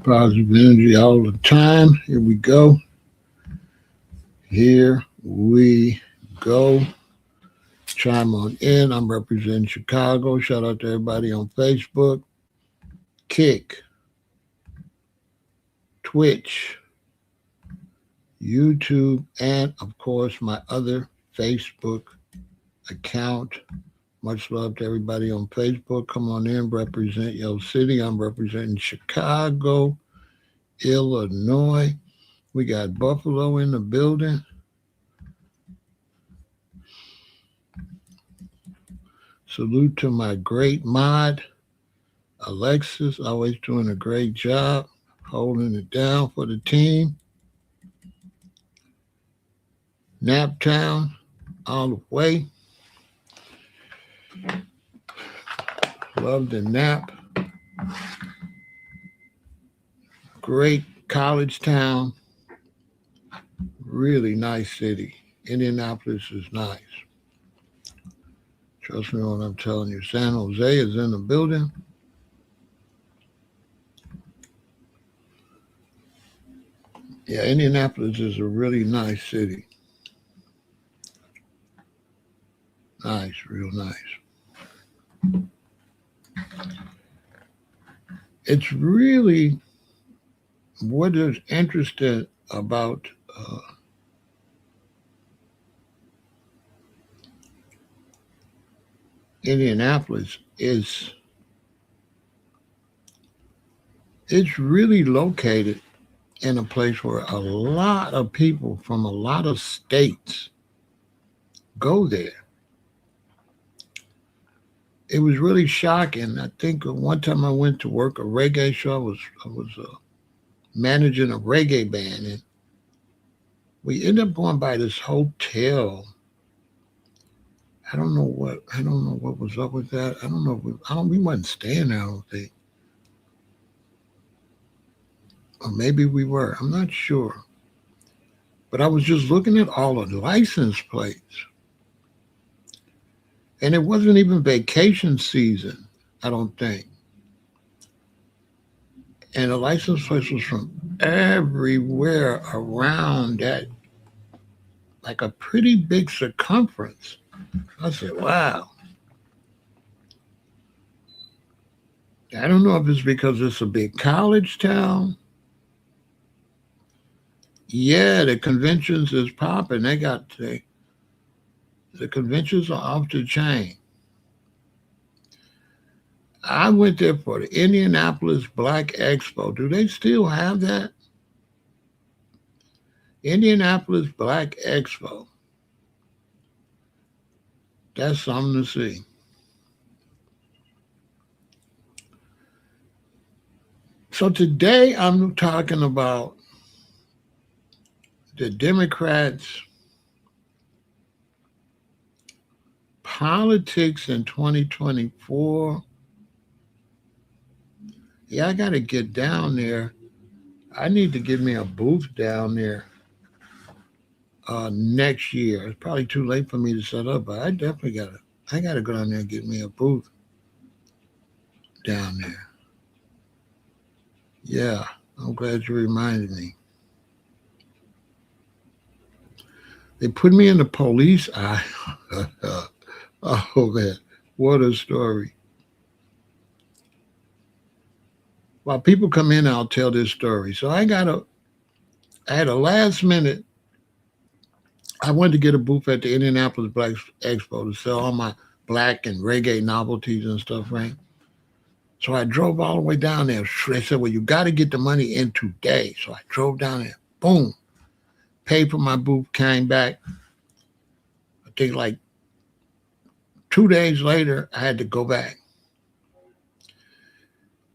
Positive energy all the time. Here we go. Here we go. Chime on in. I'm representing Chicago. Shout out to everybody on Facebook, Kick, Twitch, YouTube, and of course my other Facebook account. Much love to everybody on Facebook. Come on in, represent your city. I'm representing Chicago, Illinois. We got Buffalo in the building. Salute to my great mod, Alexis, always doing a great job, holding it down for the team. Naptown, all the way. Love the nap. Great college town. Really nice city. Indianapolis is nice. Trust me when I'm telling you. San Jose is in the building. Yeah, Indianapolis is a really nice city. Nice, real nice. It's really what is interesting about Indianapolis is it's really located in a place where a lot of people from a lot of states go there. It was really shocking. I think one time I went to work a reggae show. I was managing a reggae band, and we ended up going by this hotel. I don't know what was up with that. I don't know. We wasn't staying there. I don't think, or maybe we were. I'm not sure. But I was just looking at all the license plates, and it wasn't even vacation season. I don't think. And the license plates was from everywhere around that, like a pretty big circumference. I said, wow. I don't know if it's because it's a big college town. Yeah, the conventions is popping. The conventions are off the chain. I went there for the Indianapolis Black Expo. Do they still have that? Indianapolis Black Expo. That's something to see. So today I'm talking about the Democrats' politics in 2024. Yeah, I got to get down there. I need to get me a booth down there next year. It's probably too late for me to set up, but I gotta go down there and get me a booth down there. Yeah, I'm glad you reminded me. They put me in the police eye. Oh man, what a story. While people come in, I'll tell this story. So I had a last minute. I wanted to get a booth at the Indianapolis Black Expo to sell all my black and reggae novelties and stuff, right? So I drove all the way down there. They said, well, you got to get the money in today. So I drove down there. Boom. Paid for my booth, came back. I think like 2 days later, I had to go back.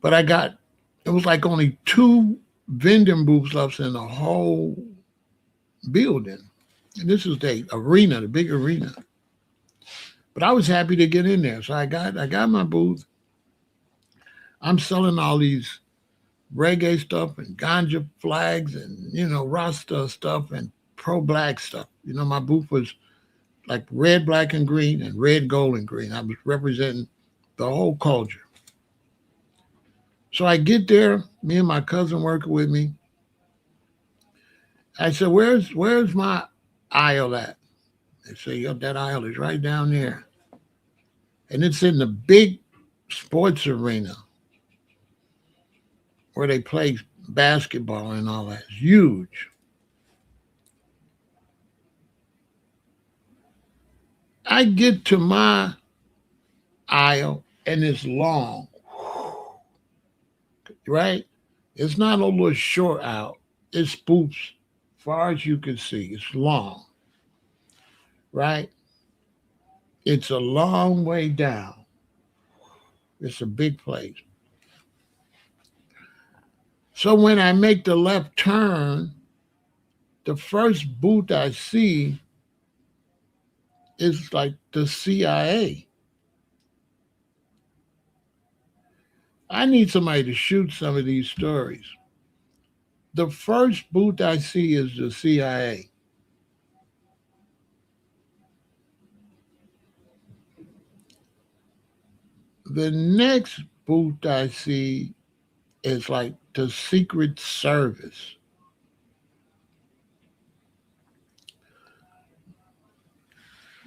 But it was like only two vending booths left in the whole building. And this is the arena, the big arena. But I was happy to get in there. So I got my booth. I'm selling all these reggae stuff and ganja flags and, Rasta stuff and pro-black stuff. My booth was like red, black, and green and red, gold, and green. I was representing the whole culture. So I get there, me and my cousin working with me. I said, where's my aisle at? They say, yo, that aisle is right down there. And it's in the big sports arena where they play basketball and all that. It's huge. I get to my aisle and it's long, right? It's not a little short aisle. It spoops far as you can see. It's long, right? It's a long way down. It's a big place. So when I make the left turn, the first booth I see is like the CIA. I need somebody to shoot some of these stories. The first booth I see is the CIA. The next booth I see is like the Secret Service.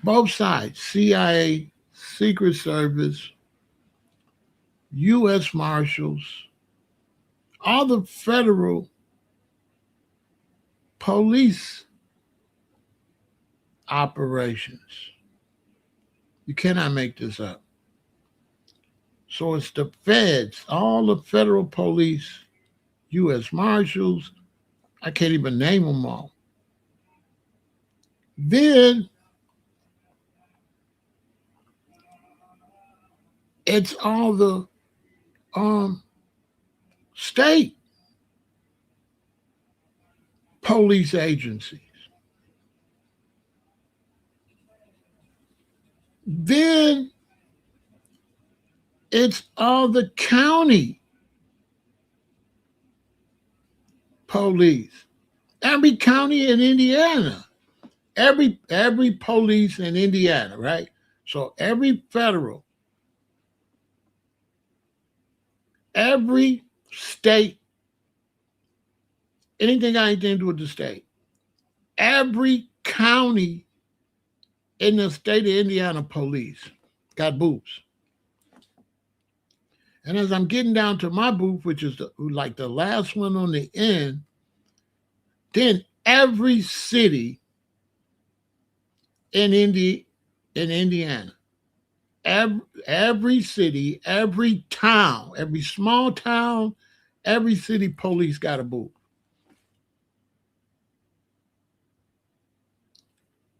Both sides, CIA, Secret Service, U.S. Marshals, all the federal police operations. You cannot make this up. So it's the feds, all the federal police, U.S. Marshals. I can't even name them all. Then it's all the state police agencies. Then it's all the county police. Every county in Indiana. Every police in Indiana, right? So every federal, every state, anything got anything to do with the state, every county in the state of Indiana police got booths. And as I'm getting down to my booth, which is like the last one on the end, then every city in Indiana, every city, every town, every small town, every city police got a booth.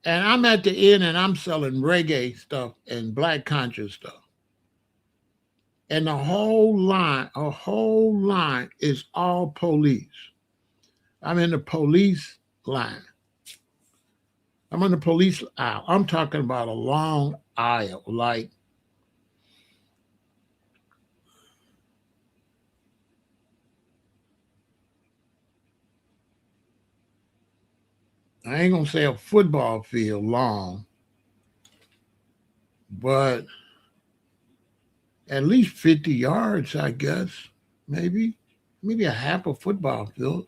And I'm at the end and I'm selling reggae stuff and black conscious stuff. And the whole line is all police. I'm in the police line. I'm in the police aisle. I'm talking about a long aisle, like I ain't gonna say a football field long, but at least 50 yards, I guess, maybe a half a football field.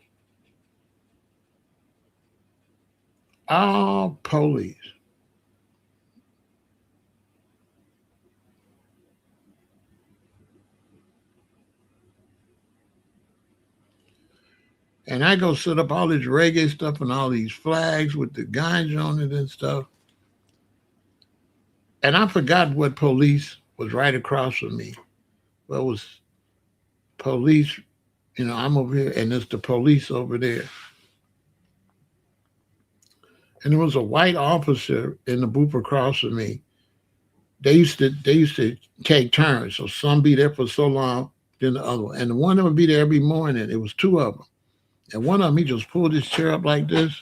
All police. And I go set up all this reggae stuff and all these flags with the guns on it and stuff. And I forgot what police was right across from me. Well, it was police, I'm over here and it's the police over there. And there was a white officer in the booth across from me. They used to take turns. So some be there for so long, then the other one. And the one that would be there every morning, it was two of them. And one of them, he just pulled his chair up like this,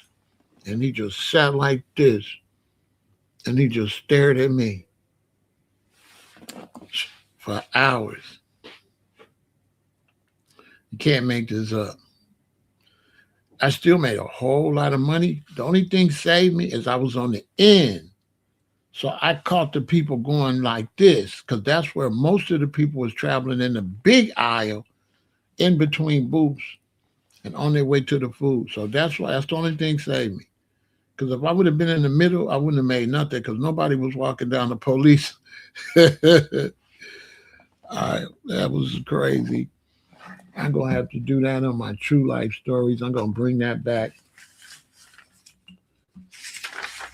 and he just sat like this, and he just stared at me for hours. You can't make this up. I still made a whole lot of money. The only thing saved me is I was on the end. So I caught the people going like this, because that's where most of the people was traveling in the big aisle. in between booths and on their way to the food. So that's the only thing saved me. Because if I would have been in the middle, I wouldn't have made nothing because nobody was walking down the police. All right, that was crazy. I'm going to have to do that on my true life stories. I'm going to bring that back.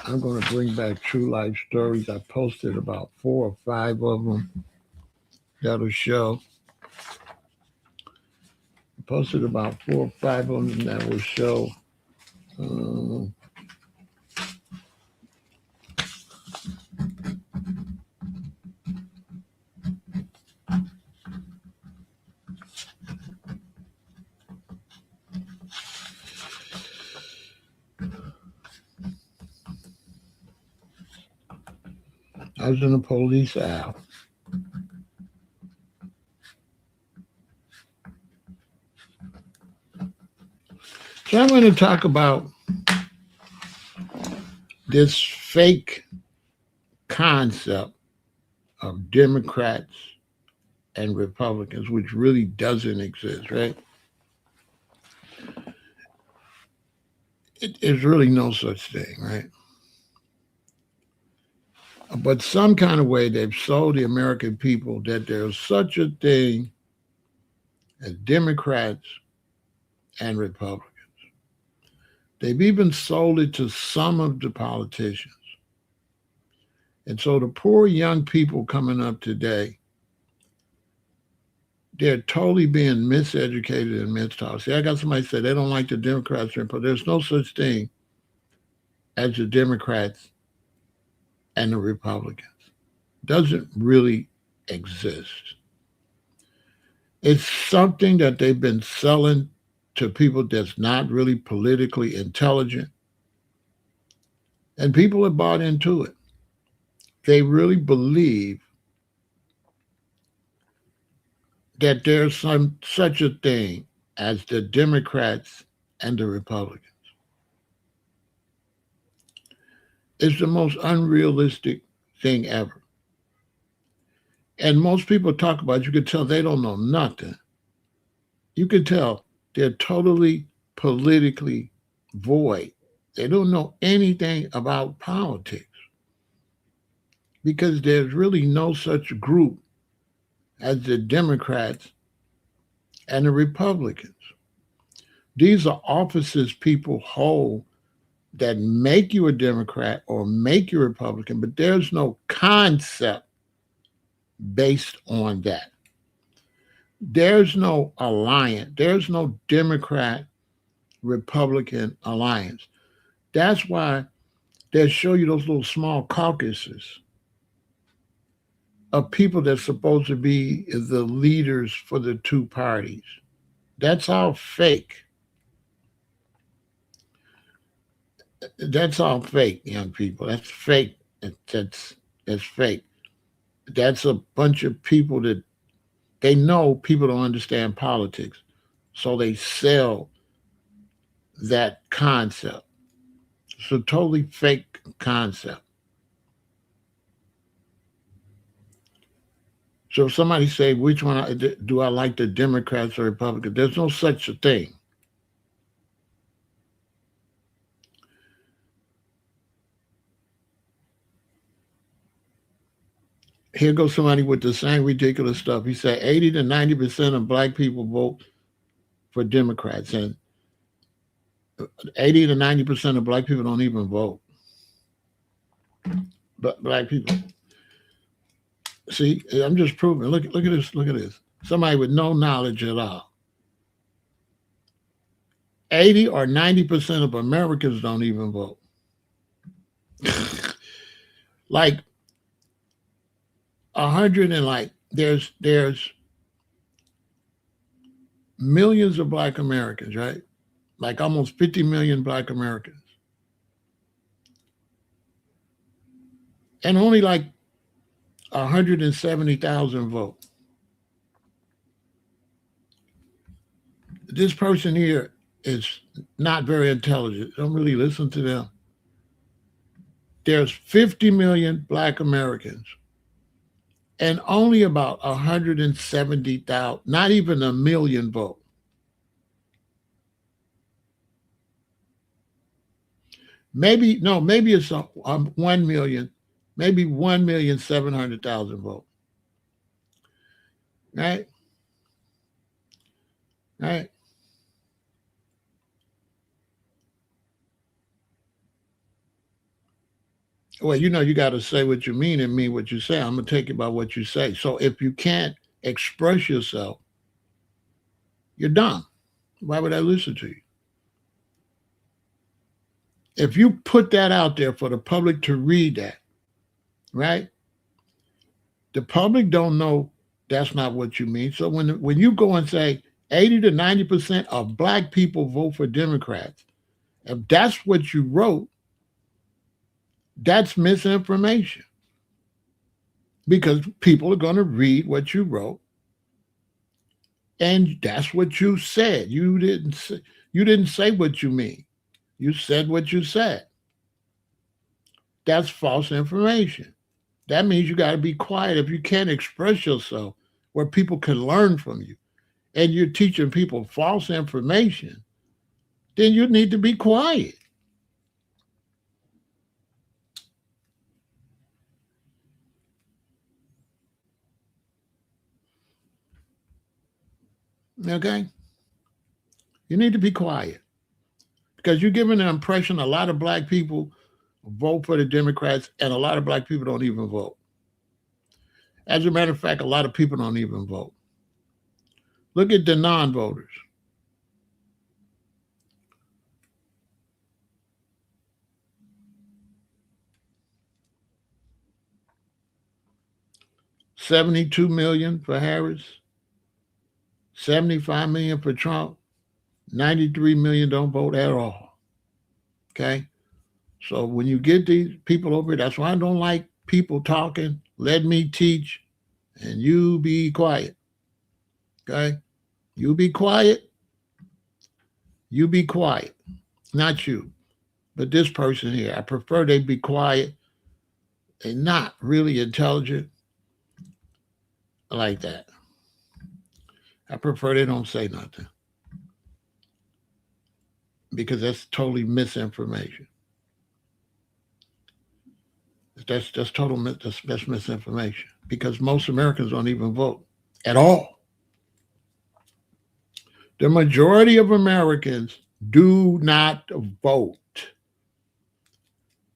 I'm going to bring back true life stories. I posted about 4 or 5 of them. That'll show. I posted about 4 or 5 of them that will show. Uh, I was in the police app. So I'm going to talk about this fake concept of Democrats and Republicans, which really doesn't exist, right? There's really no such thing, right? But some kind of way they've sold the American people that there's such a thing as Democrats and Republicans. They've even sold it to some of the politicians. And so the poor young people coming up today, they're totally being miseducated and mistaught. See, I got somebody say they don't like the Democrats, but there's no such thing as the Democrats and the Republicans. Doesn't really exist. It's something that they've been selling to people that's not really politically intelligent. And people have bought into it. They really believe that there's such a thing as the Democrats and the Republicans. It's the most unrealistic thing ever. And most people talk about it, you can tell they don't know nothing. You can tell they're totally politically void. They don't know anything about politics because there's really no such group as the Democrats and the Republicans. These are offices people hold that make you a Democrat or make you a Republican, but there's no concept based on that. There's no alliance. There's no Democrat-Republican alliance. That's why they show you those little small caucuses of people that's supposed to be the leaders for the two parties. That's all fake. That's all fake, young people. That's fake. That's fake. That's a bunch of people that they know people don't understand politics. So they sell that concept. It's a totally fake concept. So if somebody say, which one do I like, the Democrats or Republicans? There's no such a thing. Here goes somebody with the same ridiculous stuff. He said 80 to 90% of black people vote for Democrats, and 80 to 90% of black people don't even vote. But black people. See, I'm just proving. Look at this. Look at this. Somebody with no knowledge at all. 80 or 90% of Americans don't even vote. Like 100 and like there's millions of black Americans, right? Like almost 50 million black Americans. And only like 170,000 vote. This person here is not very intelligent. Don't really listen to them. There's 50 million black Americans. and only about 170,000, not even a million vote. Maybe, no, maybe it's 1 million, maybe 1,700,000 votes. Right? Right? Well, you got to say what you mean and mean what you say. I'm going to take it by what you say. So if you can't express yourself, you're dumb. Why would I listen to you? If you put that out there for the public to read that, right? The public don't know that's not what you mean. So when you go and say 80 to 90% of black people vote for Democrats, if that's what you wrote, that's misinformation because people are going to read what you wrote, and that's what you said. You didn't say what you mean. You said what you said. That's false information. That means you got to be quiet if you can't express yourself where people can learn from you, and you're teaching people false information, then you need to be quiet. Okay? You need to be quiet because you're giving the impression a lot of black people vote for the Democrats and a lot of black people don't even vote. As a matter of fact, a lot of people don't even vote. Look at the non voters. 72 million for Harris, 75 million for Trump, 93 million don't vote at all. Okay? So when you get these people over here, that's why I don't like people talking. Let me teach and you be quiet. Okay? You be quiet. You be quiet. Not you, but this person here. I prefer they be quiet and not really intelligent like that. I prefer they don't say nothing because that's totally misinformation. That's total that's misinformation because most Americans don't even vote at all. The majority of Americans do not vote.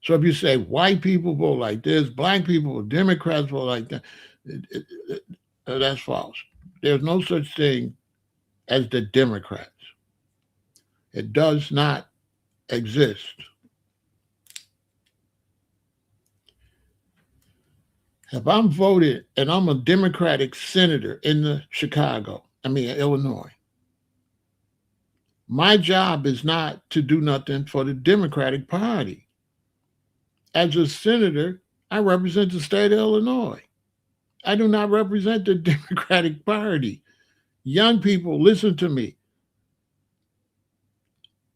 So if you say white people vote like this, black people, Democrats vote like that, that's false. There's no such thing as the Democrats. It does not exist. If I'm voted and I'm a Democratic senator in Illinois, my job is not to do nothing for the Democratic Party. As a senator, I represent the state of Illinois. I do not represent the Democratic Party. Young people, listen to me.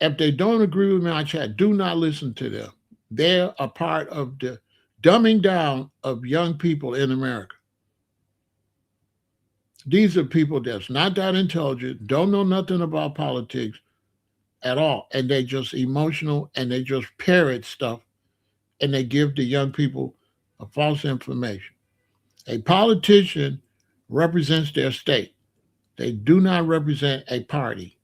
If they don't agree with me on chat, do not listen to them. They're a part of the dumbing down of young people in America. These are people that's not that intelligent, don't know nothing about politics at all, and they just emotional and they just parrot stuff and they give the young people a false information. A politician represents their state. They do not represent a party.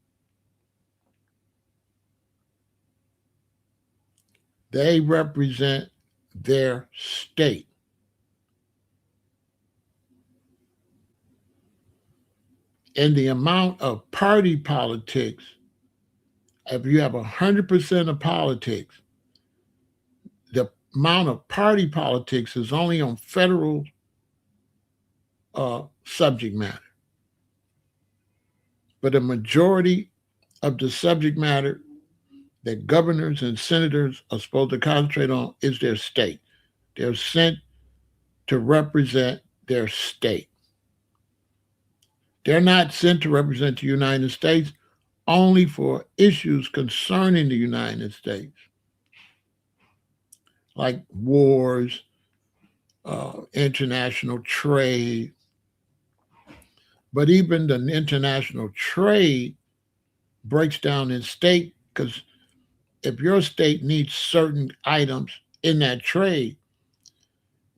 They represent their state. And the amount of party politics, if you have 100% of politics, the amount of party politics is only on federal subject matter. But a majority of the subject matter that governors and senators are supposed to concentrate on is their state. They're sent to represent their state. They're not sent to represent the United States only for issues concerning the United States, like wars, international trade. But even the international trade breaks down in state because if your state needs certain items in that trade,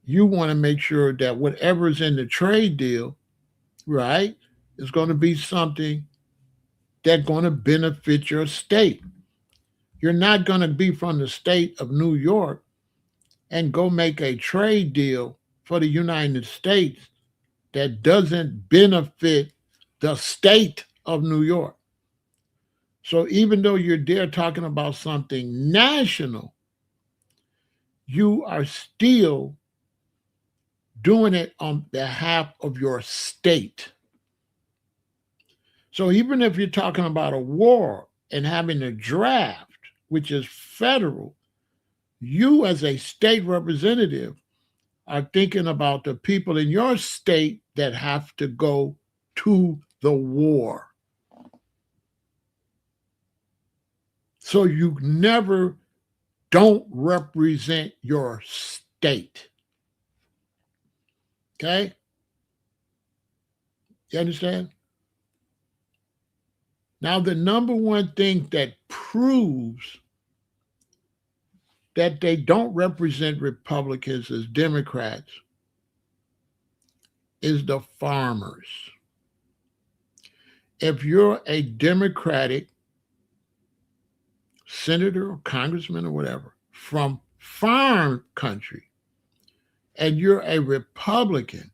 you want to make sure that whatever's in the trade deal, right, is going to be something that's going to benefit your state. You're not going to be from the state of New York and go make a trade deal for the United States that doesn't benefit the state of New York. So even though you're there talking about something national, you are still doing it on behalf of your state. So even if you're talking about a war and having a draft, which is federal, you as a state representative are thinking about the people in your state that have to go to the war. So you never don't represent your state. Okay? You understand? Now, the number one thing that proves that they don't represent Republicans as Democrats is the farmers. If you're a Democratic senator or congressman or whatever from farm country, and you're a Republican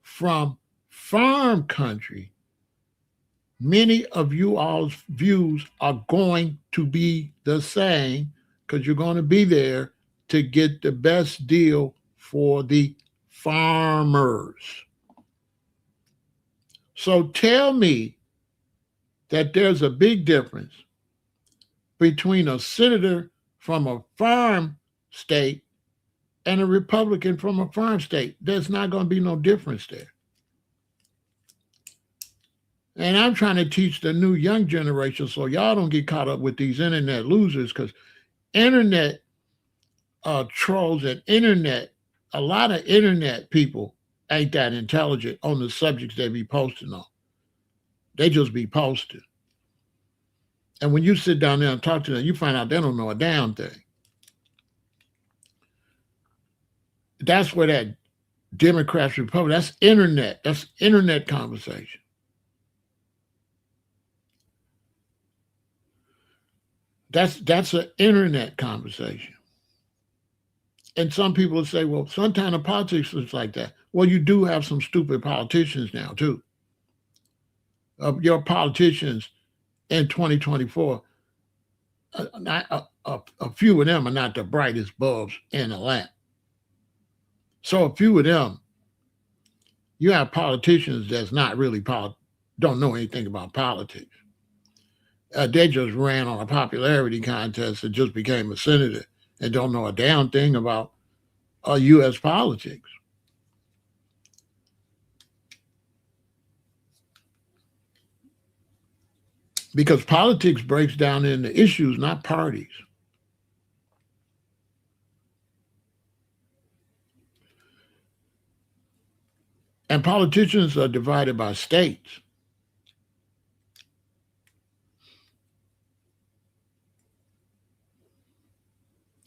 from farm country, many of you all's views are going to be the same because you're going to be there to get the best deal for the farmers. So tell me that there's a big difference between a senator from a farm state and a Republican from a farm state. There's not going to be no difference there. And I'm trying to teach the new young generation so y'all don't get caught up with these internet losers because internet trolls and a lot of internet people ain't that intelligent on the subjects they be posting on. They just be posting. And when you sit down there and talk to them, you find out they don't know a damn thing. That's where that Democrats, Republicans, that's internet conversation. That's an internet conversation. And some people will say, well, sometimes the politics is like that. Well, you do have some stupid politicians now, too. Your politicians in 2024, a few of them are not the brightest bulbs in the lamp. So a few of them, you have politicians that's not really don't know anything about politics. They just ran on a popularity contest and just became a senator and don't know a damn thing about U.S. politics. Because politics breaks down into issues, not parties. And politicians are divided by states.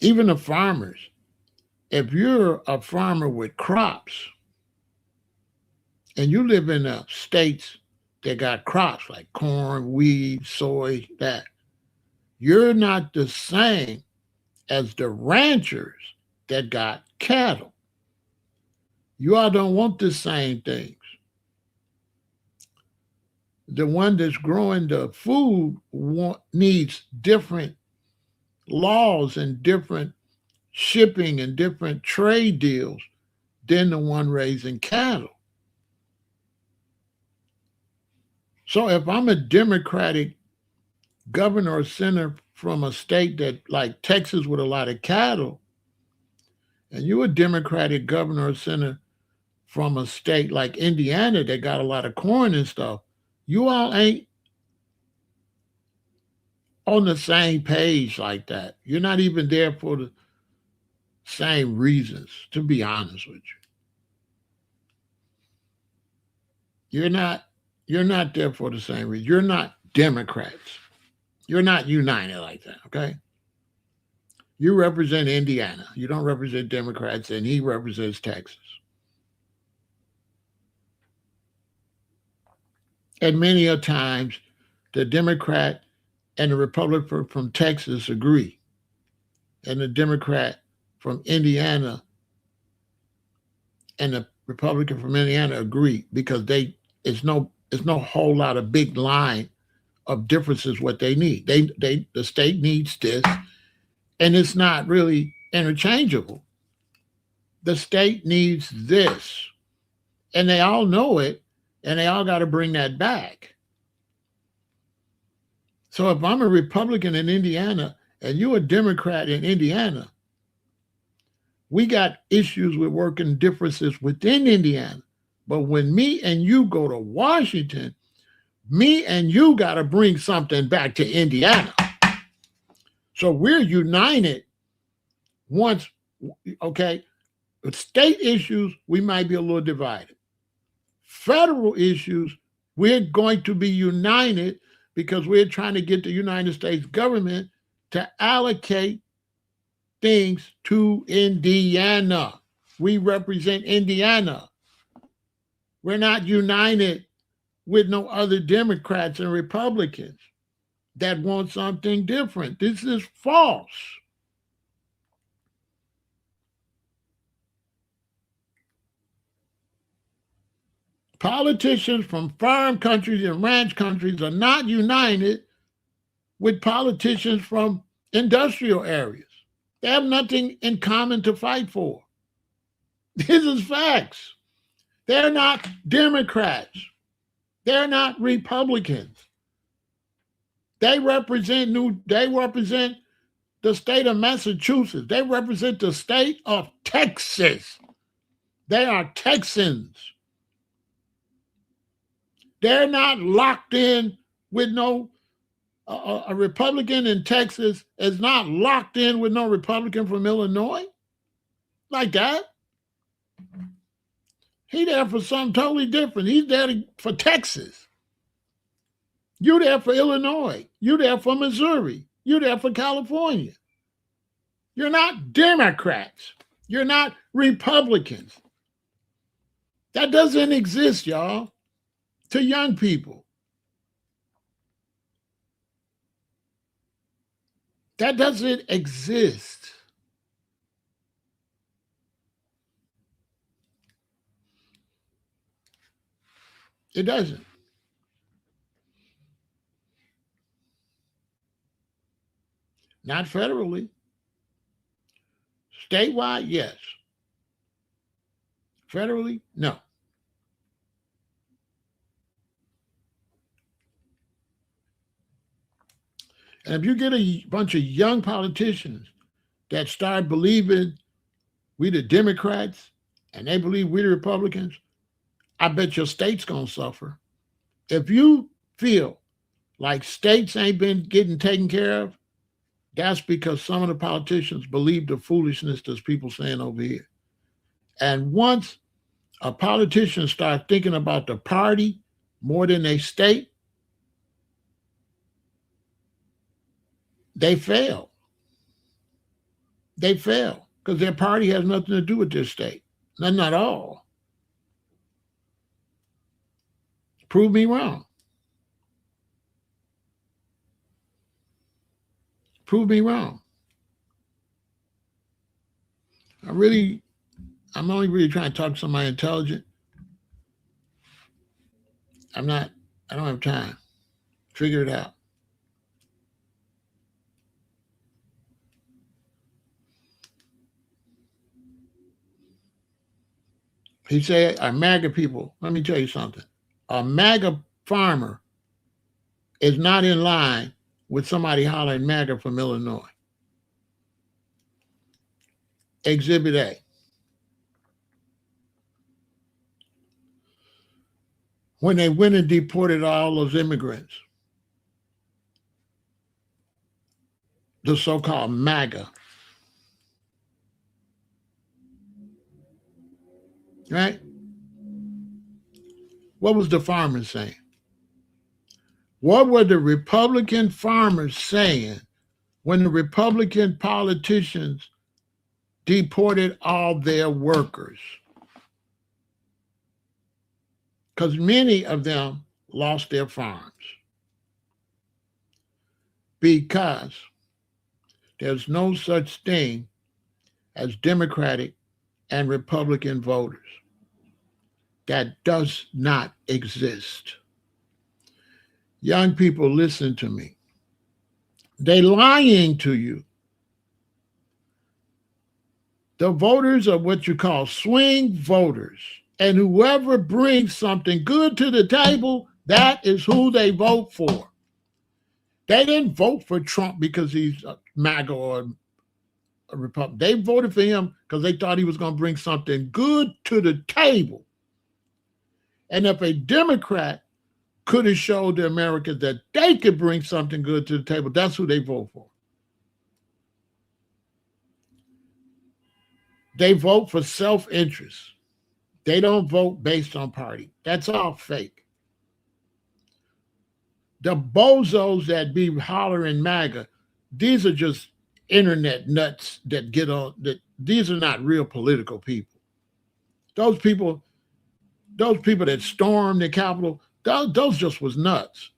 Even the farmers. If you're a farmer with crops and you live in the states that got crops like corn, wheat, soy, that, you're not the same as the ranchers that got cattle. You all don't want the same things. The one that's growing the food needs different laws and different shipping and different trade deals than the one raising cattle. So if I'm a Democratic governor or senator from a state that like Texas with a lot of cattle, and you're a Democratic governor or senator from a state like Indiana that got a lot of corn and stuff, you all ain't on the same page like that. You're not even there for the same reasons, to be honest with you. You're not you're not there for the same reason. You're not Democrats. You're not united like that, okay? You represent Indiana. You don't represent Democrats, and he represents Texas. And many a times, the Democrat and the Republican from Texas agree, and the Democrat from Indiana and the Republican from Indiana agree because it's no whole lot of big line of differences what they need. The state needs this, and it's not really interchangeable. The state needs this, and they all know it, and they all got to bring that back. So if I'm a Republican in Indiana and you're a Democrat in Indiana, we got issues with working differences within Indiana. But when me and you go to Washington, me and you got to bring something back to Indiana. So we're united once, okay? With state issues, we might be a little divided. Federal issues, we're going to be united because we're trying to get the United States government to allocate things to Indiana. We represent Indiana. We're not united with no other Democrats and Republicans that want something different. This is false. Politicians from farm countries and ranch countries are not united with politicians from industrial areas. They have nothing in common to fight for. This is facts. They're not Democrats. They're not Republicans. They represent the state of Massachusetts. They represent the state of Texas. They are Texans. They're not locked in with no a Republican in Texas is not locked in with no Republican from Illinois like that. He's there for something totally different. He's there for Texas. You're there for Illinois. You're there for Missouri. You're there for California. You're not Democrats. You're not Republicans. That doesn't exist, y'all, to young people. That doesn't exist. It doesn't. Not federally. Statewide, yes. Federally, no. And if you get a bunch of young politicians that start believing we the Democrats and they believe we the Republicans, I bet your state's going to suffer. If you feel like states ain't been getting taken care of, that's because some of the politicians believe the foolishness there's people saying over here. And once a politician starts thinking about the party more than their state, they fail. They fail because their party has nothing to do with their state. Nothing at all. Prove me wrong. Prove me wrong. I'm only really trying to talk to somebody intelligent. I don't have time. Figure it out. He said, our MAGA people, let me tell you something. A MAGA farmer is not in line with somebody hollering MAGA from Illinois. Exhibit A. When they went and deported all those immigrants, the so-called MAGA, right? What was the farmers saying? What were the Republican farmers saying when the Republican politicians deported all their workers? Because many of them lost their farms. Because there's no such thing as Democratic and Republican voters. That does not exist. Young people, listen to me. They lying to you. The voters are what you call swing voters. And whoever brings something good to the table, that is who they vote for. They didn't vote for Trump because he's a MAGA or a Republican. They voted for him because they thought he was going to bring something good to the table. And if a Democrat could have showed the Americans that they could bring something good to the table, that's who they vote for. They vote for self-interest. They don't vote based on party. That's all fake. The bozos that be hollering MAGA, these are just internet nuts that get on. These are not real political people. Those people that stormed the Capitol, those just was nuts.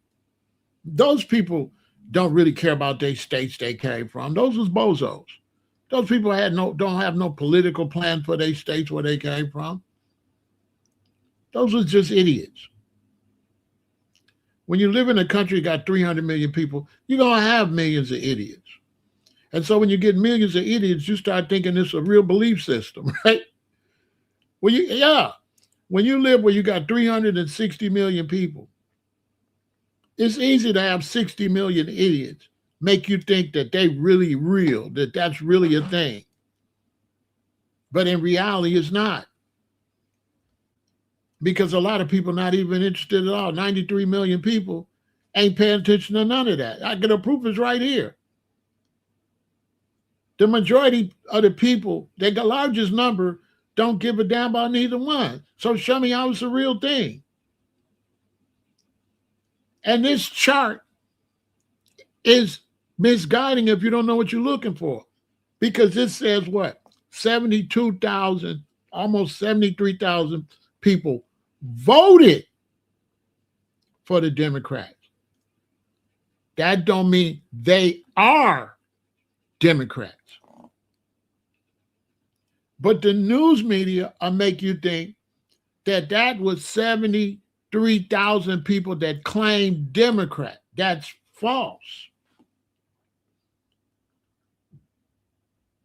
Those people don't really care about their states they came from. Those was bozos. Those people don't have no political plan for their states where they came from. Those was just idiots. When you live in a country that got 300 million people, you're going to have millions of idiots. And so when you get millions of idiots, you start thinking it's a real belief system, right? When you live where you got 360 million people, it's easy to have 60 million idiots make you think that they really real, that that's really a thing. But in reality, it's not. Because a lot of people not even interested at all. 93 million people ain't paying attention to none of that. The proof is right here. The majority of the people, the largest number, don't give a damn about neither one. So show me how it's a real thing. And this chart is misguiding if you don't know what you're looking for. Because it says what? 72,000, almost 73,000 people voted for the Democrats. That don't mean they are Democrats. But the news media will make you think that was 73,000 people that claimed Democrat. That's false.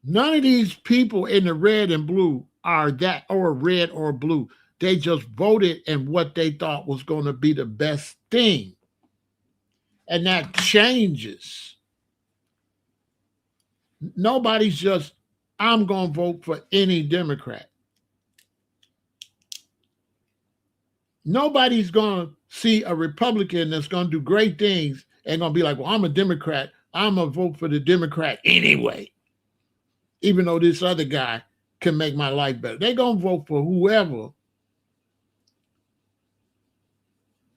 None of these people in the red and blue are that, or red or blue. They just voted in what they thought was going to be the best thing. And that changes. Nobody's just, I'm going to vote for any Democrat. Nobody's going to see a Republican that's going to do great things and going to be like, well, I'm a Democrat. I'm going to vote for the Democrat anyway, even though this other guy can make my life better. They're going to vote for whoever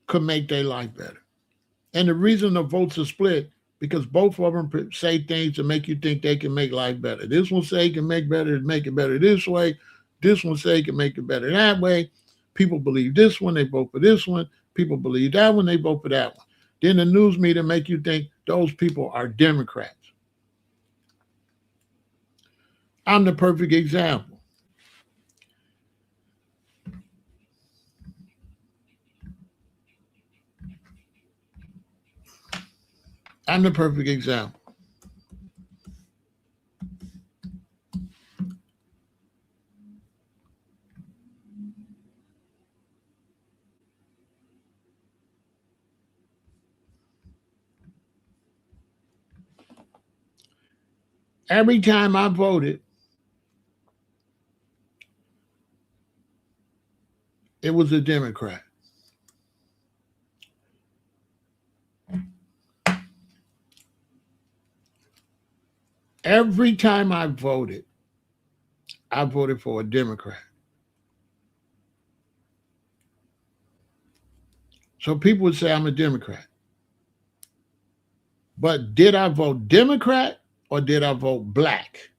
could make their life better. And the reason the votes are split, because both of them say things to make you think they can make life better. This one say it can make it better this way. This one say it can make it better that way. People believe this one, they vote for this one. People believe that one, they vote for that one. Then the news media make you think those people are Democrats. I'm the perfect example. I'm the perfect example. Every time I voted, it was a Democrat. Every time I voted for a Democrat. So people would say I'm a Democrat. But did I vote Democrat or did I vote black?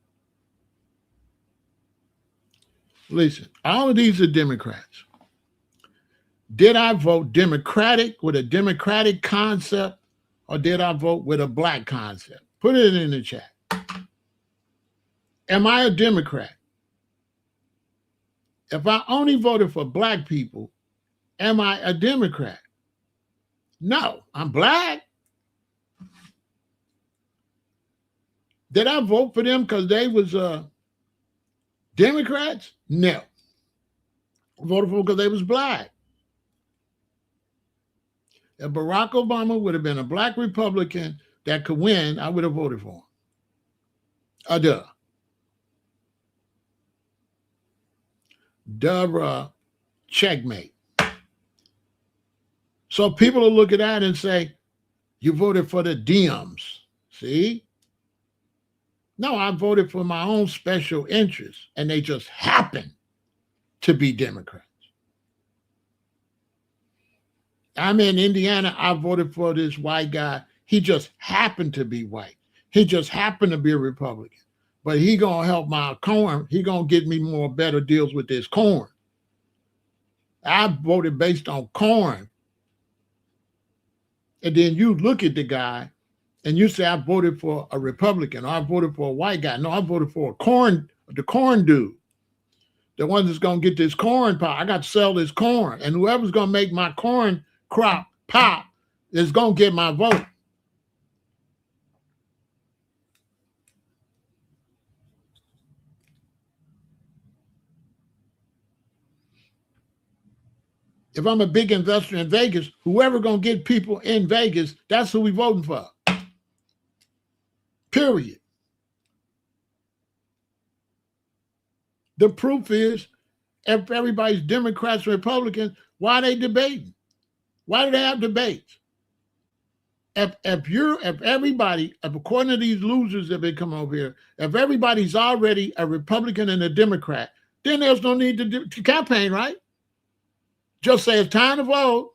Listen, all of these are Democrats. Did I vote Democratic with a Democratic concept or did I vote with a black concept? Put it in the chat. Am I a Democrat? If I only voted for black people, am I a Democrat? No, I'm black. Did I vote for them because they was Democrats? No. I voted for them because they was black. If Barack Obama would have been a black Republican that could win, I would have voted for him. Duh. Checkmate. So people will look at that and say, you voted for the Dems. See? No, I voted for my own special interests, and they just happen to be Democrats. I'm in Indiana. I voted for this white guy. He just happened to be white. He just happened to be a Republican. But he going to help my corn. He going to get me more better deals with this corn. I voted based on corn. And then you look at the guy and you say, I voted for a Republican or I voted for a white guy. No, I voted for the corn dude. The one that's going to get this corn pop. I got to sell this corn. And whoever's going to make my corn crop pop is going to get my vote. If I'm a big investor in Vegas, whoever going to get people in Vegas, that's who we voting for. Period. The proof is, if everybody's Democrats and Republicans, why are they debating? Why do they have debates? If everybody, according to these losers that been coming over here, if everybody's already a Republican and a Democrat, then there's no need to campaign, right? Just say it's time to vote.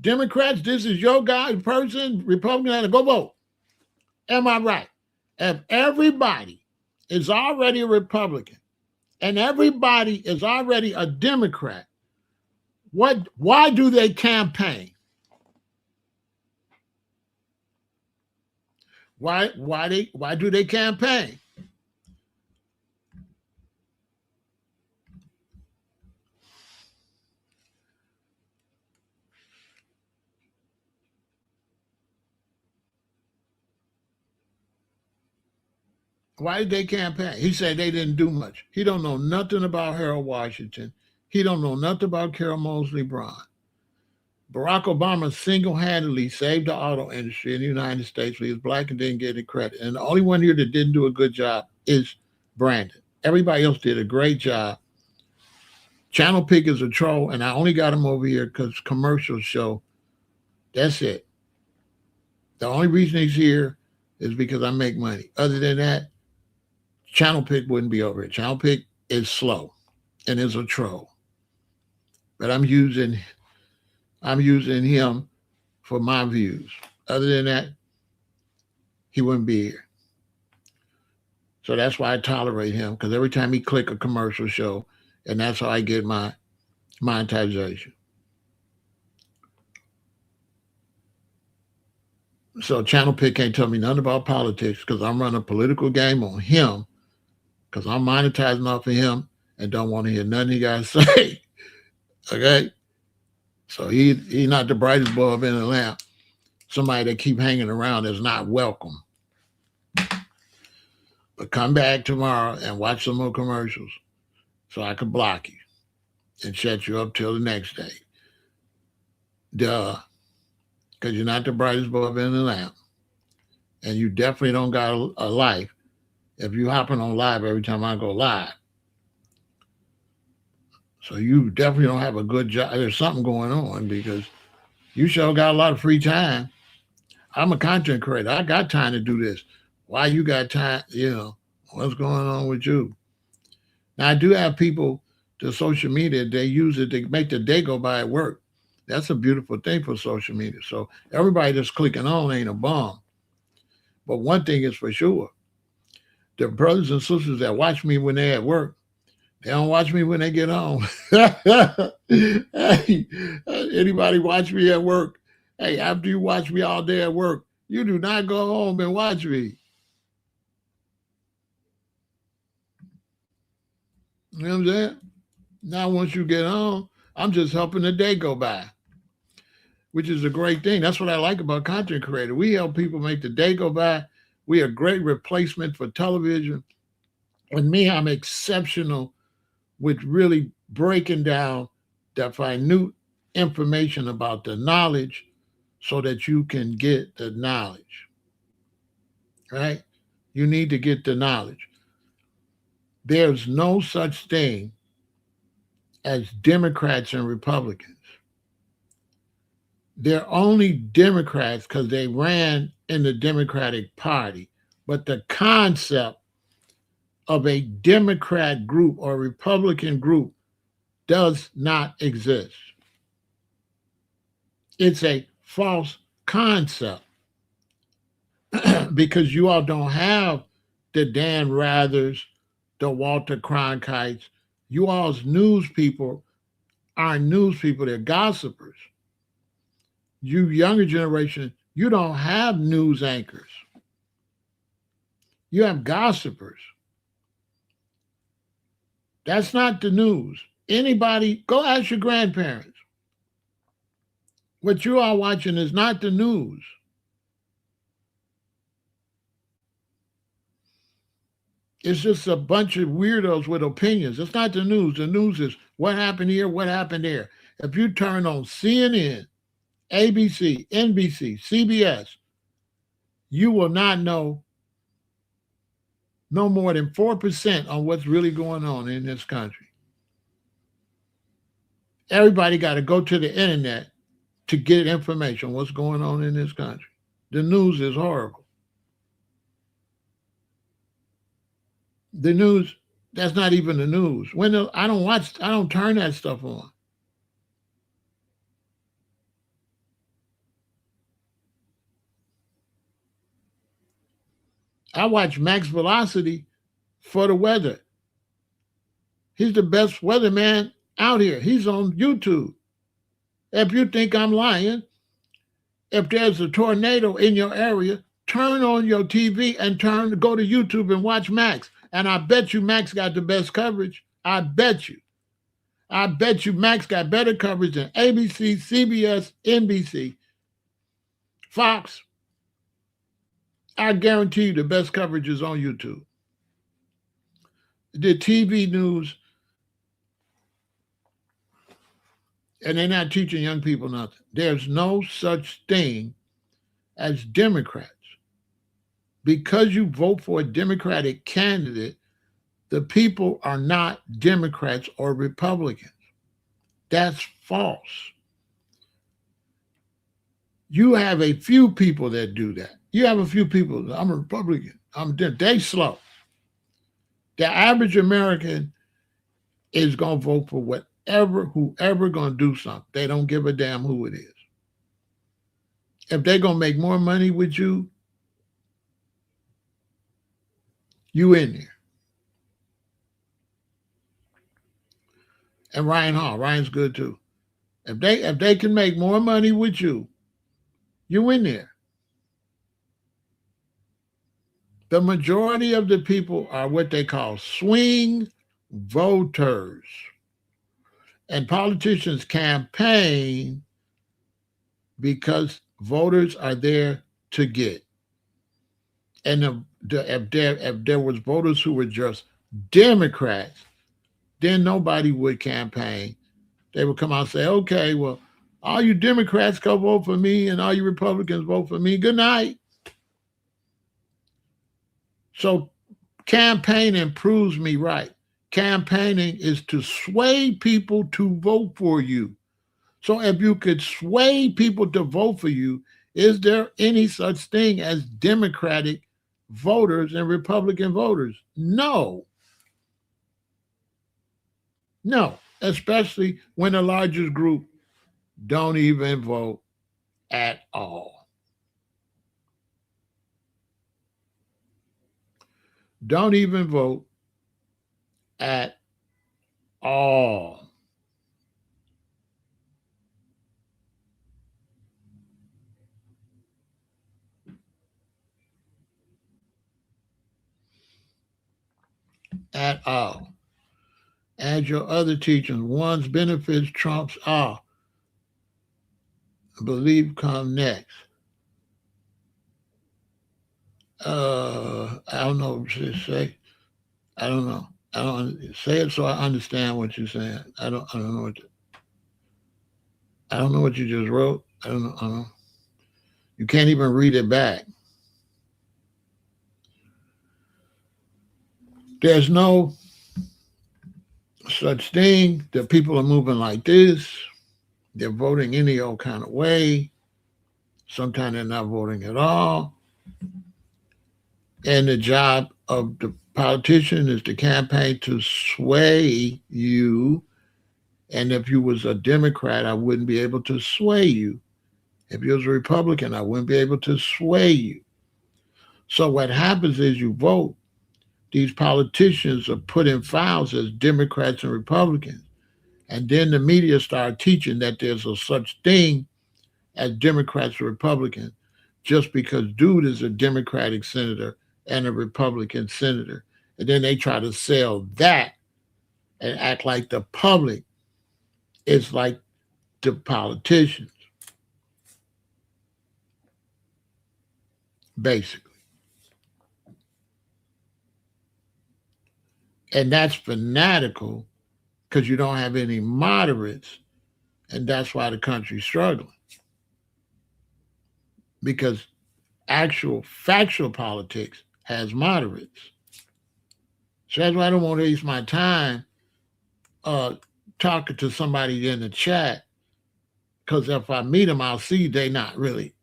Democrats, this is your guy, person, Republican, go vote. Am I right? If everybody is already a Republican and everybody is already a Democrat, why do they campaign? Why do they campaign? Why did they campaign? He said they didn't do much. He don't know nothing about Harold Washington. He don't know nothing about Carol Moseley Braun. Barack Obama single-handedly saved the auto industry in the United States. He was black and didn't get any credit. And the only one here that didn't do a good job is Brandon. Everybody else did a great job. Channel Pick is a troll, and I only got him over here because commercials show. That's it. The only reason he's here is because I make money. Other than that, Channel Pick wouldn't be over here. Channel Pick is slow and is a troll. But I'm using him for my views. Other than that, he wouldn't be here. So that's why I tolerate him, because every time he click a commercial show, and that's how I get my monetization. So Channel Pick can't tell me nothing about politics because I'm running a political game on him because I'm monetizing off of him and don't want to hear nothing he got to say. Okay? So he's not the brightest bulb in the lamp. Somebody that keep hanging around is not welcome. But come back tomorrow and watch some more commercials so I can block you and shut you up till the next day. Duh. Because you're not the brightest bulb in the lamp. And you definitely don't got a life if you hopping on live every time I go live. So you definitely don't have a good job. There's something going on because you sure got a lot of free time. I'm a content creator. I got time to do this. Why you got time? What's going on with you? Now, I do have people to social media. They use it to make the day go by at work. That's a beautiful thing for social media. So everybody that's clicking on ain't a bum. But one thing is for sure, the brothers and sisters that watch me when they're at work, they don't watch me when they get home. Hey, anybody watch me at work? Hey, after you watch me all day at work, you do not go home and watch me. You know what I'm saying? Now, once you get home, I'm just helping the day go by, which is a great thing. That's what I like about content creator. We help people make the day go by. We are a great replacement for television. And me, I'm exceptional with really breaking down that minute information about the knowledge so that you can get the knowledge, right? You need to get the knowledge. There's no such thing as Democrats and Republicans. They're only Democrats because they ran in the Democratic Party. But the concept of a Democrat group or Republican group does not exist. It's a false concept because you all don't have the Dan Rathers, the Walter Cronkites. You all's news people aren't news people, they're gossipers. You younger generation, you don't have news anchors. You have gossipers. That's not the news. Anybody, go ask your grandparents. What you are watching is not the news. It's just a bunch of weirdos with opinions. It's not the news. The news is what happened here, what happened there. If you turn on CNN, ABC, NBC, CBS, you will not know no more than 4% on what's really going on in this country. Everybody got to go to the internet to get information on what's going on in this country. The news is horrible. The news, that's not even the news. I don't turn that stuff on. I watch Max Velocity for the weather. He's the best weatherman out here. He's on YouTube. If you think I'm lying, if there's a tornado in your area, turn on your TV and go to YouTube and watch Max. And I bet you Max got the best coverage. I bet you. I bet you Max got better coverage than ABC, CBS, NBC, Fox. I guarantee you the best coverage is on YouTube. The TV news, and they're not teaching young people nothing. There's no such thing as Democrats. Because you vote for a Democratic candidate, the people are not Democrats or Republicans. That's false. You have a few people that do that. You have a few people, I'm a Republican, they slow. The average American is going to vote for whoever going to do something. They don't give a damn who it is. If they're going to make more money with you, you in there. And Ryan Hall, Ryan's good too. If they can make more money with you, you in there. The majority of the people are what they call swing voters. And politicians campaign because voters are there to get. And if there was voters who were just Democrats, then nobody would campaign. They would come out and say, okay, well, all you Democrats go vote for me and all you Republicans vote for me. Good night. So campaigning proves me right. Campaigning is to sway people to vote for you. So if you could sway people to vote for you, is there any such thing as Democratic voters and Republican voters? No. No, especially when the largest group don't even vote at all. Don't even vote at all. At all. As your other teachings, one's benefits trumps all. Belief come next. I don't know what to say. I don't know. I don't say it so I understand what you're saying. I don't know I don't know what you just wrote. I don't know. I don't know. You can't even read it back. There's no such thing that people are moving like this. They're voting any old kind of way. Sometimes they're not voting at all. And the job of the politician is to campaign to sway you. And if you was a Democrat, I wouldn't be able to sway you. If you was a Republican, I wouldn't be able to sway you. So what happens is you vote. These politicians are put in files as Democrats and Republicans. And then the media start teaching that there's a such thing as Democrats or Republicans just because dude is a Democratic senator and a Republican senator. And then they try to sell that and act like the public is like the politicians, basically. And that's fanatical because you don't have any moderates. And that's why the country's struggling. Because actual factual politics has moderates. So that's why I don't want to waste my time uh, talking to somebody in the chat because if I meet them, I'll see they not really,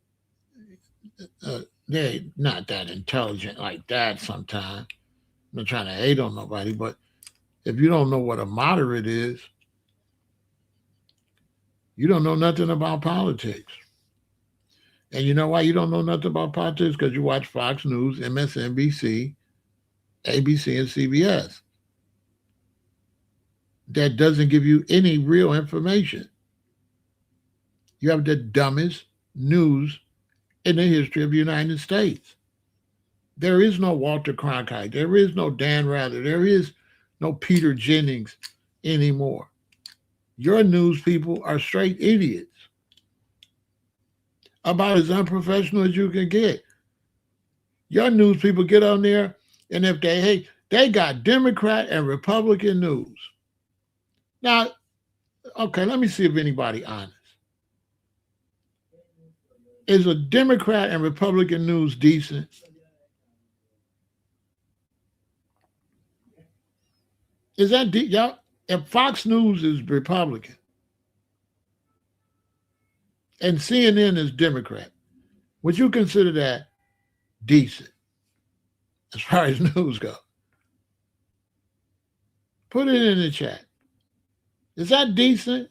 they're not that intelligent like that sometimes. I'm not trying to hate on nobody, but if you don't know what a moderate is, you don't know nothing about politics. And you know why you don't know nothing about politics? Because you watch Fox News, MSNBC, ABC, and CBS. That doesn't give you any real information. You have the dumbest news in the history of the United States. There is no Walter Cronkite. There is no Dan Rather. There is no Peter Jennings anymore. Your news people are straight idiots. About as unprofessional as you can get. Your news people get on there, and if they got Democrat and Republican news. Now, okay, let me see if anybody honest. Is a Democrat and Republican news decent? Is that y'all? If Fox News is Republican and CNN is Democrat, would you consider that decent as far as news go? Put it in the chat. Is that decent?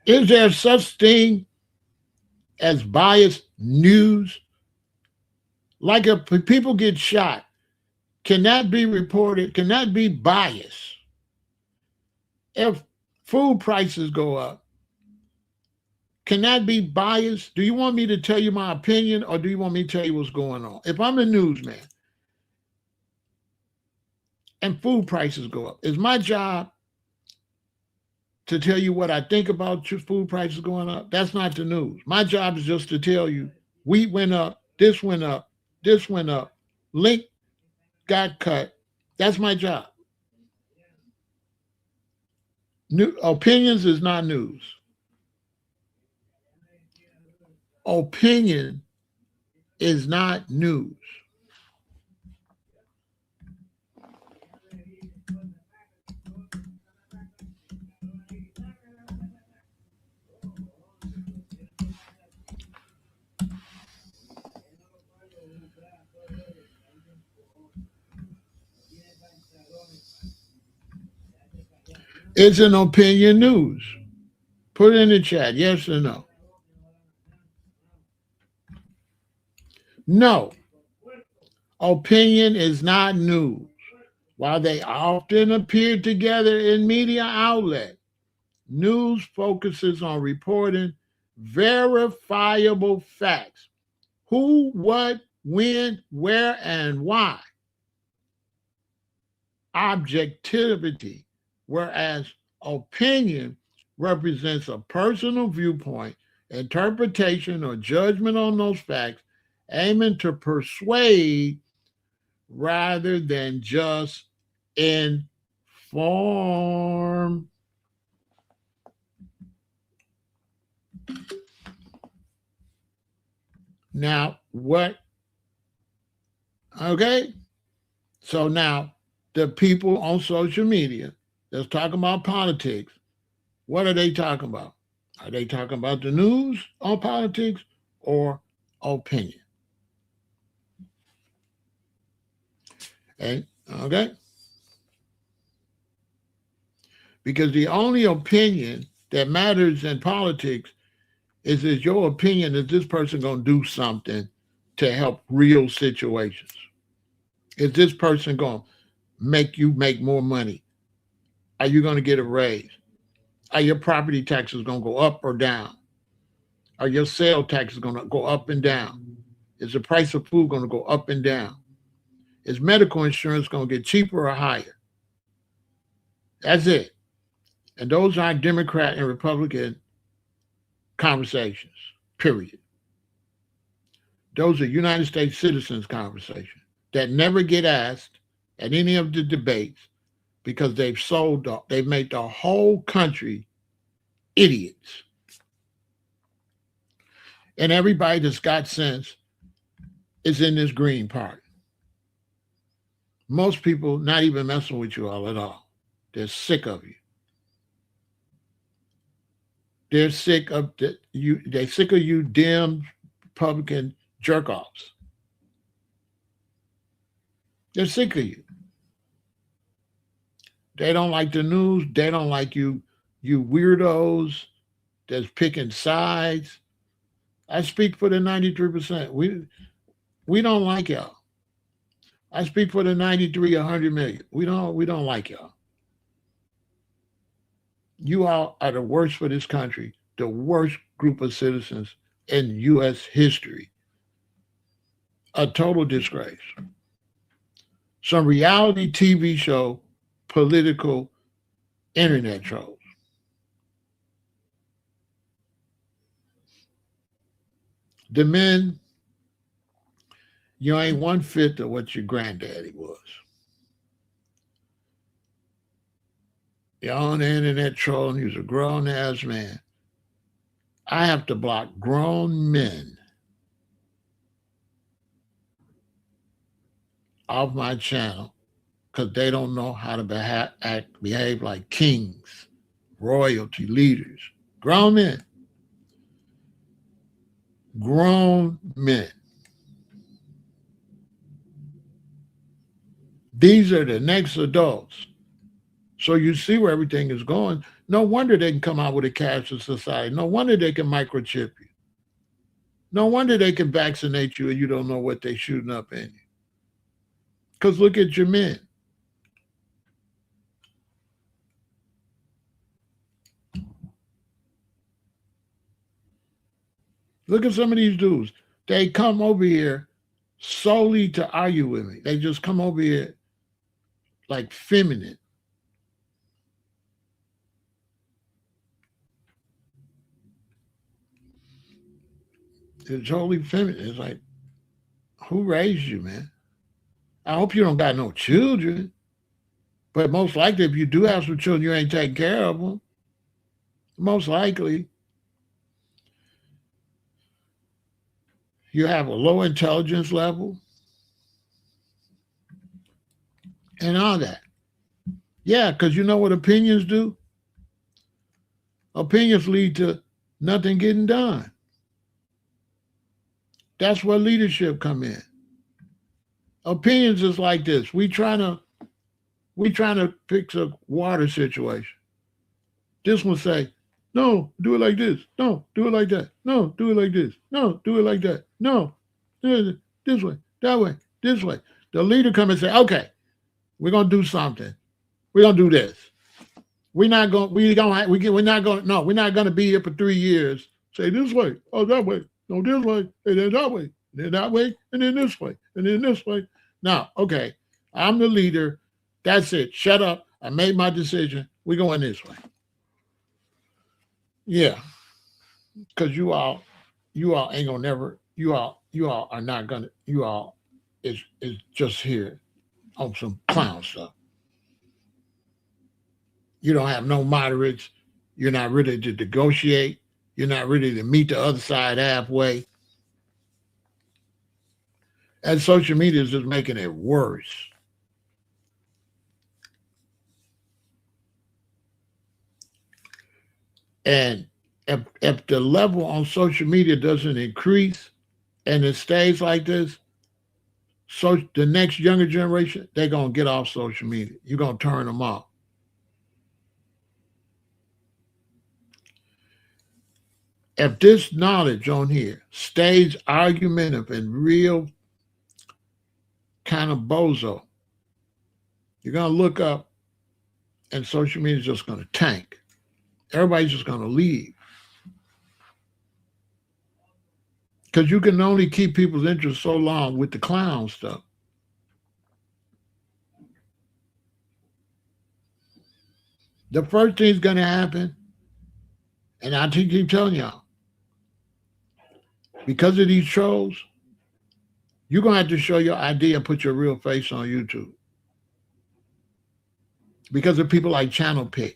Is there such thing as biased news? Like if people get shot, can that be reported? Can that be biased? If food prices go up, can that be biased? Do you want me to tell you my opinion or do you want me to tell you what's going on? If I'm the newsman and food prices go up, is my job to tell you what I think about your food prices going up? That's not the news. My job is just to tell you wheat went up, this went up, this went up, link got cut. That's my job. New opinions is not news. Opinion is not news. Is an opinion news? Put it in the chat, yes or no. No, opinion is not news. While they often appear together in media outlets, news focuses on reporting verifiable facts. Who, what, when, where, and why. Objectivity, whereas opinion represents a personal viewpoint, interpretation, or judgment on those facts, aiming to persuade rather than just inform. Now, what? Okay. So now, the people on social media that's talking about politics, what are they talking about? Are they talking about the news on politics or opinion? And okay. Because the only opinion that matters in politics is your opinion, is this person going to do something to help real situations? Is this person going to make you make more money? Are you going to get a raise? Are your property taxes going to go up or down? Are your sale taxes going to go up and down? Is the price of food going to go up and down? Is medical insurance going to get cheaper or higher? That's it. And those aren't Democrat and Republican conversations, period. Those are United States citizens conversations that never get asked at any of the debates because they've made the whole country idiots. And everybody that's got sense is in this Green Party. Most people not even messing with you all at all. They're sick of you. They're sick of you. They're sick of you, dim Republican jerk-offs. They're sick of you. They don't like the news. They don't like you weirdos that's picking sides. I speak for the 93%. We don't like y'all. I speak for the 93, 100 million. We don't like y'all. You all are the worst for this country, the worst group of citizens in U.S. history. A total disgrace. Some reality TV show, political internet trolls. The men, you ain't 1/5 of what your granddaddy was. You're on the internet trolling, you're a grown-ass man. I have to block grown men off my channel because they don't know how to behave like kings, royalty leaders. Grown men. Grown men. These are the next adults. So you see where everything is going. No wonder they can come out with a cashless society. No wonder they can microchip you. No wonder they can vaccinate you and you don't know what they're shooting up in you. Because look at your men. Look at some of these dudes. They come over here solely to argue with me. They just come over here like feminine. It's totally feminine. It's like, who raised you, man? I hope you don't got no children. But most likely, if you do have some children, you ain't taking care of them. Most likely. You have a low intelligence level. And all that. Yeah, because you know what opinions do? Opinions lead to nothing getting done. That's where leadership come in. Opinions is like this. We trying to fix a water situation. This one say, no, do it like this. No, do it like that. No, do it like this. No, do it like that. No, do it this way, that way, this way. The leader come and say, okay, we're gonna do something. We're gonna do this. We're not gonna be here for 3 years. Say this way, oh that way, no this way, and then that way, and then that way, and then this way, and then this way. Now, okay, I'm the leader. That's it. Shut up. I made my decision. We're going this way. Yeah, because you all ain't gonna never. You all are not gonna. You all is just here on some clown stuff. You don't have no moderates. You're not ready to negotiate. You're not ready to meet the other side halfway. And social media is just making it worse. And if the level on social media doesn't increase and it stays like this, so the next younger generation, they're going to get off social media. You're going to turn them off. If this knowledge on here stays argumentative and real kind of bozo, you're going to look up and social media is just going to tank. Everybody's just going to leave. Because you can only keep people's interest so long with the clown stuff. The first thing's going to happen, and I keep telling y'all, because of these trolls, you're going to have to show your ID and put your real face on YouTube. Because of people like Channel Pick.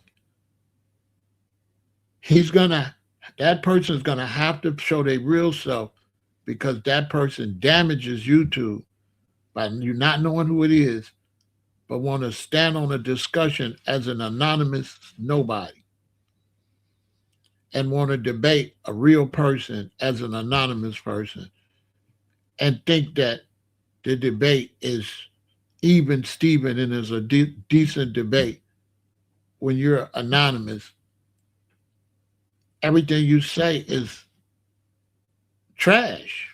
That person's going to have to show their real self because that person damages YouTube by you not knowing who it is, but want to stand on a discussion as an anonymous nobody and want to debate a real person as an anonymous person and think that the debate is even Steven and is a decent debate when you're anonymous. Everything you say is trash.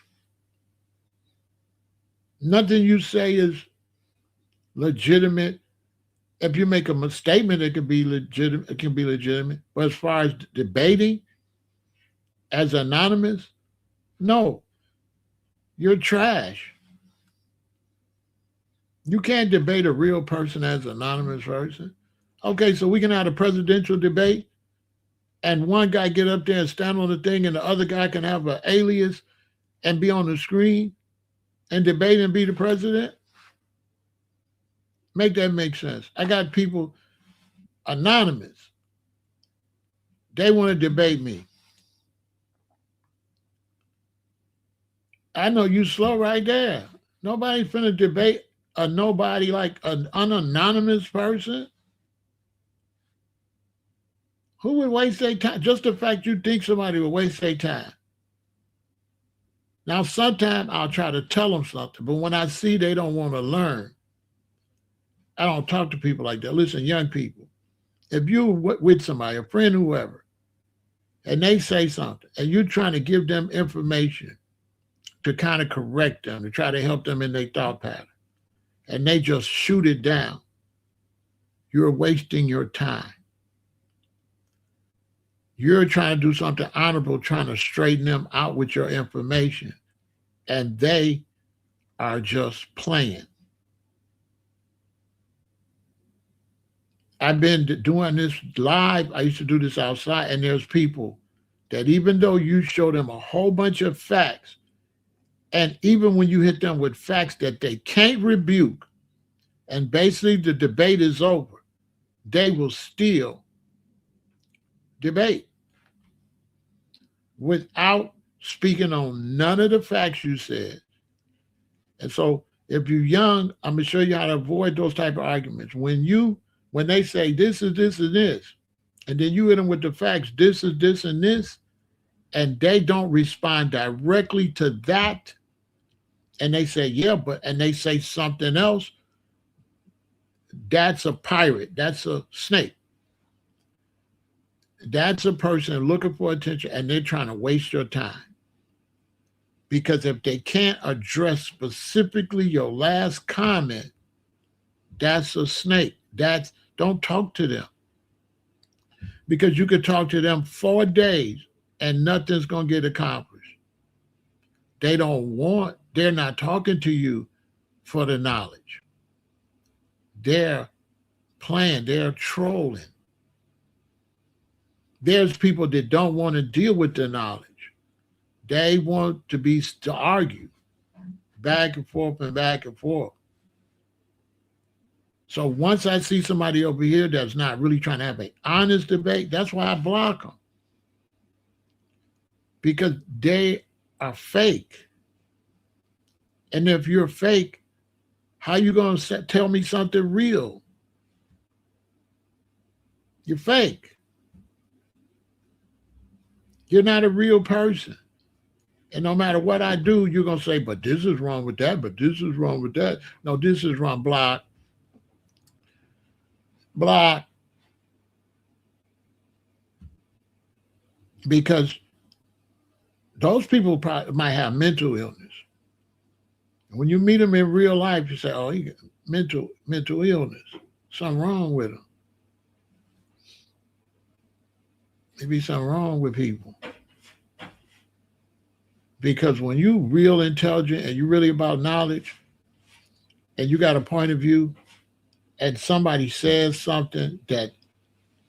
Nothing you say is legitimate. If you make a statement, it can be legitimate. It can be legitimate. But as far as debating as anonymous, no, you're trash. You can't debate a real person as an anonymous person. Okay, so we can have a presidential debate, and one guy get up there and stand on the thing, and the other guy can have an alias and be on the screen and debate and be the president. Make that make sense. I got people anonymous. They want to debate me. I know you slow right there. Nobody's finna debate a nobody like an unanonymous person. Who would waste their time? Just the fact you think somebody would waste their time. Now, sometimes I'll try to tell them something, but when I see they don't want to learn, I don't talk to people like that. Listen, young people, if you're with somebody, a friend, whoever, and they say something, and you're trying to give them information to kind of correct them, to try to help them in their thought pattern, and they just shoot it down, you're wasting your time. You're trying to do something honorable, trying to straighten them out with your information, and they are just playing. I've been doing this live. I used to do this outside, and there's people that even though you show them a whole bunch of facts, and even when you hit them with facts that they can't rebuke, and basically the debate is over, they will still debate without speaking on none of the facts you said. And so if you're young, I'm going to show you how to avoid those type of arguments. When they say this is this and this, and then you hit them with the facts, this is this and this, and they don't respond directly to that, and they say, yeah, and they say something else, that's a pirate. That's a snake. That's a person looking for attention and they're trying to waste your time. Because if they can't address specifically your last comment, that's a snake. Don't talk to them. Because you could talk to them 4 days and nothing's going to get accomplished. They're not talking to you for the knowledge. They're playing, they're trolling. There's people that don't want to deal with the knowledge. They want to argue back and forth and back and forth. So once I see somebody over here that's not really trying to have an honest debate, that's why I block them. Because they are fake. And if you're fake, how you going to tell me something real? You're fake. You're not a real person. And no matter what I do, you're going to say, but this is wrong with that, but this is wrong with that. No, this is wrong. Block. Block. Because those people probably might have mental illness. When you meet them in real life, you say, oh, he got mental illness. Something wrong with him. Maybe something wrong with people. Because when you real intelligent and you really about knowledge and you got a point of view and somebody says something that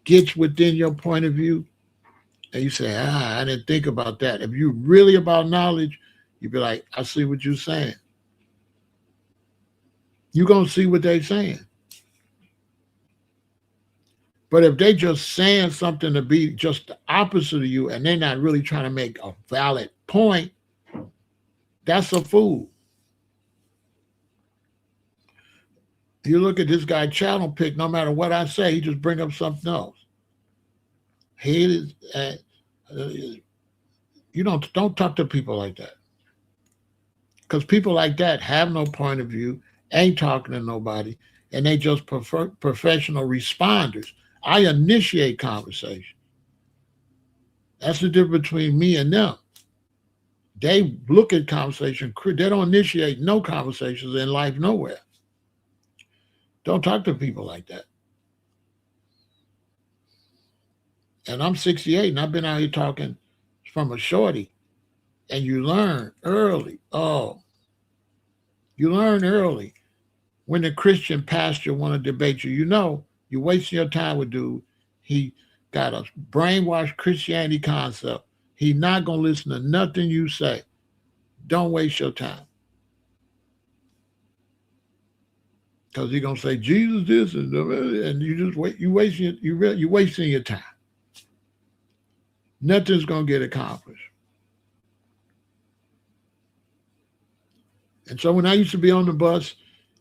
gets within your point of view and you say, I didn't think about that. If you're really about knowledge, you'd be like, I see what you're saying. You're going to see what they're saying. But if they just saying something to be just the opposite of you and they're not really trying to make a valid point, that's a fool. You look at this guy channel pick, no matter what I say, he just bring up something else. You don't talk to people like that. Because people like that have no point of view, ain't talking to nobody, and they just professional responders. I initiate conversation. That's the difference between me and them. They look at conversation. They don't initiate no conversations in life nowhere. Don't talk to people like that. And I'm 68 and I've been out here talking from a shorty. And you learn early. You learn early. When the Christian pastor want to debate you, you're wasting your time with dude. He got a brainwashed Christianity concept. He's not going to listen to nothing you say. Don't waste your time. Because he's going to say, Jesus this, and you just wait. You're wasting your time. Nothing's going to get accomplished. And so when I used to be on the bus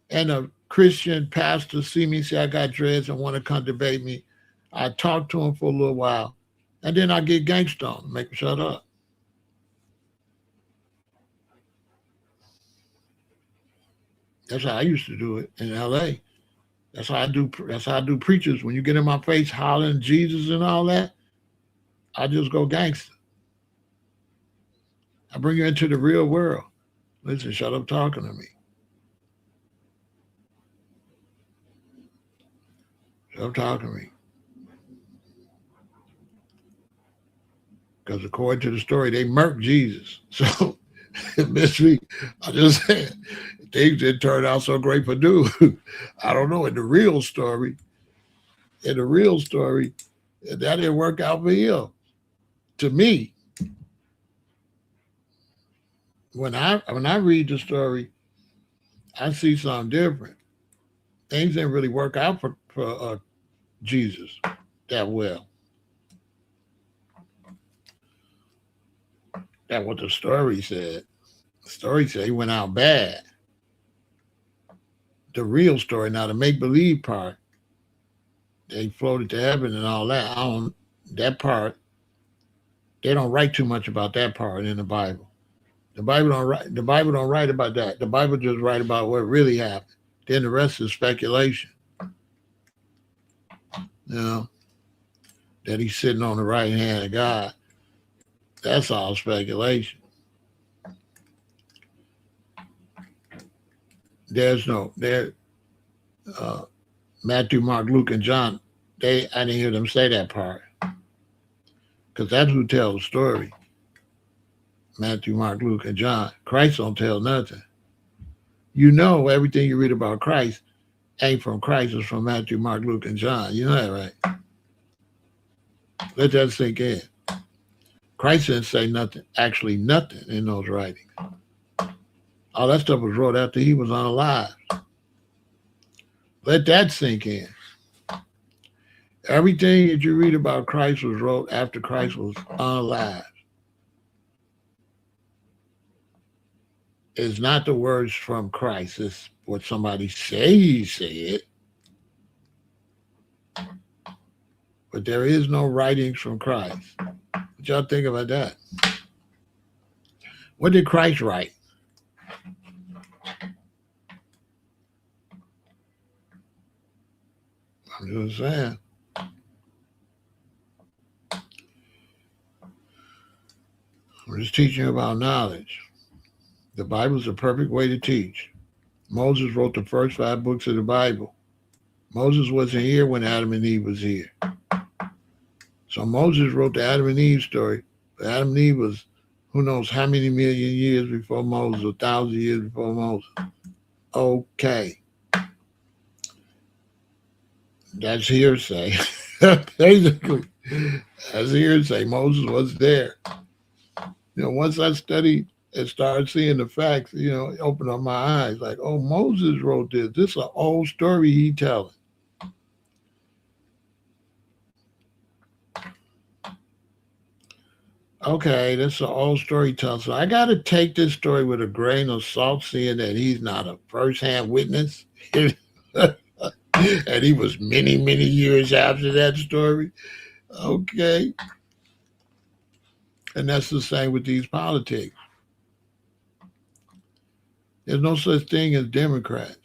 and a Christian pastor see me, say I got dreads and want to come debate me, I talk to him for a little while. And then I get gangster on him, make him shut up. That's how I used to do it in LA. That's how I do preachers. When you get in my face hollering Jesus and all that, I just go gangster. I bring you into the real world. Listen, shut up talking to me. Shut up talking to me. Because according to the story, they murked Jesus. So, mystery, I just said, things didn't turn out so great for dude. I don't know. In the real story, that didn't work out for him. To me, when I read the story, I see something different. Things didn't really work out for Jesus that well. That's what the story said. The story said he went out bad. The real story, now the make-believe part, they floated to heaven and all that. That part, they don't write too much about that part in the Bible. The Bible don't write about that. The Bible just write about what really happened. Then the rest is speculation. They that he's sitting on the right hand of God. That's all speculation. There's no there. Uh, Matthew, Mark, Luke, and John. I didn't hear them say that part because that's who tells the story. Matthew, Mark, Luke, and John. Christ don't tell nothing. You know everything you read about Christ ain't from Christ. It's from Matthew, Mark, Luke, and John. You know that, right? Let that sink in. Christ didn't say nothing, actually nothing in those writings. All that stuff was wrote after he was unalive. Let that sink in. Everything that you read about Christ was wrote after Christ was unalive. It's not the words from Christ. It's what somebody say he said. But there is no writings from Christ. What y'all think about that? What did Christ write? I'm just saying. I'm just teaching you about knowledge. The Bible is a perfect way to teach. Moses wrote the first 5 books of the Bible. Moses wasn't here when Adam and Eve was here. So Moses wrote the Adam and Eve story. But Adam and Eve was who knows how many million years before Moses, 1,000 years before Moses. Okay. That's hearsay. Basically, that's hearsay. Moses was there. Once I studied and started seeing the facts, it opened up my eyes. Like, oh, Moses wrote this. This is an old story he telling. Okay, this is an old storyteller. So I got to take this story with a grain of salt, seeing that he's not a first-hand witness. And he was many, many years after that story. Okay. And that's the same with these politics. There's no such thing as Democrats.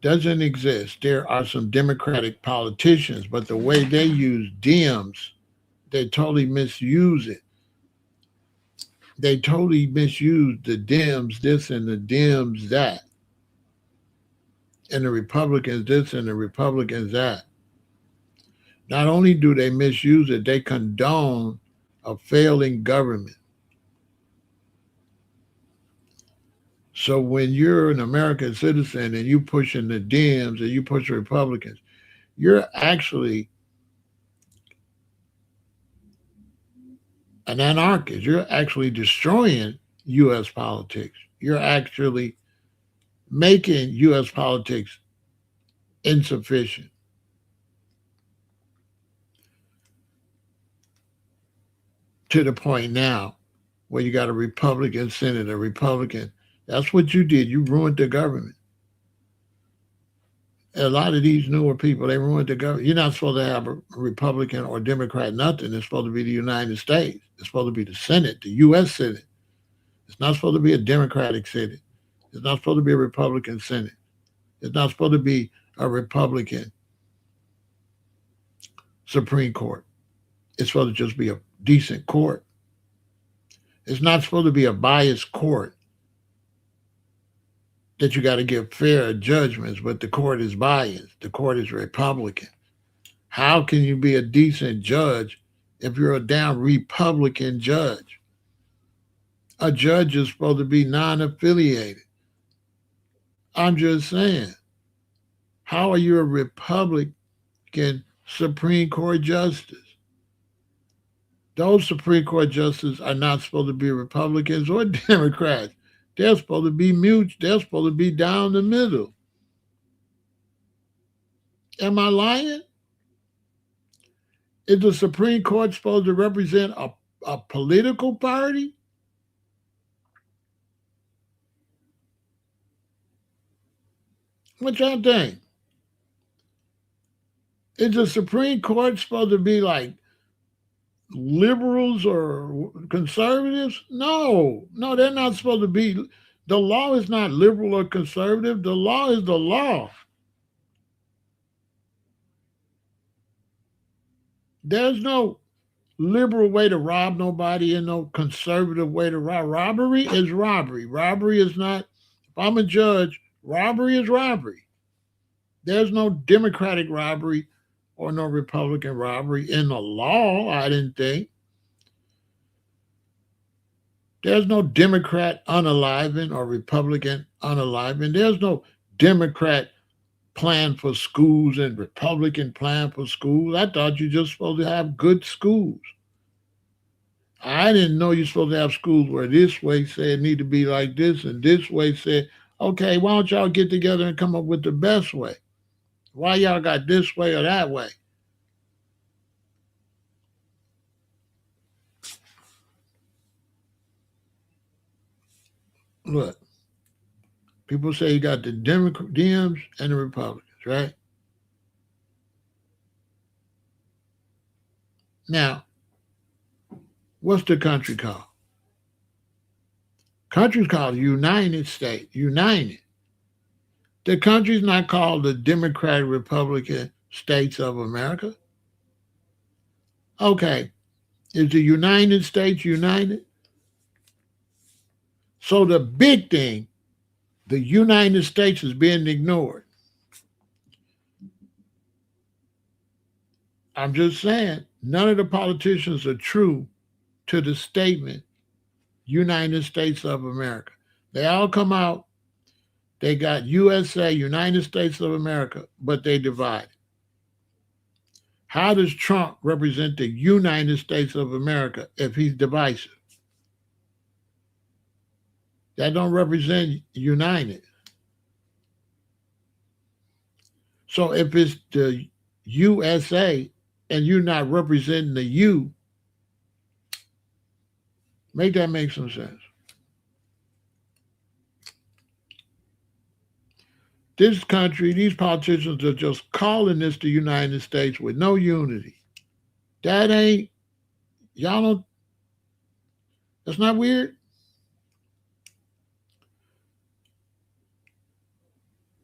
Doesn't exist. There are some Democratic politicians, but the way they use Dems, they totally misuse it. They totally misuse the Dems this and the Dems that. And the Republicans this and the Republicans that. Not only do they misuse it, they condone a failing government. So when you're an American citizen and you pushing the Dems and you push the Republicans, you're actually an anarchist. You're actually destroying U.S. politics. You're actually making U.S. politics insufficient. To the point now where you got a Republican Senate, a Republican. That's what you did. You ruined the government. A lot of these newer people, they ruined the government. You're not supposed to have a Republican or Democrat, nothing. It's supposed to be the United States. It's supposed to be the Senate, the U.S. Senate. It's not supposed to be a Democratic Senate. It's not supposed to be a Republican Senate. It's not supposed to be a Republican Supreme Court. It's supposed to just be a decent court. It's not supposed to be a biased court that you got to give fair judgments, but the court is biased. The court is Republican. How can you be a decent judge if you're a damn Republican judge? A judge is supposed to be non-affiliated. I'm just saying, how are you a Republican Supreme Court justice? Those Supreme Court justices are not supposed to be Republicans or Democrats. They're supposed to be mute. They're supposed to be down the middle. Am I lying? Is the Supreme Court supposed to represent a political party? What y'all think? Is the Supreme Court supposed to be like liberals or conservatives? No, they're not supposed to be. The law is not liberal or conservative. The law is the law. There's no liberal way to rob nobody and no conservative way to rob. Robbery is robbery. Robbery is not, if I'm a judge, robbery is robbery. There's no Democratic robbery or no Republican robbery in the law, I didn't think. There's no Democrat unaliving or Republican unaliving. There's no Democrat plan for schools and Republican plan for schools. I thought you just supposed to have good schools. I didn't know you're supposed to have schools where this way said need to be like this and this way said, okay, why don't y'all get together and come up with the best way? Why y'all got this way or that way? Look, people say you got the Dems and the Republicans, right? Now, what's the country called? Country's called the United States. United. The country's not called the Democratic Republican States of America. Okay, is the United States united? So the big thing, the United States is being ignored. I'm just saying, none of the politicians are true to the statement United States of America. They all come out, they got USA, United States of America, but they divide. How does Trump represent the United States of America if he's divisive? That don't represent united. So if it's the USA and you're not representing the U, make that make some sense. This country, these politicians are just calling this the United States with no unity. That ain't, y'all don't, that's not weird.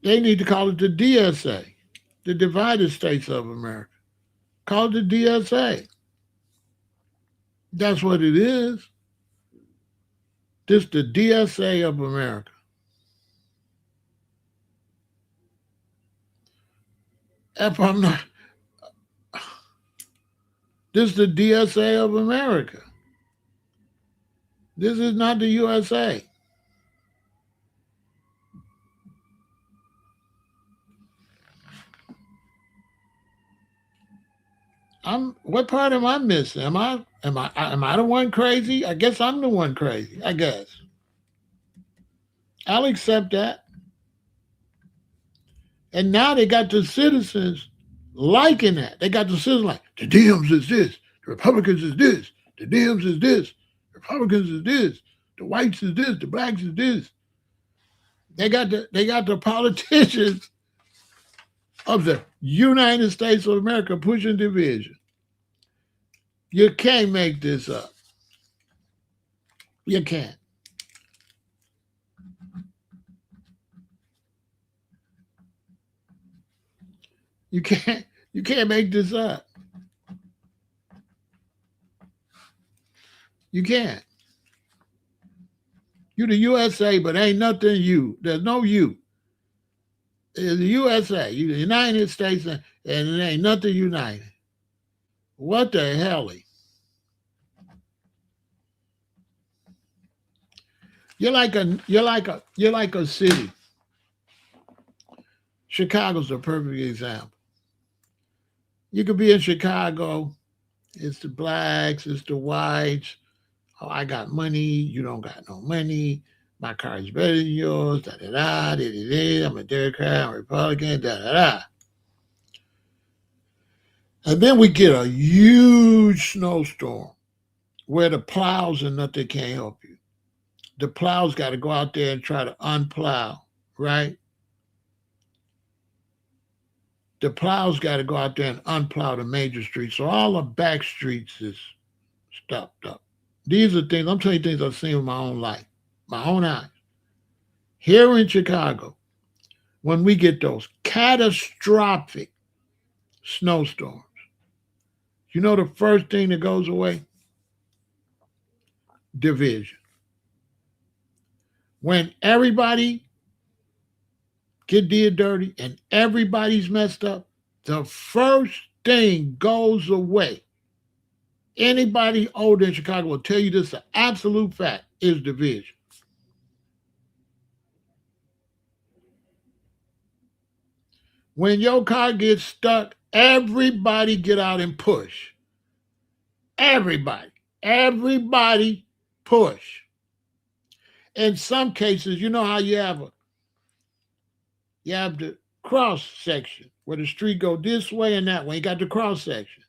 They need to call it the DSA, the Divided States of America. Call it the DSA. That's what it is. This the DSA of America. If I'm not, this is the DSA of America. This is not the USA. What part am I missing? Am I the one crazy? I guess I'm the one crazy. I guess. I'll accept that. And now they got the citizens liking that. They got the citizens like, the Dems is this, the Republicans is this, the Dems is this, the Republicans is this, the whites is this, the blacks is this. They got the politicians of the United States of America pushing division. You can't make this up. You can't. You can't make this up. You can't. You the USA, but ain't nothing you. There's no you. It's the USA, you the United States, and it ain't nothing united. What the hell? You're like a city. Chicago's a perfect example. You could be in Chicago. It's the blacks, it's the whites. Oh, I got money. You don't got no money. My car is better than yours. Da da da da da. I'm a Democrat. I'm a Republican. Da da da. And then we get a huge snowstorm where the plows and nothing can't help you. The plows got to go out there and try to unplow, right? The plows got to go out there and unplow the major streets. So all the back streets is stopped up. These are things, I'm telling you things I've seen with my own life, my own eyes. Here in Chicago, when we get those catastrophic snowstorms, You know the first thing that goes away? Division. When everybody did dirty and everybody's messed up, the first thing goes away. Anybody older in Chicago will tell you this, the absolute fact is division. When your car gets stuck, everybody get out and push. Everybody push. In some cases, you know how you have the cross section where the street go this way and that way. You got the cross section.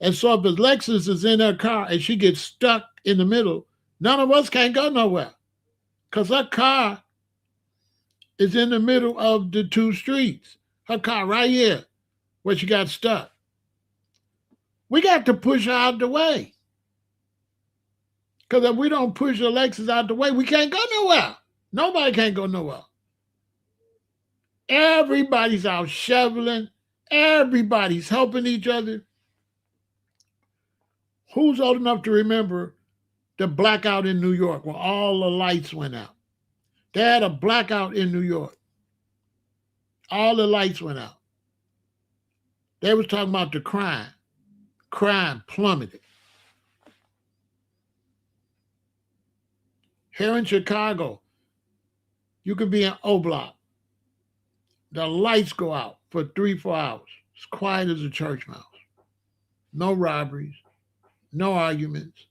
And so if Alexis is in her car and she gets stuck in the middle, none of us can't go nowhere because her car is in the middle of the two streets. Her car right here where she got stuck. We got to push her out the way. Because if we don't push Alexis out the way, we can't go nowhere. Nobody can't go nowhere. Everybody's out shoveling. Everybody's helping each other. Who's old enough to remember the blackout in New York where all the lights went out? They had a blackout in New York. All the lights went out. They was talking about the crime. Crime plummeted. Here in Chicago, you could be in O Block. The lights go out for 3-4 hours. It's quiet as a church mouse. No robberies, no arguments,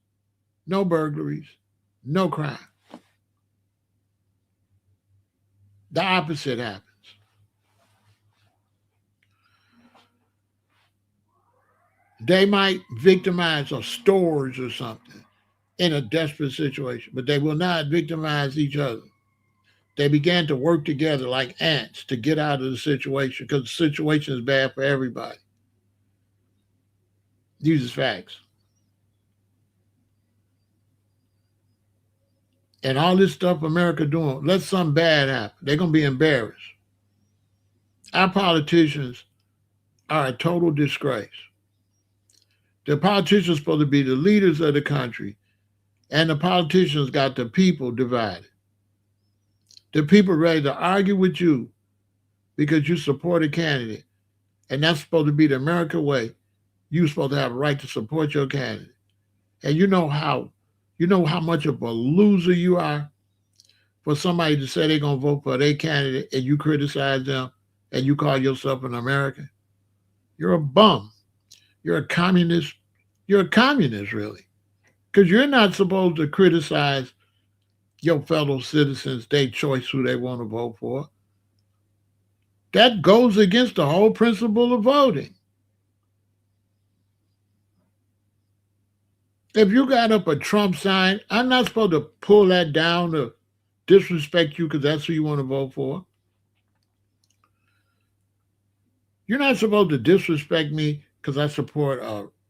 no burglaries, no crime. The opposite happens. They might victimize our stores or something in a desperate situation, but they will not victimize each other. They began to work together like ants to get out of the situation because the situation is bad for everybody. These are facts. And all this stuff America doing, let something bad happen. They're going to be embarrassed. Our politicians are a total disgrace. The politicians are supposed to be the leaders of the country, and the politicians got the people divided. The people ready to argue with you because you support a candidate, and that's supposed to be the American way. You're supposed to have a right to support your candidate. And you know how much of a loser you are for somebody to say they're going to vote for their candidate and you criticize them and you call yourself an American? You're a bum. You're a communist. You're a communist, really. Because you're not supposed to criticize your fellow citizens, their choice who they want to vote for. That goes against the whole principle of voting. If you got up a Trump sign, I'm not supposed to pull that down to disrespect you because that's who you want to vote for. You're not supposed to disrespect me because I support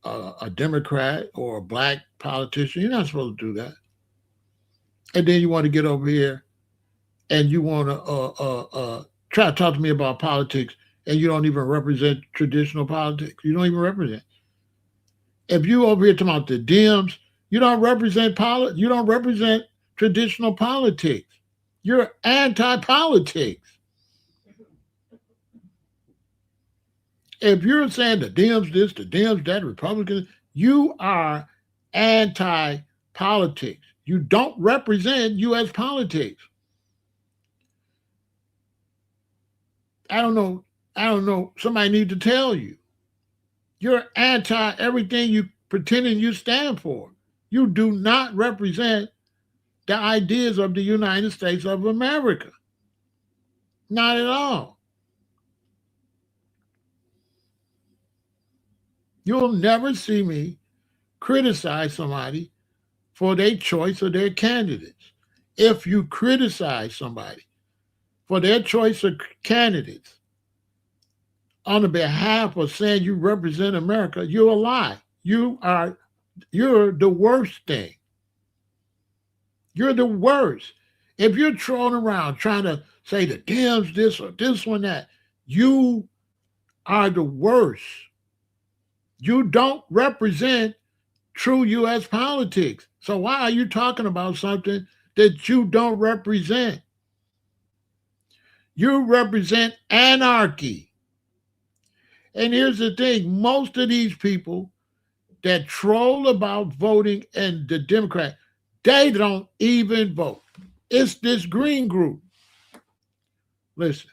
a Democrat or a black politician. You're not supposed to do that. And then you want to get over here and you want to try to talk to me about politics and you don't even represent traditional politics. You don't even represent. If you over here talking about the Dems, you don't represent traditional politics. You're anti-politics. If you're saying the Dems this, the Dems that, Republicans, you are anti-politics. You don't represent U.S. politics. I don't know. Somebody need to tell you. You're anti everything you pretending you stand for. You do not represent the ideas of the United States of America. Not at all. You'll never see me criticize somebody for their choice of their candidates. If you criticize somebody for their choice of candidates on the behalf of saying you represent America, you're a lie. You're the worst thing. You're the worst. If you're trolling around trying to say the Dems this or this one that, you are the worst. You don't represent true U.S. politics. So why are you talking about something that you don't represent? You represent anarchy. And here's the thing, most of these people that troll about voting and the Democrat, they don't even vote. It's this green group. Listen,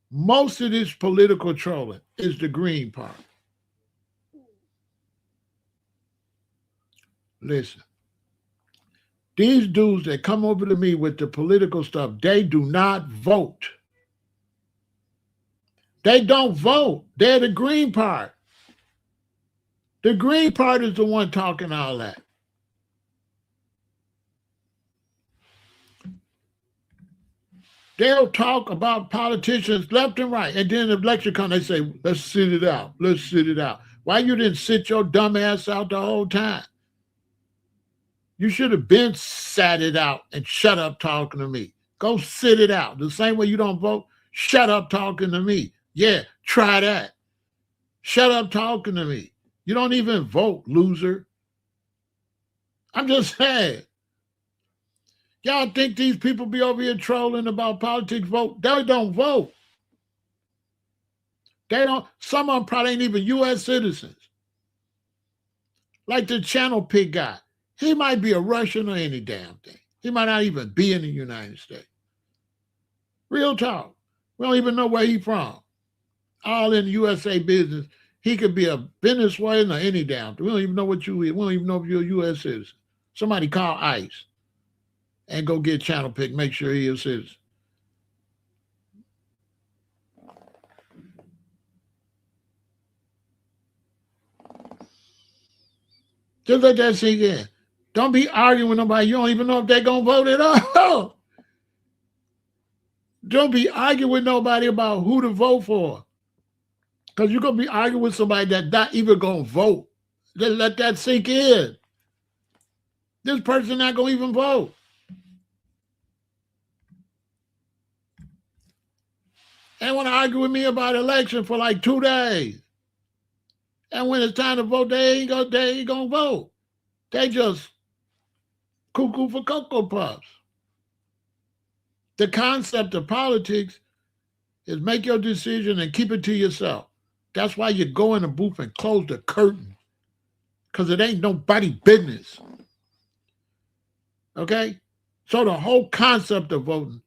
most of this political trolling is the green part. Listen, these dudes that come over to me with the political stuff, they do not vote. They don't vote. They're the green part. The green part is the one talking all that. They'll talk about politicians left and right. And then the election comes, they say, let's sit it out. Let's sit it out. Why you didn't sit your dumb ass out the whole time? You should have been sat it out and shut up talking to me. Go sit it out. The same way you don't vote, shut up talking to me. Yeah, try that. Shut up talking to me. You don't even vote, loser. I'm just saying. Y'all think these people be over here trolling about politics vote? They don't vote. They don't. Some of them probably ain't even U.S. citizens. Like the channel pig guy. He might be a Russian or any damn thing. He might not even be in the United States. Real talk. We don't even know where he's from. All in USA business. He could be a Venezuelan or any damn thing. We don't even know what you is. We don't even know if you're a U.S. citizen. Somebody call ICE and go get channel pig. Make sure he is a citizen. Just let that sink in. Don't be arguing with nobody. You don't even know if they're going to vote at all. Don't be arguing with nobody about who to vote for. Because you're going to be arguing with somebody that's not even going to vote. Just let that sink in. This person not going to even vote. They want to argue with me about election for like 2 days. And when it's time to vote, they ain't going to vote. They just cuckoo for Cocoa Puffs. The concept of politics is make your decision and keep it to yourself. That's why you go in the booth and close the curtain, because it ain't nobody's business. Okay? So the whole concept of voting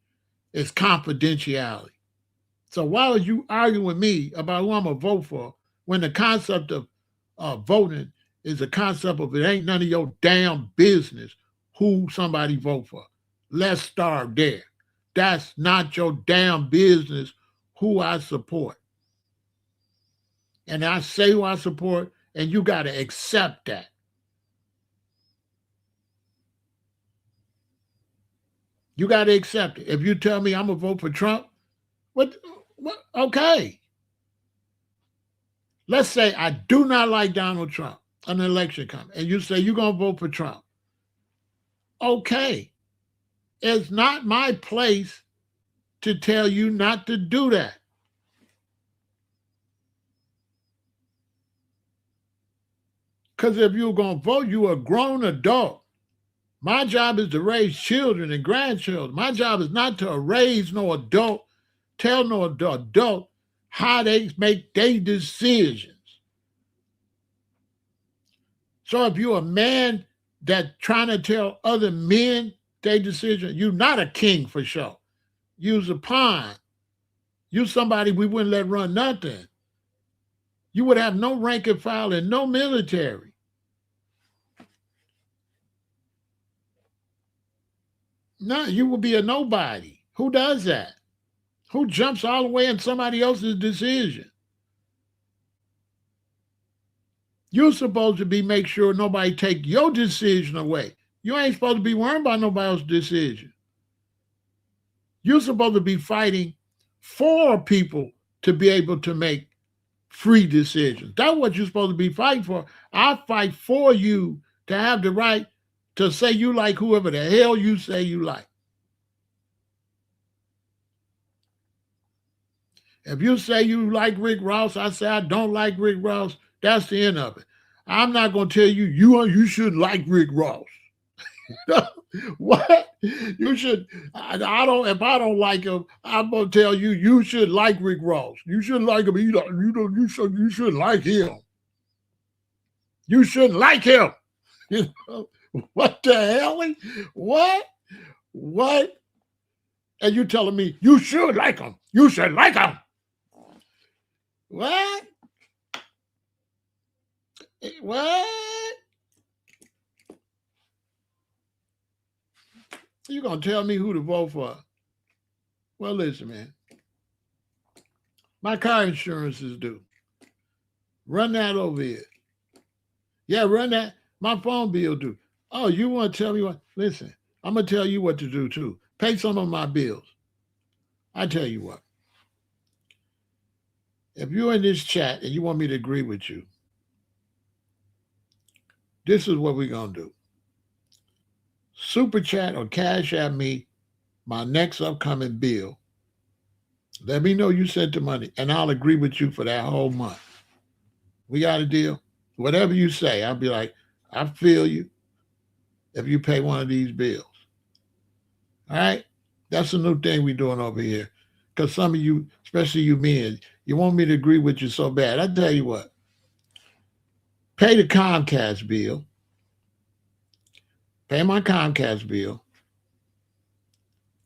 is confidentiality. So why would you argue with me about who I'm going to vote for when the concept of voting is a concept of it ain't none of your damn business who somebody vote for? Let's start there. That's not your damn business who I support. And I say who I support, and you got to accept that. You got to accept it. If you tell me I'm going to vote for Trump, what? Okay. Let's say I do not like Donald Trump. An election comes, and you say you're going to vote for Trump. Okay. It's not my place to tell you not to do that. Because if you're going to vote, you're a grown adult. My job is to raise children and grandchildren. My job is not to raise no adult, tell no adult how they make their decisions. So if you're a man that's trying to tell other men their decision, you're not a king for sure. You're a pawn. You're somebody we wouldn't let run nothing. You would have no rank and file and no military. No, you would be a nobody. Who does that? Who jumps all the way in somebody else's decision? You're supposed to be make sure nobody take your decision away. You ain't supposed to be worrying about nobody else's decision. You're supposed to be fighting for people to be able to make free decisions. That's what you're supposed to be fighting for. I fight for you to have the right to say you like whoever the hell you say you like. If you say you like Rick Ross, I say I don't like Rick Ross, That's the end of it. I'm not going to tell you, you shouldn't like Rick Ross. What? You should, I don't, if I don't like him, I'm going to tell you, you should like Rick Ross. You shouldn't like him. You shouldn't like him. You shouldn't like him. You know, what the hell? What? What? And you telling me you should like him. You should like him. What? What? You gonna tell me who to vote for? Well, listen, man. My car insurance is due. Run that over here. Yeah, run that. My phone bill due. Oh, you want to tell me what? Listen, I'm gonna tell you what to do too. Pay some of my bills. I tell you what. If you're in this chat and you want me to agree with you, this is what we're gonna do. Super chat or cash at me my next upcoming bill. Let me know you sent the money, and I'll agree with you for that whole month. We got a deal? Whatever you say, I'll be like, I feel you if you pay one of these bills. All right? That's a new thing we're doing over here. Because some of you, especially you men, you want me to agree with you so bad. I tell you what, pay the Comcast bill. Pay my Comcast bill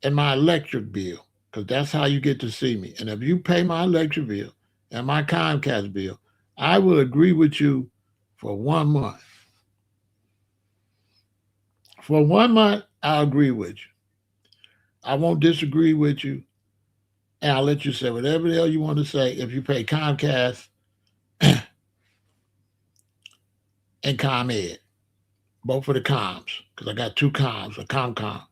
and my electric bill, because that's how you get to see me. And if you pay my electric bill and my Comcast bill, I will agree with you for 1 month. For 1 month, I'll agree with you. I won't disagree with you. And I'll let you say whatever the hell you want to say if you pay Comcast and ComEd. Both for the comms, because I got 2 comms, a ComCom.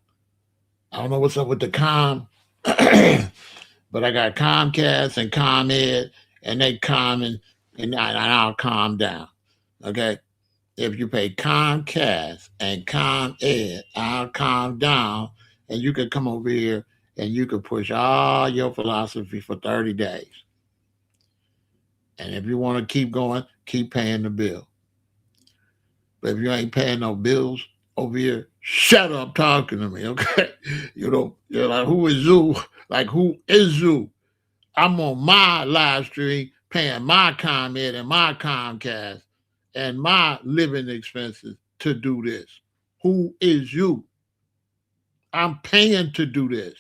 I don't know what's up with the com, but I got Comcast and ComEd, and they calm and I'll calm down. Okay? If you pay Comcast and ComEd, I'll calm down, and you can come over here and you can push all your philosophy for 30 days. And if you want to keep going, keep paying the bill. But if you ain't paying no bills over here, shut up talking to me, okay? You're like, who is you? Like, who is you? I'm on my live stream paying my ComEd and my Comcast and my living expenses to do this. Who is you? I'm paying to do this.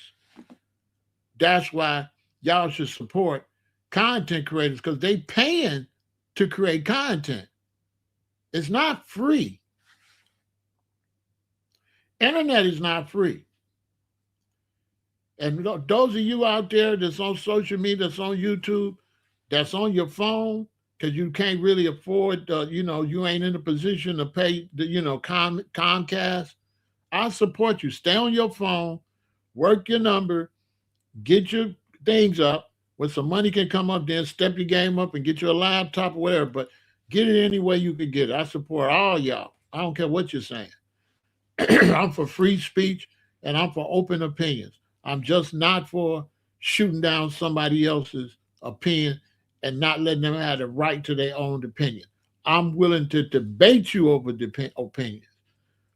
That's why y'all should support content creators, because they paying to create content. It's not free. Internet is not free. And those of you out there that's on social media, that's on YouTube, that's on your phone, because you can't really afford, you ain't in a position to pay the, Comcast. I support you. Stay on your phone, work your number, get your things up. When some money can come up, then step your game up and get you a laptop or whatever. But get it any way you can get it. I support all y'all. I don't care what you're saying. I'm for free speech and I'm for open opinions. I'm just not for shooting down somebody else's opinion and not letting them have the right to their own opinion. I'm willing to debate you over opinions,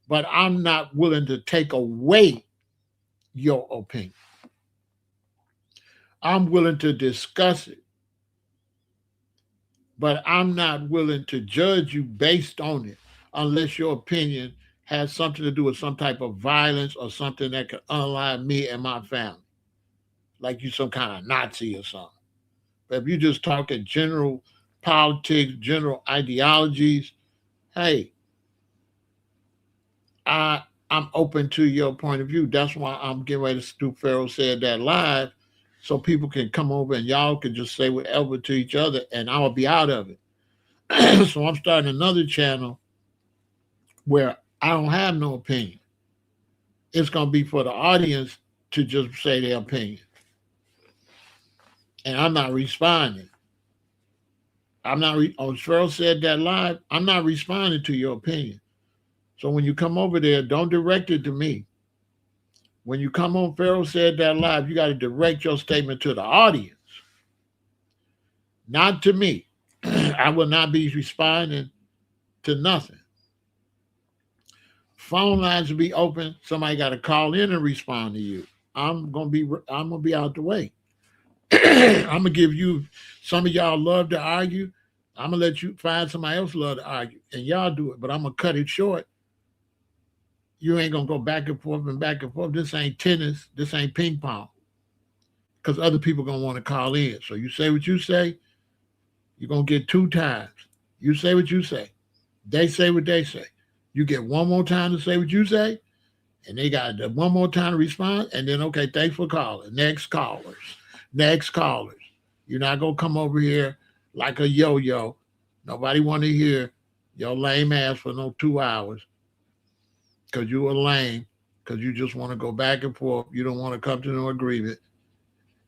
but I'm not willing to take away your opinion. I'm willing to discuss it, but I'm not willing to judge you based on it unless your opinion has something to do with some type of violence or something that could unalive me and my family, like you some kind of Nazi or something. But if you just talking general politics, general ideologies, hey, I'm open to your point of view. That's why I'm getting ready to do Pharaoh Said That live, so people can come over and y'all can just say whatever to each other, and I'll be out of it. So I'm starting another channel where I don't have no opinion. It's going to be for the audience to just say their opinion. And I'm not responding. On Pharaoh Said That live, I'm not responding to your opinion. So when you come over there, don't direct it to me. When you come on Pharaoh Said That live, you got to direct your statement to the audience, not to me. I will not be responding to nothing. Phone lines will be open. Somebody got to call in and respond to you. I'm gonna be out the way. I'm gonna give you. Some of y'all love to argue. I'm gonna let you find somebody else love to argue, and y'all do it. But I'm gonna cut it short. You ain't gonna go back and forth and back and forth. This ain't tennis. This ain't ping pong. Because other people gonna want to call in. So you say what you say. You're gonna get two times. You say what you say. They say what they say. You get one more time to say what you say, and they got one more time to respond, and then okay, thanks for calling. Next callers. Next callers. You're not gonna come over here like a yo-yo. Nobody want to hear your lame ass for no 2 hours because you are lame, because you just want to go back and forth. You don't want to come to no agreement,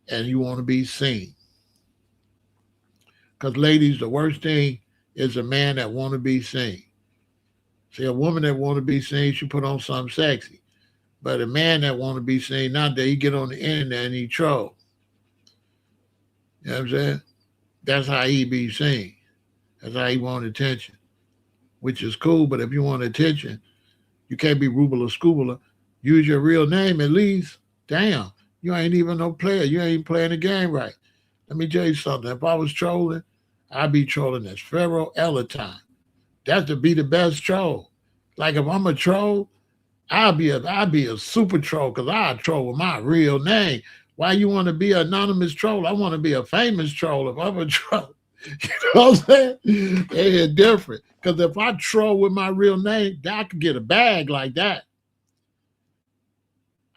and you want to be seen. Because ladies, the worst thing is a man that want to be seen. See, a woman that want to be seen, she put on something sexy. But a man that want to be seen, nowadays, he get on the internet and he troll. You know what I'm saying? That's how he be seen. That's how he want attention, which is cool. But if you want attention, you can't be Rubala Scoobala. Use your real name at least. Damn, you ain't even no player. You ain't playing the game right. Let me tell you something. If I was trolling, I'd be trolling as PharaohElAton. That's to be the best troll. Like if I'm a troll, I'll be a super troll because I troll with my real name. Why you want to be an anonymous troll? I want to be a famous troll if I'm a troll. You know what I'm saying? They're different. Because if I troll with my real name, I could get a bag like that.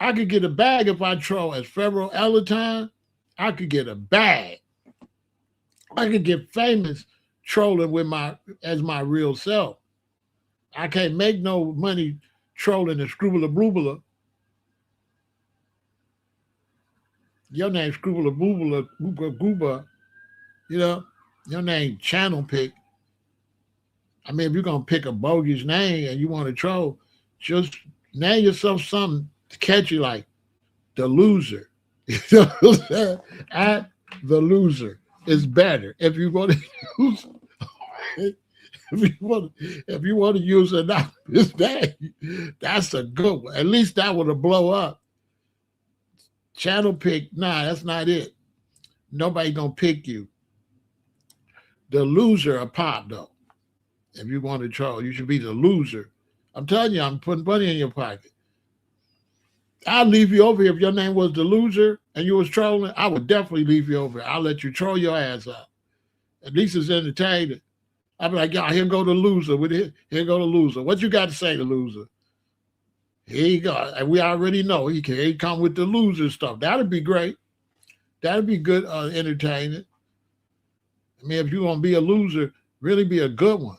I could get a bag if I troll as PharaohElAton. I could get a bag. I could get famous trolling with my real self. I can't make no money trolling and scrubula broobala. Your name scrubula broobala gooba gooba. You know, your name channel pick. I mean, if you're gonna pick a bogus name and you want to troll, just name yourself something to catch you like the loser. You know what I'm saying? At the loser is better. If you want to use if you want to use anonymous name, that's a good one. At least that would have blow up. Channel pick, nah, that's not it. Nobody gonna pick you. The loser a pop though. If you want to troll, you should be the loser. I'm telling you, I'm putting money in your pocket. I'll leave you over here. If your name was the loser and you was trolling, I would definitely leave you over here. I'll let you troll your ass out. At least it's entertaining. I'll be like, y'all, here go the loser. Here go the loser. What you got to say, the loser? Here you go. And we already know he can come with the loser stuff. That'd be great. That'd be good entertainment. I mean, if you're going to be a loser, really be a good one.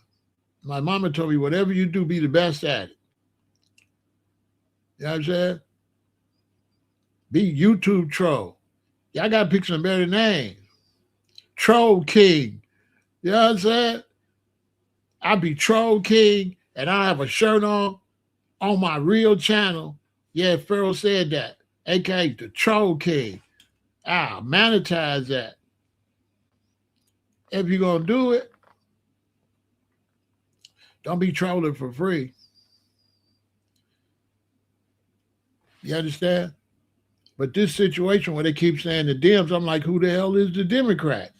My mama told me, whatever you do, be the best at it. You know what I'm saying? Be YouTube troll. Y'all got to pick some better names. Troll King. You know what I'm saying? I'll be Troll King and I have a shirt on my real channel. Yeah, Pharaoh said that. AKA the Troll King. I'll monetize that. If you're going to do it, don't be trolling for free. You understand? But this situation where they keep saying the Dems, I'm like, who the hell is the Democrats?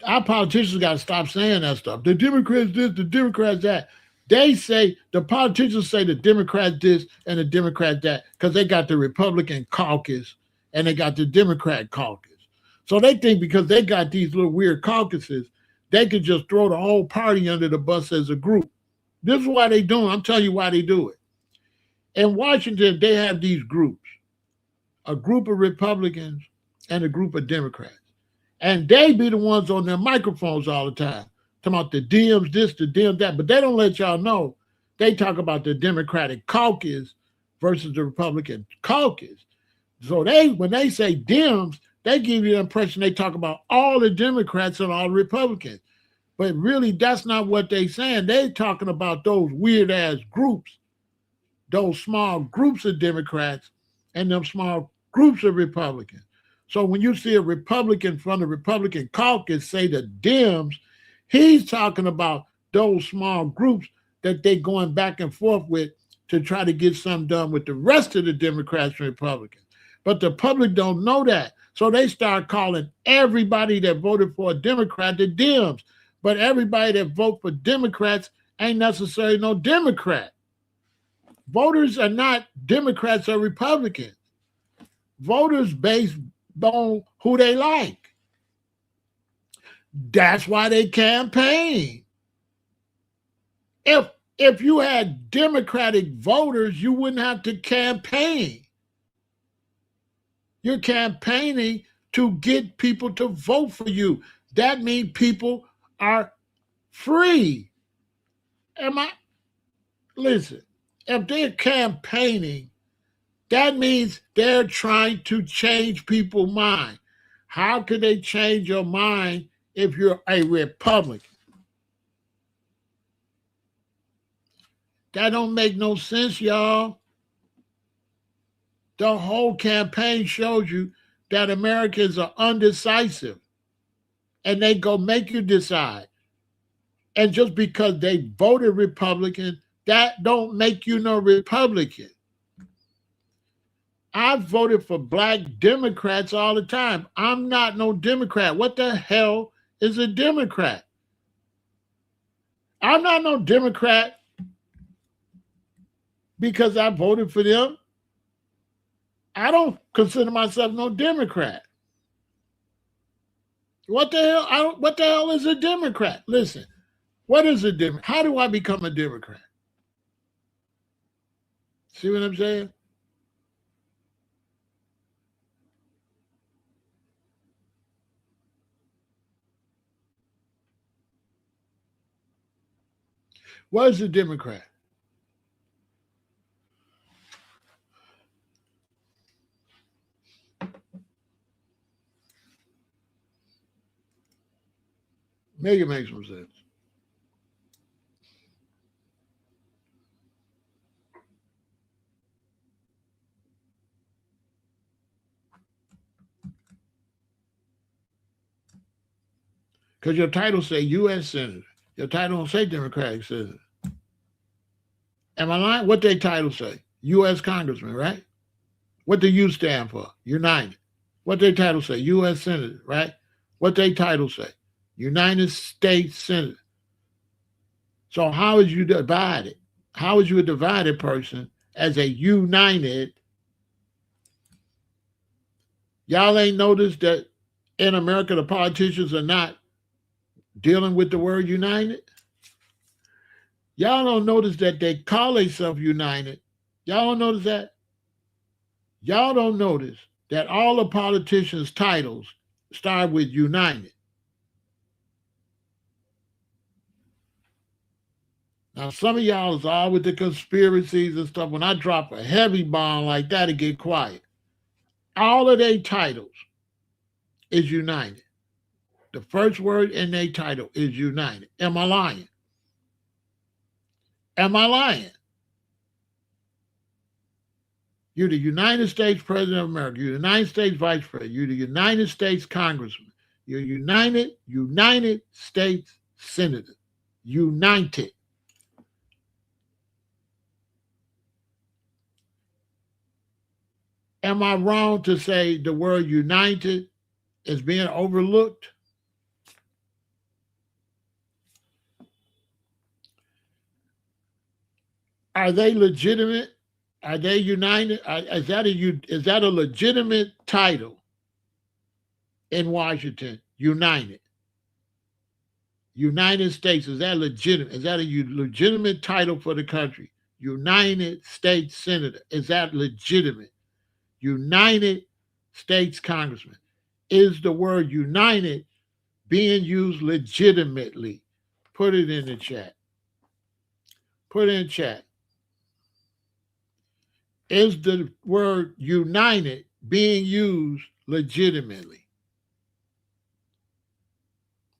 Our politicians got to stop saying that stuff. The Democrats this, the Democrats that. They say, the politicians say the Democrats this and the Democrats that because they got the Republican caucus and they got the Democrat caucus. So they think because they got these little weird caucuses, they could just throw the whole party under the bus as a group. This is why they do it. I'm telling you why they do it. In Washington, they have these groups, a group of Republicans and a group of Democrats. And they be the ones on their microphones all the time, talking about the Dems this, the Dems that. But they don't let y'all know. They talk about the Democratic caucus versus the Republican caucus. So when they say Dems, they give you the impression they talk about all the Democrats and all the Republicans. But really, that's not what they're saying. They're talking about those weird-ass groups, those small groups of Democrats and them small groups of Republicans. So when you see a Republican from the Republican caucus say the Dems, he's talking about those small groups that they're going back and forth with to try to get something done with the rest of the Democrats and Republicans. But the public don't know that. So they start calling everybody that voted for a Democrat the Dems. But everybody that vote for Democrats ain't necessarily no Democrat. Voters are not Democrats or Republicans. Voters based on who they like. That's why they campaign. If you had Democratic voters, you wouldn't have to campaign. You're campaigning to get people to vote for you. That means people are free. Listen, if they're campaigning, that means they're trying to change people's mind. How can they change your mind if you're a Republican? That don't make no sense, y'all. The whole campaign shows you that Americans are undecisive and they go make you decide. And just because they voted Republican, that don't make you no Republican. I voted for black Democrats all the time. I'm not no Democrat. What the hell is a Democrat? I'm not no Democrat because I voted for them. I don't consider myself no Democrat. What the hell? What the hell is a Democrat? Listen, what is a Democrat? How do I become a Democrat? See what I'm saying? What is a Democrat? Make it make some sense. Because your title say U.S. Senator. Your title don't say Democratic Senator. Am I lying? What they title say? U.S. Congressman, right? What the U stand for? United. What they title say? U.S. Senator, right? What they title say? United States Senator. So how is you divided? How is you a divided person as a united? Y'all ain't noticed that in America the politicians are not dealing with the word united? Y'all don't notice that they call themselves united. Y'all don't notice that? Y'all don't notice that all the politicians' titles start with united. Now, some of y'all is all with the conspiracies and stuff. When I drop a heavy bomb like that, it get quiet. All of their titles is united. The first word in their title is united. Am I lying? Am I lying? You're the United States President of America. You're the United States Vice President. You're the United States Congressman. You're United States Senator. United. Am I wrong to say the word united is being overlooked? Are they legitimate? Are they united? Is that a legitimate title in Washington? United. United States, is that legitimate? Is that a legitimate title for the country? United States Senator, is that legitimate? United States Congressman, is the word united being used legitimately? Put it in the chat. Put it in chat. Is the word united being used legitimately?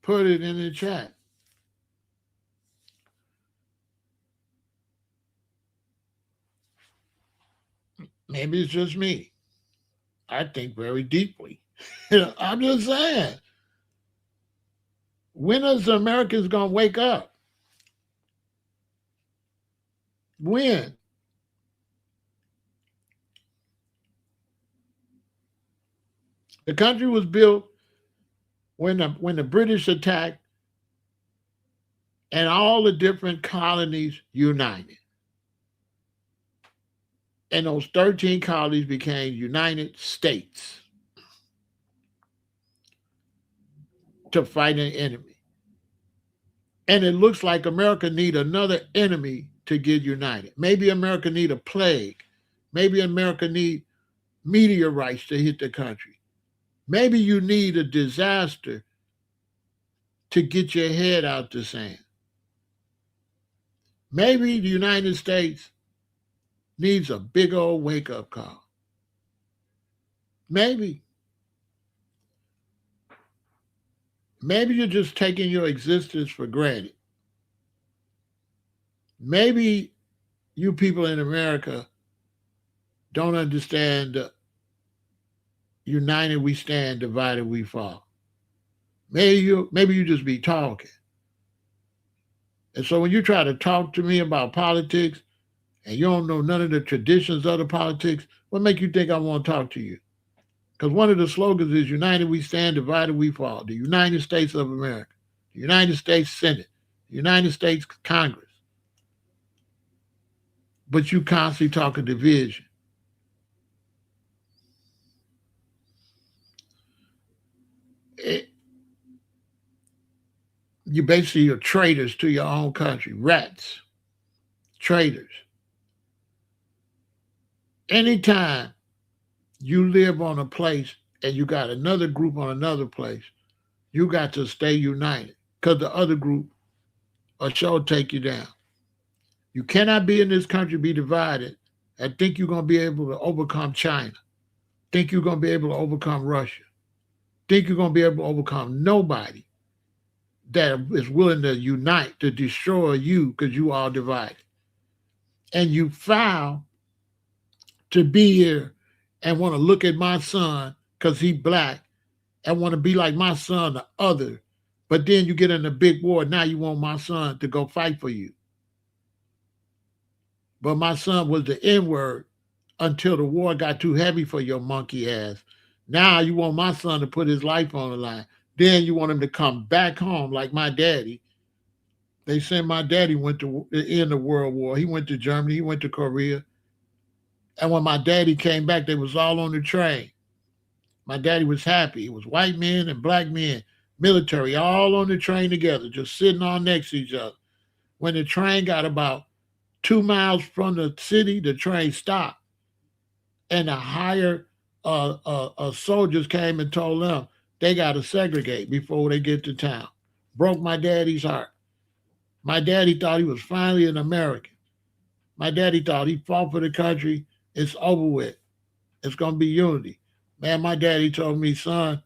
Put it in the chat. Maybe it's just me. I think very deeply. I'm just saying, when is the Americans going to wake up? When? The country was built when the British attacked and all the different colonies united. And those 13 colonies became United States to fight an enemy. And it looks like America need another enemy to get united. Maybe America need a plague. Maybe America need meteorites to hit the country. Maybe you need a disaster to get your head out the sand. Maybe the United States needs a big old wake-up call. Maybe. Maybe you're just taking your existence for granted. Maybe you people in America don't understand united we stand, divided we fall. Maybe you just be talking. And so when you try to talk to me about politics and you don't know none of the traditions of the politics, what make you think I want to talk to you? Because one of the slogans is united we stand, divided we fall. The United States of America, the United States Senate, the United States Congress. But you constantly talking division. You basically are traitors to your own country, rats, traitors. Anytime you live on a place and you got another group on another place, you got to stay united because the other group will sure take you down. You cannot be in this country, be divided, and think you're going to be able to overcome China, think you're going to be able to overcome Russia, think you're going to be able to overcome nobody that is willing to unite to destroy you because you are divided. And you foul to be here and want to look at my son because he's black and want to be like my son, the other. But then you get in a big war. Now you want my son to go fight for you. But my son was the N-word until the war got too heavy for your monkey ass. Now you want my son to put his life on the line. Then you want him to come back home like my daddy. They said my daddy went to end the World War. He went to Germany. He went to Korea. And when my daddy came back, they was all on the train. My daddy was happy. It was white men and black men, military, all on the train together, just sitting all next to each other. When the train got about 2 miles from the city, the train stopped. And the higher soldiers came and told them they got to segregate before they get to town. Broke my daddy's heart. My daddy thought he was finally an American. My daddy thought he fought for the country. It's over with. It's going to be unity. Man, my daddy told me, son,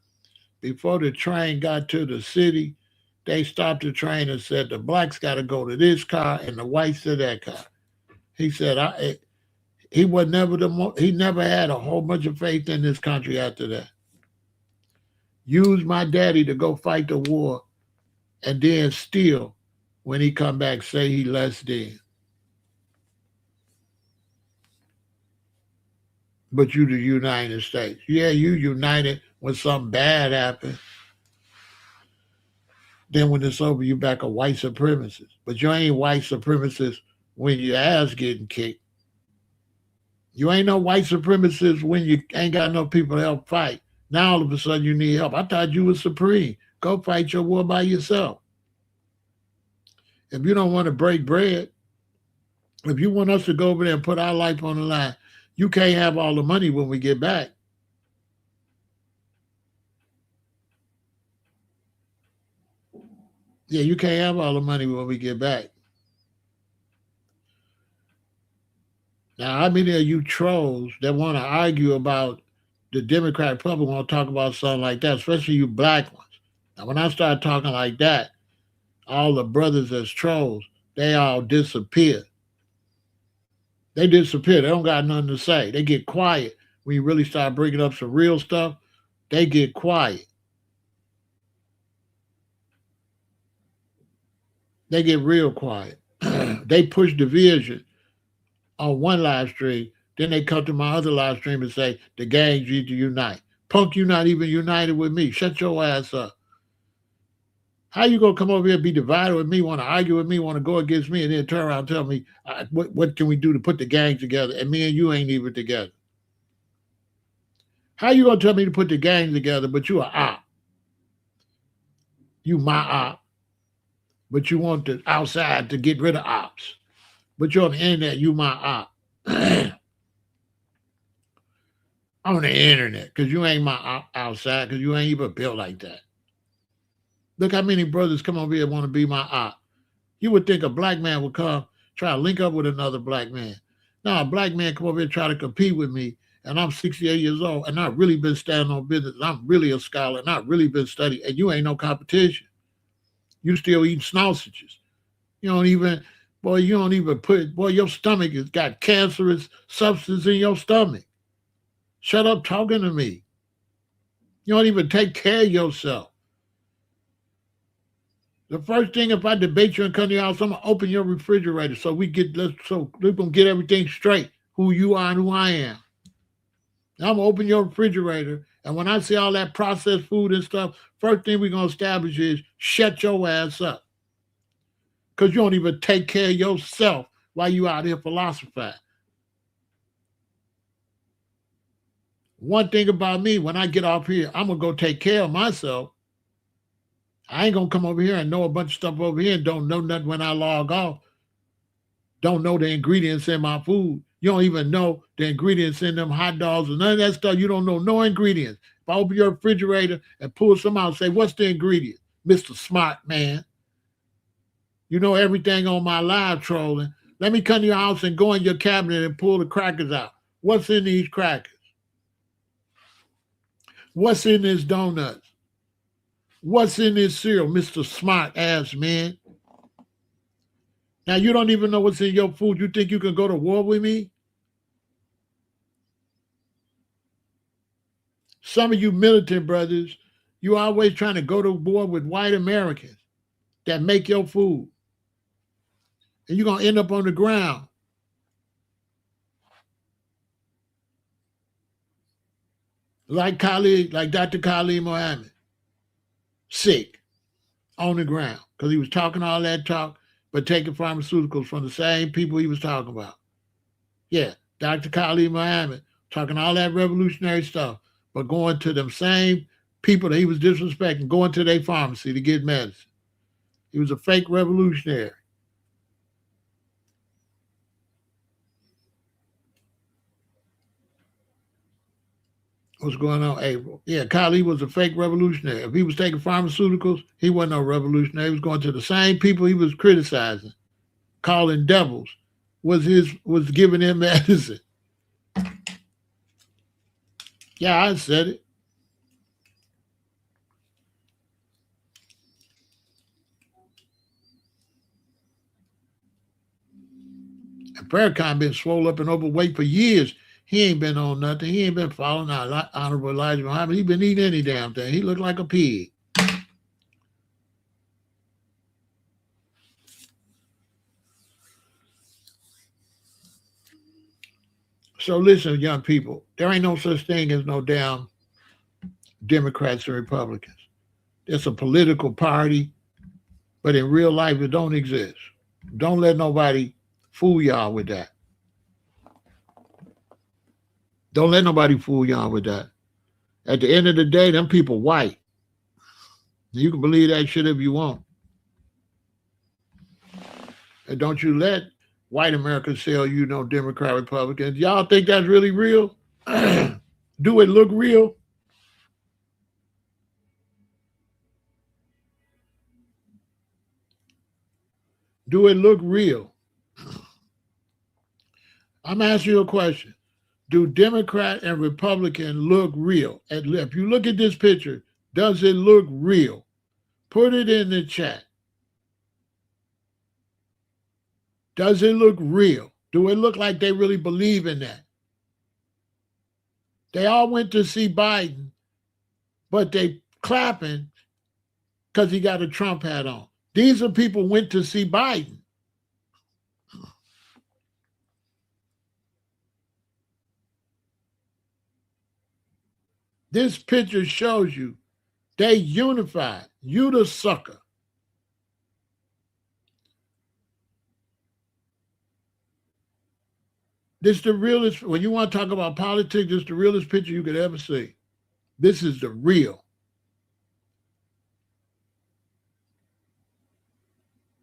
before the train got to the city, they stopped the train and said the blacks got to go to this car and the whites to that car. He said he never had a whole bunch of faith in this country after that. Used my daddy to go fight the war, and then still, when he come back, say he less than. But you the United States. Yeah, you united when something bad happened. Then when it's over, you back a white supremacist. But you ain't white supremacist when your ass getting kicked. You ain't no white supremacist when you ain't got no people to help fight. Now all of a sudden you need help. I thought you was supreme. Go fight your war by yourself. If you don't want to break bread, if you want us to go over there and put our life on the line, you can't have all the money when we get back. Yeah, you can't have all the money when we get back. Now, how many of you trolls that want to argue about the Democratic Republic want to talk about something like that, especially you black ones? Now, when I start talking like that, all the brothers as trolls, they all disappear. They disappear. They don't got nothing to say. They get quiet when you really start bringing up some real stuff. they get quiet. They get real quiet. They push division on one live stream. Then they come to my other live stream and say, the gangs need to unite. Punk, you're not even united with me. Shut your ass up. How you going to come over here and be divided with me, want to argue with me, want to go against me, and then turn around and tell me, what can we do to put the gang together? And me and you ain't even together. How you going to tell me to put the gang together, but you a op? You my op. But you want the outside to get rid of ops. But you're on the internet, you my op. On the internet, because you ain't my op outside, because you ain't even built like that. Look how many brothers come over here and want to be my op. You would think a black man would come, try to link up with another black man. Now, a black man come over here and try to compete with me, and I'm 68 years old, and I've really been standing on business. I'm really a scholar, and I've really been studying, and you ain't no competition. You still eating sausages. You don't even your stomach has got cancerous substance in your stomach. Shut up talking to me. You don't even take care of yourself. The first thing, if I debate you and come to your house, I'm gonna open your refrigerator so we can get everything straight, who you are and who I am. I'm gonna open your refrigerator, and when I see all that processed food and stuff, first thing we're gonna establish is shut your ass up. Because you don't even take care of yourself while you out here philosophizing. One thing about me, when I get off here, I'm gonna go take care of myself. I ain't gonna come over here and know a bunch of stuff over here and don't know nothing when I log off. Don't know the ingredients in my food. You don't even know the ingredients in them hot dogs and none of that stuff. You don't know no ingredients. If I open your refrigerator and pull some out and say, what's the ingredient? Mr. Smart Man. You know everything on my live trolling. Let me come to your house and go in your cabinet and pull the crackers out. What's in these crackers? What's in this donuts? What's in this cereal, Mr. Smart Ass Man? Now you don't even know what's in your food. You think you can go to war with me? Some of you militant brothers, you always trying to go to war with white Americans that make your food. And you're going to end up on the ground. Like Dr. Khalid Mohammed. Sick on the ground because he was talking all that talk, but taking pharmaceuticals from the same people he was talking about. Yeah, Dr. Khalid Mohammed talking all that revolutionary stuff, but going to them same people that he was disrespecting, going to their pharmacy to get medicine. He was a fake revolutionary. What's going on, April? Yeah, Khalid was a fake revolutionary. If he was taking pharmaceuticals, he wasn't no revolutionary. He was going to the same people he was criticizing, calling devils, was giving him medicine. Yeah, I said it. And Farrakhan been swole up and overweight for years. He ain't been on nothing. He ain't been following our Honorable Elijah Muhammad. He been eating any damn thing. He looked like a pig. So listen, young people, there ain't no such thing as no damn Democrats and Republicans. It's a political party, but in real life, it don't exist. Don't let nobody fool y'all with that. Don't let nobody fool y'all with that. At the end of the day, them people white. You can believe that shit if you want. And don't you let white America sell you no Democrat, Republicans. Y'all think that's really real? Do it look real? Do it look real? I'm asking you a question. Do Democrat and Republican look real? If you look at this picture, does it look real? Put it in the chat. Does it look real? Do it look like they really believe in that? They all went to see Biden but they clapping because he got a Trump hat on. These are people went to see Biden. This picture shows you they unified. You the sucker. This is the realest, when you want to talk about politics, this is the realest picture you could ever see. This is the real.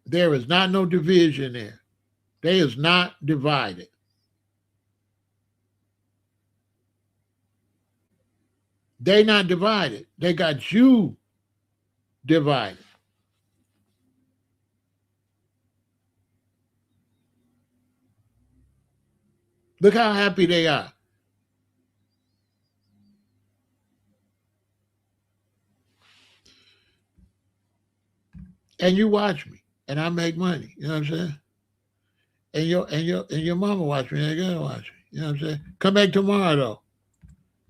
There is not no division there. They is not divided. They not divided. They got you divided. Look how happy they are. And you watch me, and I make money. You know what I'm saying? And your mama watch me, and you're gonna watch me. You know what I'm saying? Come back tomorrow though.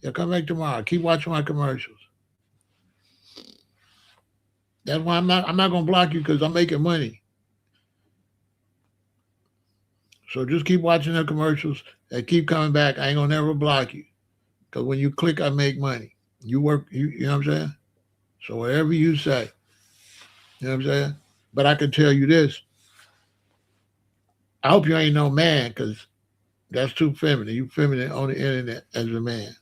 Yeah, come back tomorrow. Keep watching my commercials. That's why I'm not gonna block you because I'm making money. So just keep watching the commercials and keep coming back. I ain't gonna never block you. Because when you click, I make money. You work, you know what I'm saying? So whatever you say, you know what I'm saying? But I can tell you this. I hope you ain't no man because that's too feminine. You feminine on the internet as a man.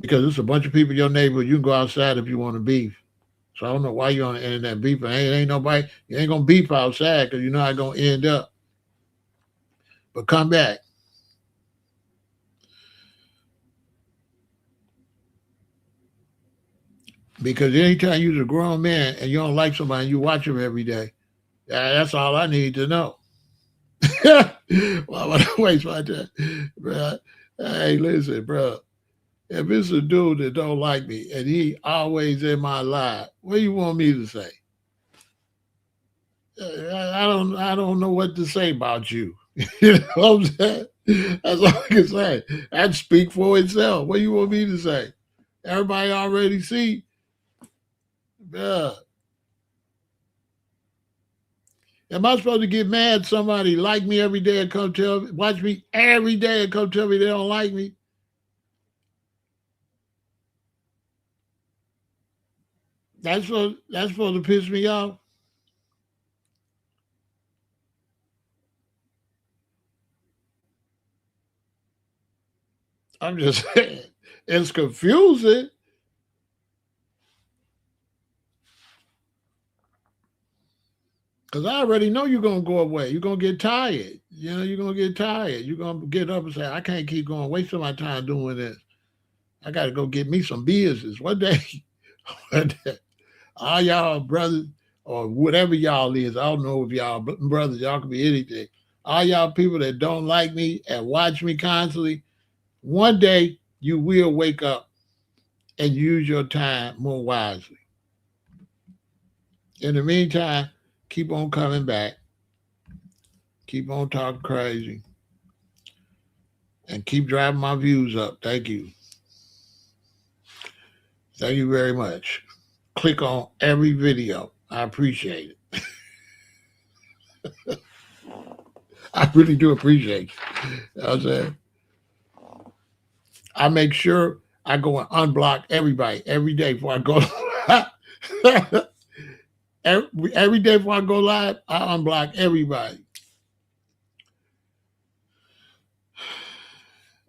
Because there's a bunch of people in your neighborhood. You can go outside if you want to beef. So I don't know why you're on the internet beefing. Ain't nobody, you ain't going to beef outside because you know how it's going to end up. But come back. Because anytime you're a grown man and you don't like somebody and you watch them every day, that's all I need to know. Why would I waste my time? Bro, hey, listen, bro. If it's a dude that don't like me and he always in my life, what do you want me to say? I don't know what to say about you. You know what I'm saying? That's all I can say. That speak for itself. What do you want me to say? Everybody already see. Yeah. Am I supposed to get mad somebody like me every day and come tell me, watch me every day and come tell me they don't like me? That's supposed to piss me off. I'm just saying. It's confusing. Because I already know you're going to go away. You're going to get tired. You know, you're going to get tired. You're going to get up and say, I can't keep going, wasting my time doing this. I got to go get me some business. One day, all y'all brothers or whatever y'all is, I don't know if y'all brothers, y'all can be anything. All y'all people that don't like me and watch me constantly, one day you will wake up and use your time more wisely. In the meantime, keep on coming back. Keep on talking crazy. And keep driving my views up. Thank you. Thank you very much. Click on every video. I appreciate it. I really do appreciate you. You know what I'm saying? I make sure I go and unblock everybody every day before I go. every day before I go live, I unblock everybody.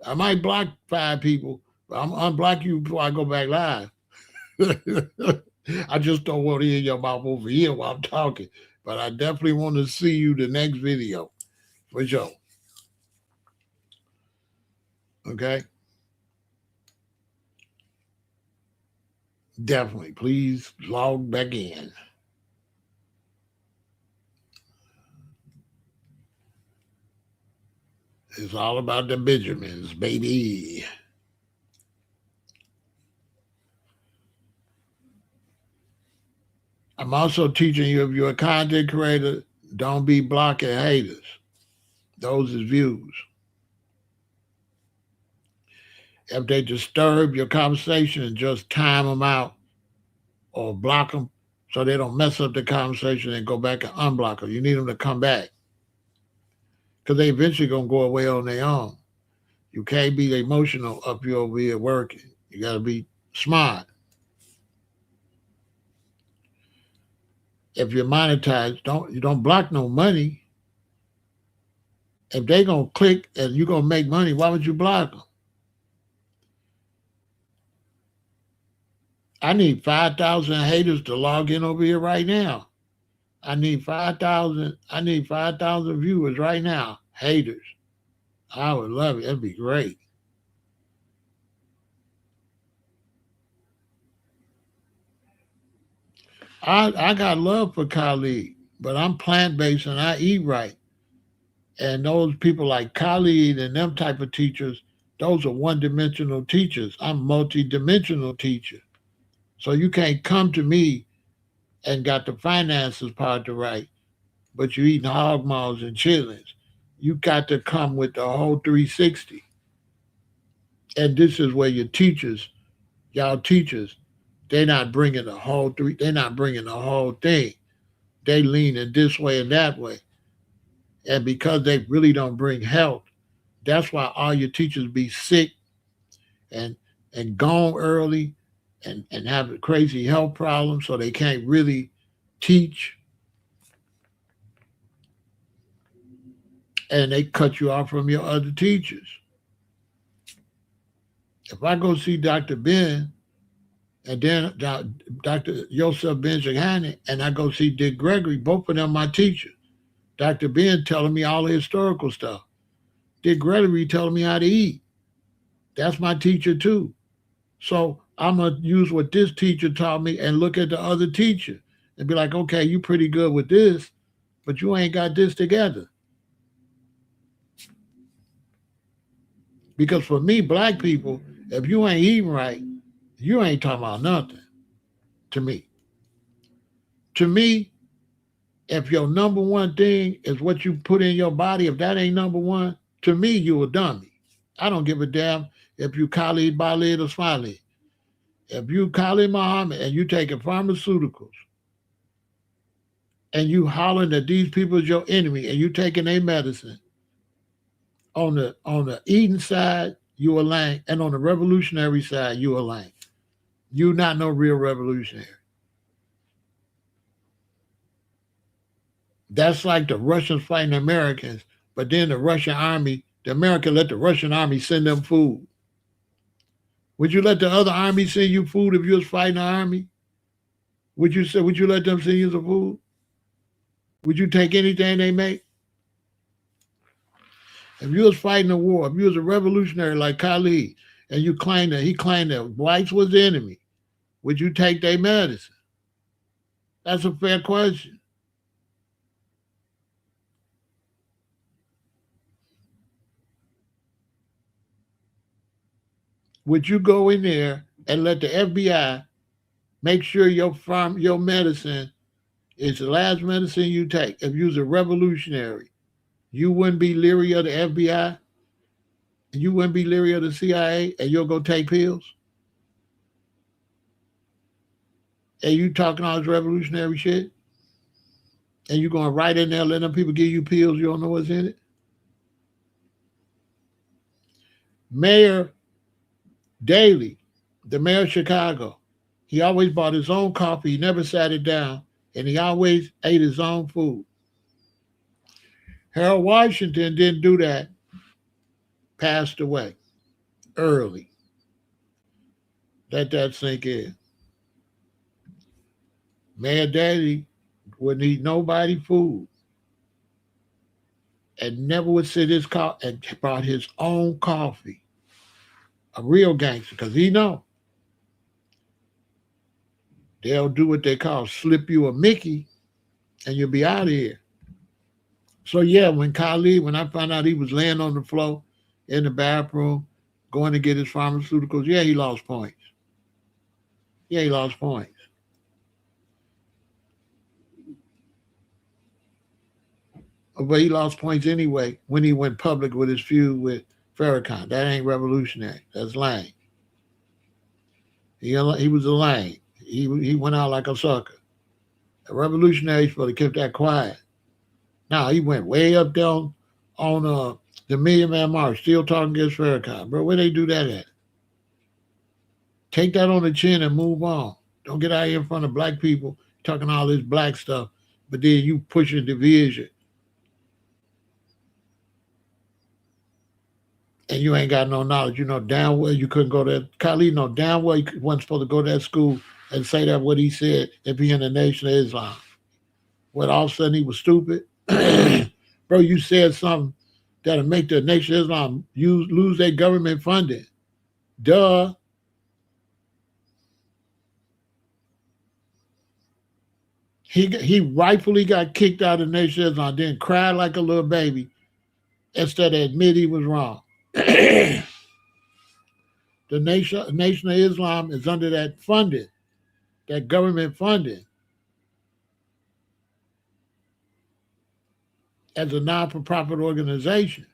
I might block 5 people, but I'm gonna unblock you before I go back live. I just don't want to hear your mouth over here while I'm talking. But I definitely want to see you the next video. For sure. Okay? Definitely. Please log back in. It's all about the Benjamins, baby. I'm also teaching you if you're a content creator, don't be blocking haters. Those is views. If they disturb your conversation, just time them out or block them so they don't mess up the conversation and go back and unblock them. You need them to come back because they eventually going to go away on their own. You can't be emotional up here over here working. You got to be smart. If you're monetized, you don't block no money. If they gonna click and you gonna make money, why would you block them? I need 5,000 haters to log in over here right now. I need 5,000. I need 5,000 viewers right now. Haters. I would love it. That'd be great. I got love for Khalid, but I'm plant based and I eat right. And those people like Khalid and them type of teachers, those are one dimensional teachers. I'm multi-dimensional teacher. So you can't come to me and got the finances part to right, but you eating hog maws and chillings. You got to come with the whole 360. And this is where your teachers, y'all teachers, they're not bringing the whole three. They're not bringing the whole thing. They lean in this way and that way. And because they really don't bring health, that's why all your teachers be sick and and gone early and have crazy health problems, so they can't really teach, and they cut you off from your other teachers. If I go see Dr. Ben and then Dr. Yosef Ben Shahani and I go see Dick Gregory, both of them my teachers. Dr. Ben telling me all the historical stuff. Dick Gregory telling me how to eat. That's my teacher too. So I'm gonna use what this teacher taught me and look at the other teacher and be like, okay, you pretty good with this, but you ain't got this together. Because for me, black people, if you ain't eating right, you ain't talking about nothing to me. To me, if your number one thing is what you put in your body, if that ain't number one, to me, you a dummy. I don't give a damn if you Khalid, Balid, or Smiley. If you Khalid Muhammad and you taking pharmaceuticals and you hollering that these people is your enemy and you taking their medicine, on the eating side, you a lame, and on the revolutionary side, you a lame. You not no real revolutionary. That's like the Russians fighting the Americans, but then the Russian army, the American let the Russian army send them food. Would you let the other army send you food if you was fighting the army? Would you let them send you some food? Would you take anything they make? If you was fighting a war, if you was a revolutionary like Khalid, and he claimed that whites was the enemy, would you take their medicine? That's a fair question. Would you go in there and let the FBI make sure your medicine is the last medicine you take? If you was a revolutionary, you wouldn't be leery of the FBI, and you wouldn't be leery of the CIA, and you'll go take pills. And you talking all this revolutionary shit, and you going right in there letting them people give you pills you don't know what's in it. Mayor Daley, the mayor of Chicago, he always bought his own coffee. He never sat it down, and he always ate his own food. Harold Washington didn't do that, passed away early. Let that sink in. Mayor Daley wouldn't eat nobody food and never would sit his car and brought his own coffee. A real gangster, because he know they'll do what they call slip you a Mickey and you'll be out of here. So yeah, when I found out he was laying on the floor in the bathroom, going to get his pharmaceuticals, yeah, he lost points. Yeah, he lost points. But he lost points anyway when he went public with his feud with Farrakhan. That ain't revolutionary. That's lame. He was a lame. He went out like a sucker. A revolutionary supposed to keep that quiet. Now he went way up there on the Million Man March, still talking against Farrakhan. Bro, where they do that at? Take that on the chin and move on. Don't get out here in front of black people talking all this black stuff, but then you pushing division. And you ain't got no knowledge. You know damn well you couldn't go there. Khalid know damn well you wasn't supposed to go to that school and say that what he said and be in the Nation of Islam. What, all of a sudden he was stupid? Bro, you said something that'll make the Nation of Islam lose their government funding. Duh. He rightfully got kicked out of the Nation of Islam, then cried like a little baby instead of admit he was wrong. The Nation of Islam is under that funding, that government funding, as a non-for-profit organization.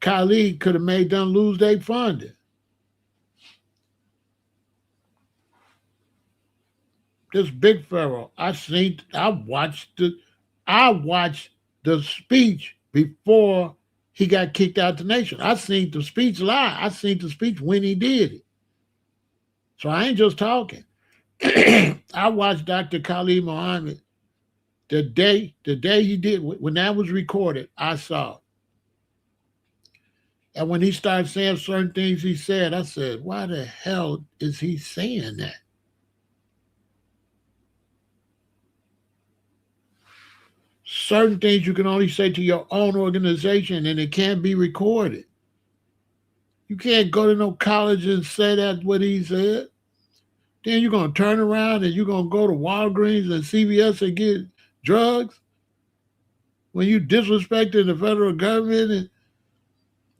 Khalid could have made them lose their funding. This big Pharaoh, I watched the speech before he got kicked out the nation. I seen the speech live. I seen the speech when he did it. So I ain't just talking. I watched Dr. Khalid Muhammad the day he did, when that was recorded, I saw it. And when he started saying certain things he said, I said, why the hell is he saying that? Certain things you can only say to your own organization, and it can't be recorded. You can't go to no college and say that's what he said. Then you're going to turn around and you're going to go to Walgreens and CVS and get drugs when you disrespecting the federal government and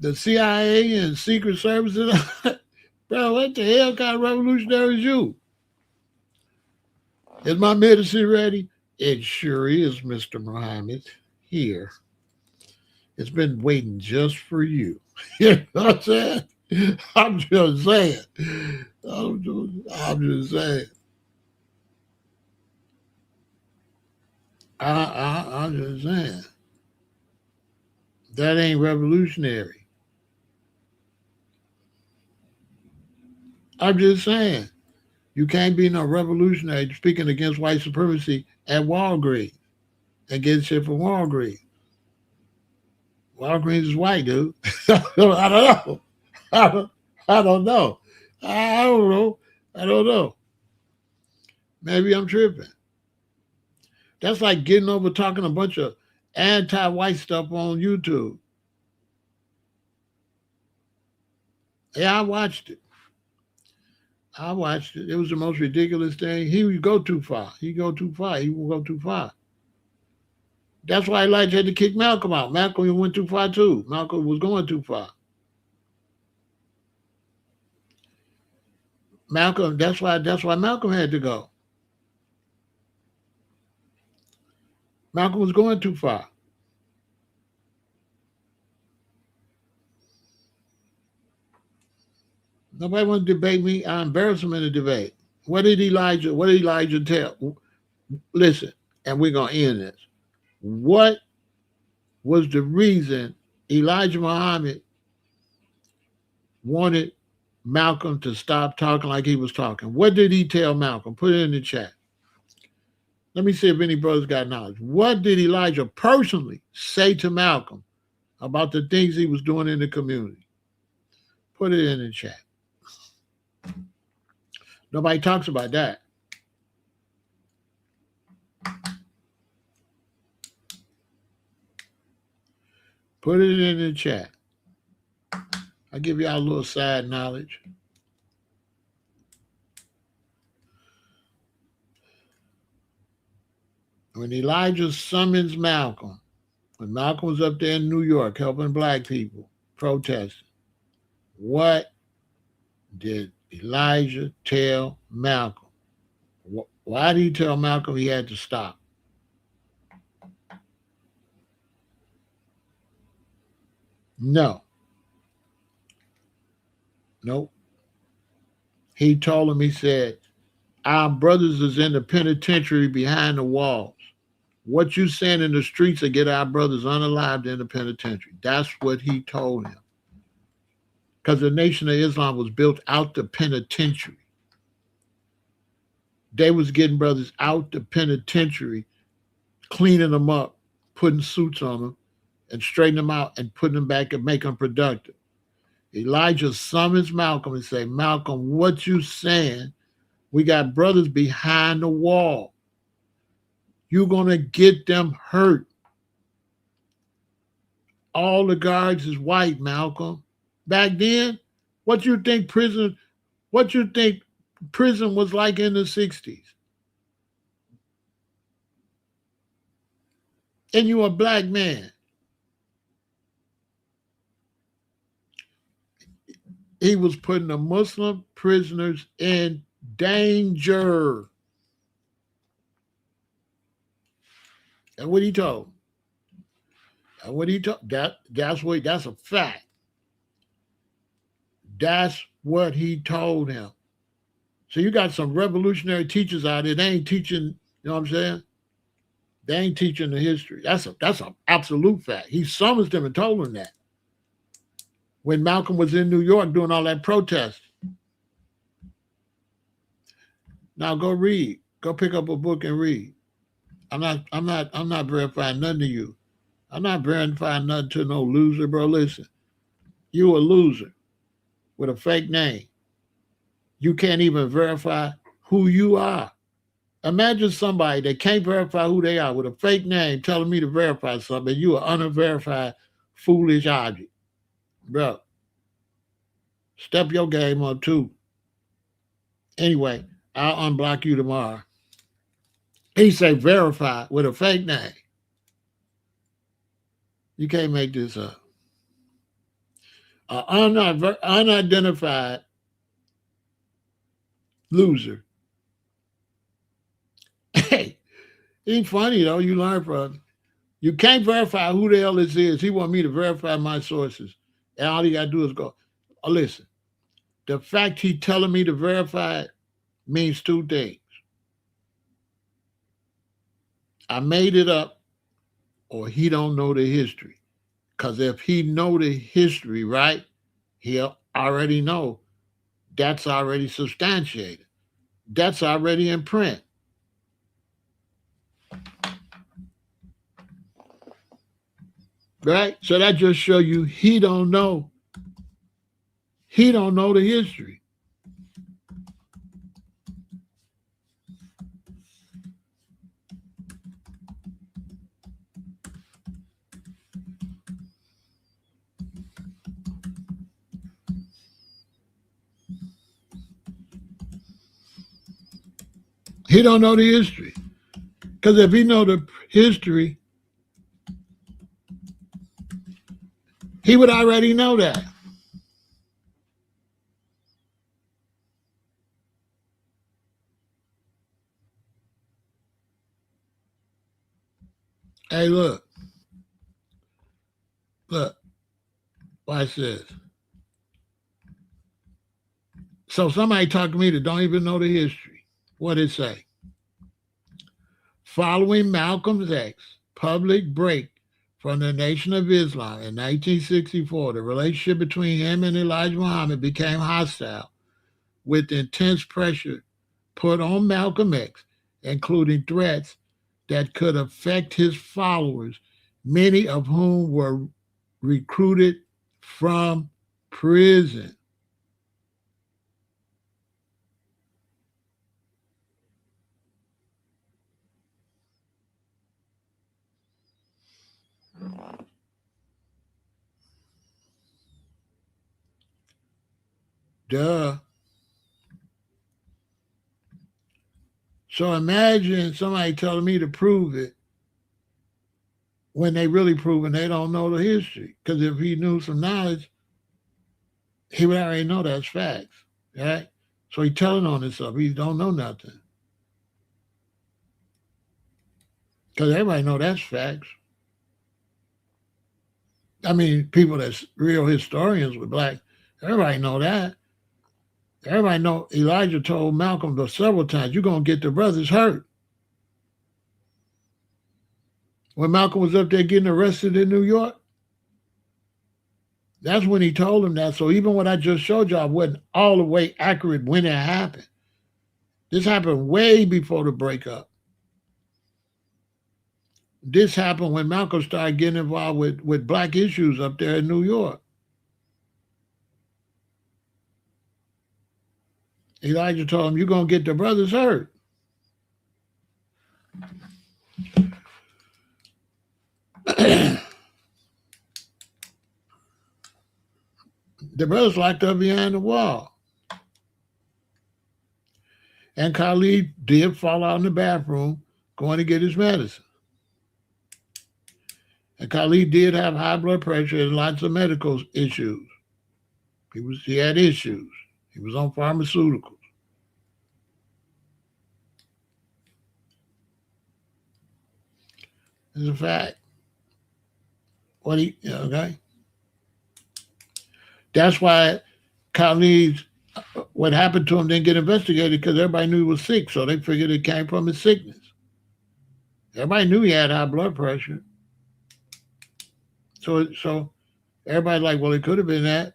the CIA and Secret Services. Bro, what the hell kind of revolutionary is you? Is my medicine ready? It sure is, Mr. Muhammad. Here. It's been waiting just for you. You know what I'm saying? I'm just saying. I'm just saying. I'm just saying. That ain't revolutionary. I'm just saying. You can't be no revolutionary speaking against white supremacy at Walgreens and getting shit from Walgreens. Walgreens is white, dude. I don't know. I don't know. I don't know. I don't know. Maybe I'm tripping. That's like getting over talking a bunch of anti-white stuff on YouTube. Yeah, I watched it. It was the most ridiculous thing. He would go too far. He will go too far. That's why Elijah had to kick Malcolm out. Malcolm went too far too. Malcolm was going too far. That's why Malcolm had to go. Malcolm was going too far. Nobody want to debate me. I embarrass him in a debate. What did Elijah tell? Listen, and we're gonna end this. What was the reason Elijah Muhammad wanted Malcolm to stop talking like he was talking? What did he tell Malcolm? Put it in the chat. Let me see if any brothers got knowledge. What did Elijah personally say to Malcolm about the things he was doing in the community? Put it in the chat. Nobody talks about that. Put it in the chat. I'll give y'all a little side knowledge. When Elijah summons Malcolm, when Malcolm was up there in New York helping black people protesting, what did Elijah tell Malcolm? Why did he tell Malcolm he had to stop? No, nope. He told him, he said, our brothers is in the penitentiary behind the walls. What you saying in the streets will get our brothers unalived in the penitentiary. That's what he told him. Because the Nation of Islam was built out the penitentiary. They was getting brothers out the penitentiary, cleaning them up, putting suits on them, and straightening them out and putting them back and making them productive. Elijah summons Malcolm and say, Malcolm, what you saying? We got brothers behind the wall. You're going to get them hurt. All the guards is white, Malcolm. Back then, what you think prison was like in the 60s? And you a black man. He was putting the Muslim prisoners in danger. That's what he told. That's what he told. That's a fact. That's what he told him. So you got some revolutionary teachers out there. They ain't teaching, you know what I'm saying? They ain't teaching the history. That's an absolute fact. He summons them and told them that. When Malcolm was in New York doing all that protest. Now go read. Go pick up a book and read. I'm not verifying nothing to you. I'm not verifying nothing to no loser, bro. Listen, you a loser with a fake name. You can't even verify who you are. Imagine somebody that can't verify who they are with a fake name telling me to verify something. You are unverified, foolish object. Bro, step your game up too. Anyway, I'll unblock you tomorrow. He say verify with a fake name. You can't make this up. Unidentified loser. Hey, ain't funny though. You learn from it. You can't verify who the hell this is. He want me to verify my sources. And all he got to do is go, oh, listen, the fact he telling me to verify it means two things. I made it up or he don't know the history. Because if he know the history, right, he'll already know that's already substantiated. That's already in print. Right? So that just show you he don't know. He don't know the history. He don't know the history. Because if he know the history, he would already know that. Hey, look, watch this. So somebody talk to me that don't even know the history. What it say? Following Malcolm's X public break from the Nation of Islam in 1964, the relationship between him and Elijah Muhammad became hostile, with intense pressure put on Malcolm X, including threats that could affect his followers, many of whom were recruited from prison. Duh. So imagine somebody telling me to prove it when they really proving they don't know the history. Because if he knew some knowledge, he would already know that's facts, right? So he telling on himself. He don't know nothing. Because everybody know that's facts. I mean, people that's real historians with black, everybody know that. Everybody know Elijah told Malcolm several times, you're going to get the brothers hurt. When Malcolm was up there getting arrested in New York, that's when he told him that. So even what I just showed y'all wasn't all the way accurate when it happened. This happened way before the breakup. This happened when Malcolm started getting involved with black issues up there in New York. Elijah told him, you're going to get the brothers hurt. The brothers locked up behind the wall. And Khalid did fall out in the bathroom going to get his medicine. And Khalid did have high blood pressure and lots of medical issues. He had issues. He was on pharmaceuticals. It's a fact. Okay? That's why Khalid, what happened to him didn't get investigated because everybody knew he was sick, so they figured it came from his sickness. Everybody knew he had high blood pressure. So everybody's like, well, it could have been that.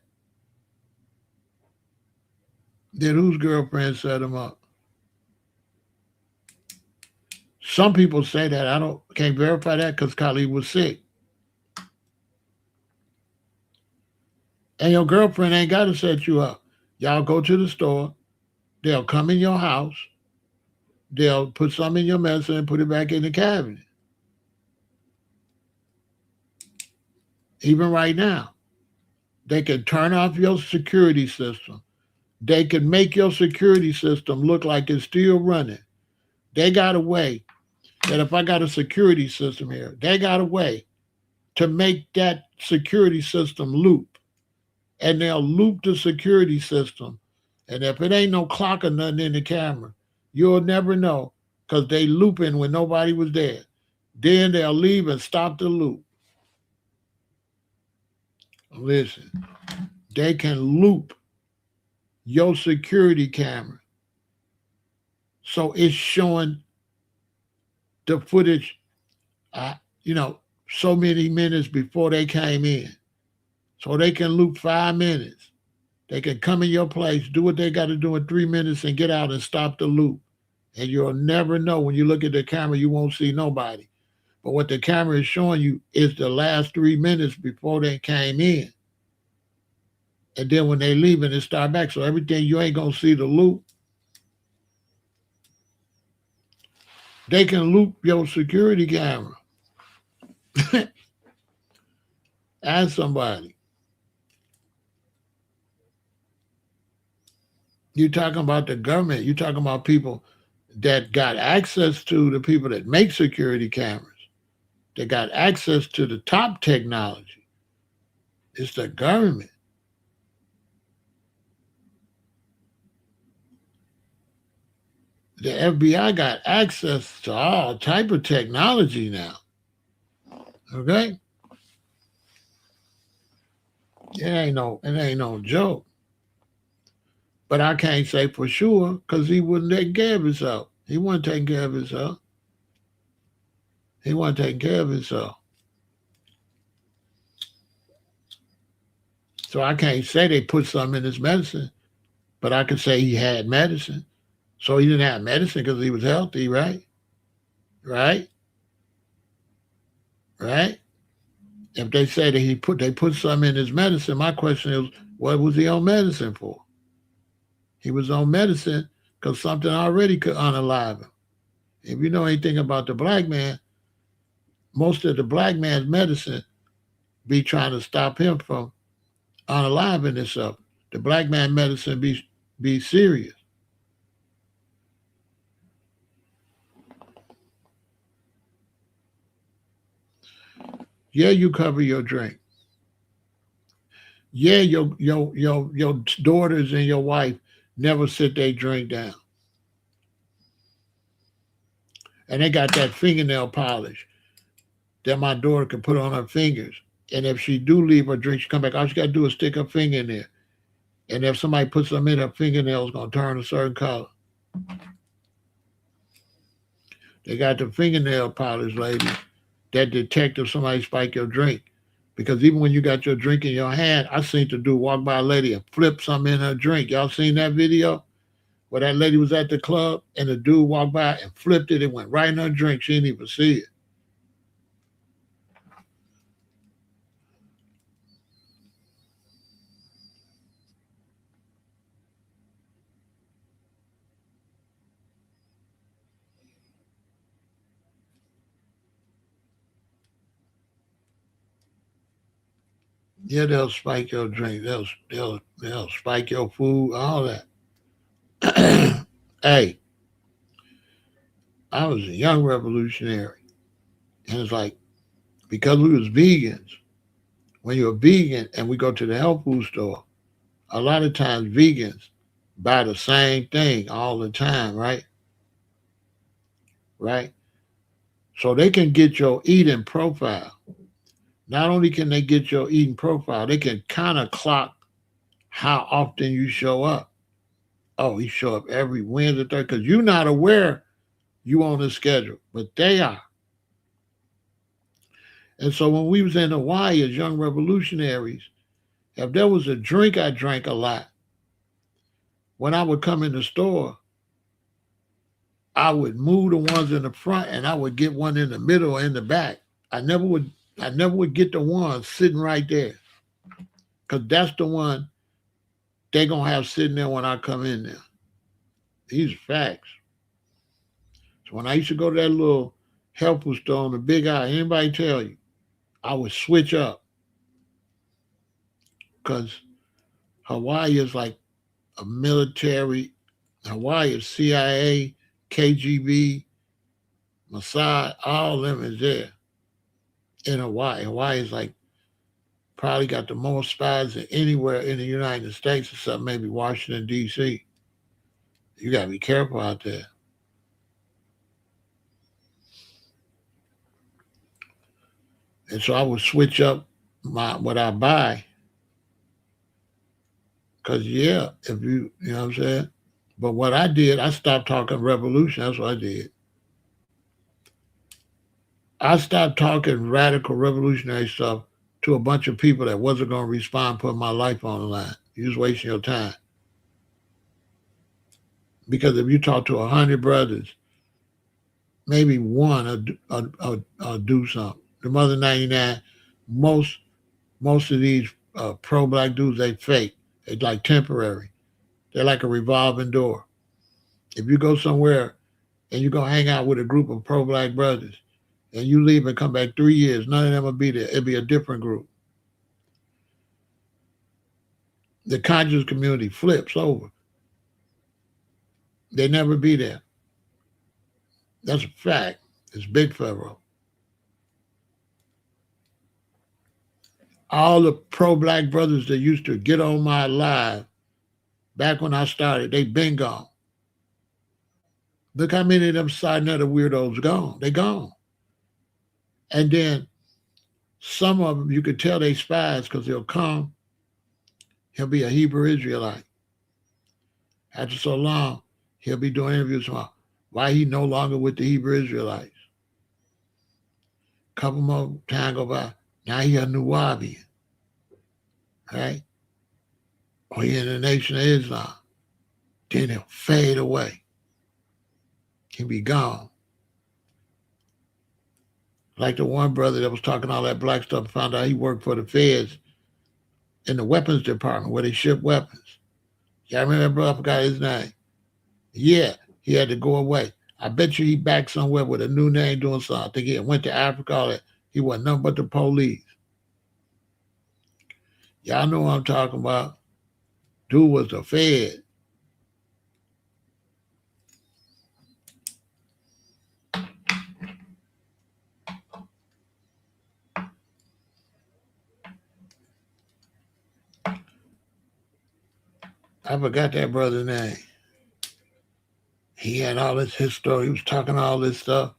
Then whose girlfriend set him up? Some people say that. I can't verify that because Khalid was sick. And your girlfriend ain't got to set you up. Y'all go to the store. They'll come in your house. They'll put some in your medicine and put it back in the cabinet. Even right now, they can turn off your security system. They can make your security system look like it's still running. They got a way that if I got a security system here, they got a way to make that security system loop. And they'll loop the security system. And if it ain't no clock or nothing in the camera, you'll never know because they looping when nobody was there. Then they'll leave and stop the loop. Listen, they can loop your security camera. So it's showing the footage, so many minutes before they came in. So they can loop 5 minutes. They can come in your place, do what they got to do in 3 minutes and get out and stop the loop. And you'll never know. When you look at the camera, you won't see nobody. But what the camera is showing you is the last 3 minutes before they came in. And then when they leave and they start back. So everything, you ain't going to see the loop. They can loop your security camera. Ask somebody. You're talking about the government. You're talking about people that got access to the people that make security cameras. They got access to the top technology. It's the government. The FBI got access to all type of technology now. Okay? It ain't no joke. But I can't say for sure because he wouldn't take care of himself. He wasn't taking care of himself. He wasn't taking care of himself. So I can't say they put something in his medicine, but I can say he had medicine. So he didn't have medicine because he was healthy, right? Right? Right? If they say that they put something in his medicine, my question is, what was he on medicine for? He was on medicine because something already could unalive him. If you know anything about the black man, most of the black man's medicine be trying to stop him from unaliving himself. The black man medicine be serious. Yeah, you cover your drink. Yeah, your daughters and your wife never sit their drink down. And they got that fingernail polish that my daughter can put on her fingers And if she do leave her drink, she come back, all she got to do is stick her finger in there. And if somebody puts something in her fingernails, going to turn a certain color. They got the fingernail polish, lady, that detect if somebody spike your drink. Because even when you got your drink in your hand, I seen the dude walk by a lady and flip something in her drink. Y'all seen that video? Where that lady was at the club and the dude walked by and flipped it and went right in her drink. She didn't even see it. Yeah, they'll spike your drink. They'll spike your food, all that. Hey, I was a young revolutionary. And it's like, because we was vegans, when you're a vegan and we go to the health food store, a lot of times vegans buy the same thing all the time, right? Right? So they can get your eating profile. Not only can they get your eating profile, they can kind of clock how often you show up. Oh, he show up every Wednesday, Thursday, because you're not aware you on the schedule, but they are. And so when we was in Hawaii as young revolutionaries, if there was a drink I drank a lot, when I would come in the store, I would move the ones in the front and I would get one in the middle or in the back. I never would get the one sitting right there. Cause that's the one they gonna have sitting there when I come in there. These are facts. So when I used to go to that little health food store on the big eye, anybody tell you, I would switch up. Cause Hawaii is like a military. Hawaii is CIA, KGB, Mossad, all of them is there in Hawaii. Hawaii is like probably got the most spies than anywhere in the United States, except maybe Washington, D.C. You got to be careful out there. And so I would switch up what I buy. Because, yeah, if you know what I'm saying? But what I did, I stopped talking revolution. That's what I did. I stopped talking radical revolutionary stuff to a bunch of people that wasn't going to respond, put my life on the line. You just wasting your time. Because if you talk to 100 brothers, maybe one will do something. The other 99, most of these pro-black dudes, they fake. They like temporary. They're like a revolving door. If you go somewhere and you go hang out with a group of pro-black brothers and you leave and come back 3 years, none of them will be there. It'll be a different group. The conscious community flips over. They never be there. That's a fact. It's big Pharaoh. All the pro-black brothers that used to get on my live back when I started, they been gone. Look how many of them side nutted weirdos gone. They gone. And then some of them, you could tell they spies because they'll come. He'll be a Hebrew Israelite. After so long, he'll be doing interviews about why he no longer with the Hebrew Israelites. Couple more time go by. Now he a Nuwabian. Right? Or he in the Nation of Islam. Then he'll fade away. He'll be gone. Like the one brother that was talking all that black stuff, found out he worked for the feds in the weapons department where they ship weapons. Y'all remember that brother? I forgot his name. Yeah, he had to go away. I bet you he back somewhere with a new name doing something. I think he went to Africa. All that. He wasn't nothing but the police. Y'all know what I'm talking about. Dude was the Fed. I forgot that brother's name. He had all his story. He was talking all this stuff.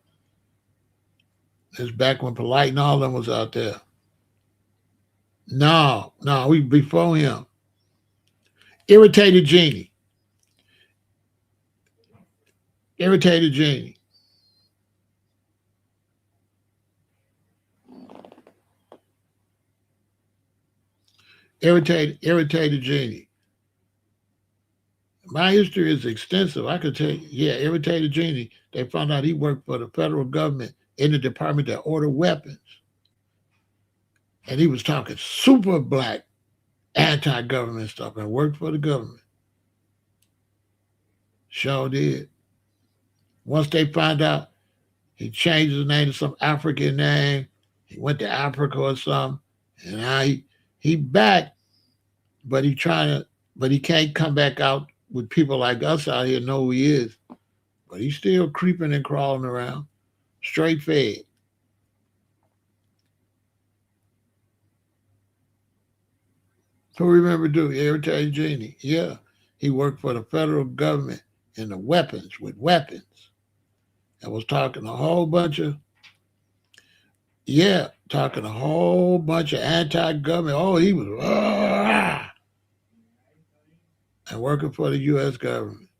It's back when Polite and all of them was out there. No, we before him. Irritated Genie. Irritated Genie. Irritated Genie. My history is extensive. I could tell you, yeah, Irritated Genie. They found out he worked for the federal government in the department that ordered weapons. And he was talking super black anti-government stuff and worked for the government. Sure did. Once they found out, he changed his name to some African name. He went to Africa or something. And now he back, but he can't come back out with people like us out here know who he is. But he's still creeping and crawling around, straight fed. Who remember Irritated Genie? Yeah. He worked for the federal government in the weapons. And was talking a whole bunch of anti-government. Oh, he was and working for the U.S. government.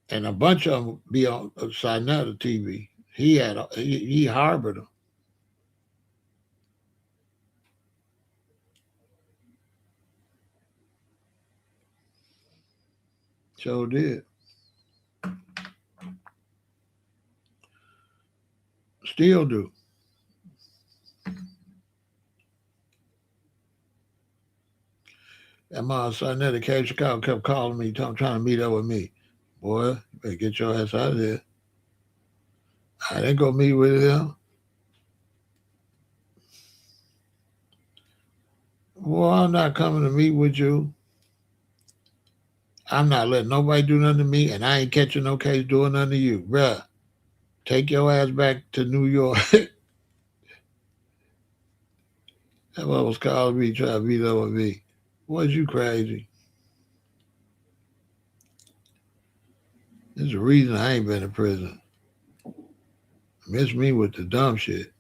And a bunch of them be on Sinetta TV. He harbored them. So did. Still do. That my Sinetta Cave Chicago kept calling me, trying to meet up with me. Boy, you better get your ass out of there. I didn't go meet with him. Well, I'm not coming to meet with you. I'm not letting nobody do nothing to me, and I ain't catching no case doing nothing to you. Bruh, take your ass back to New York. That was calling me, trying to meet up with me. Was you crazy? There's a reason I ain't been in prison. Miss me with the dumb shit.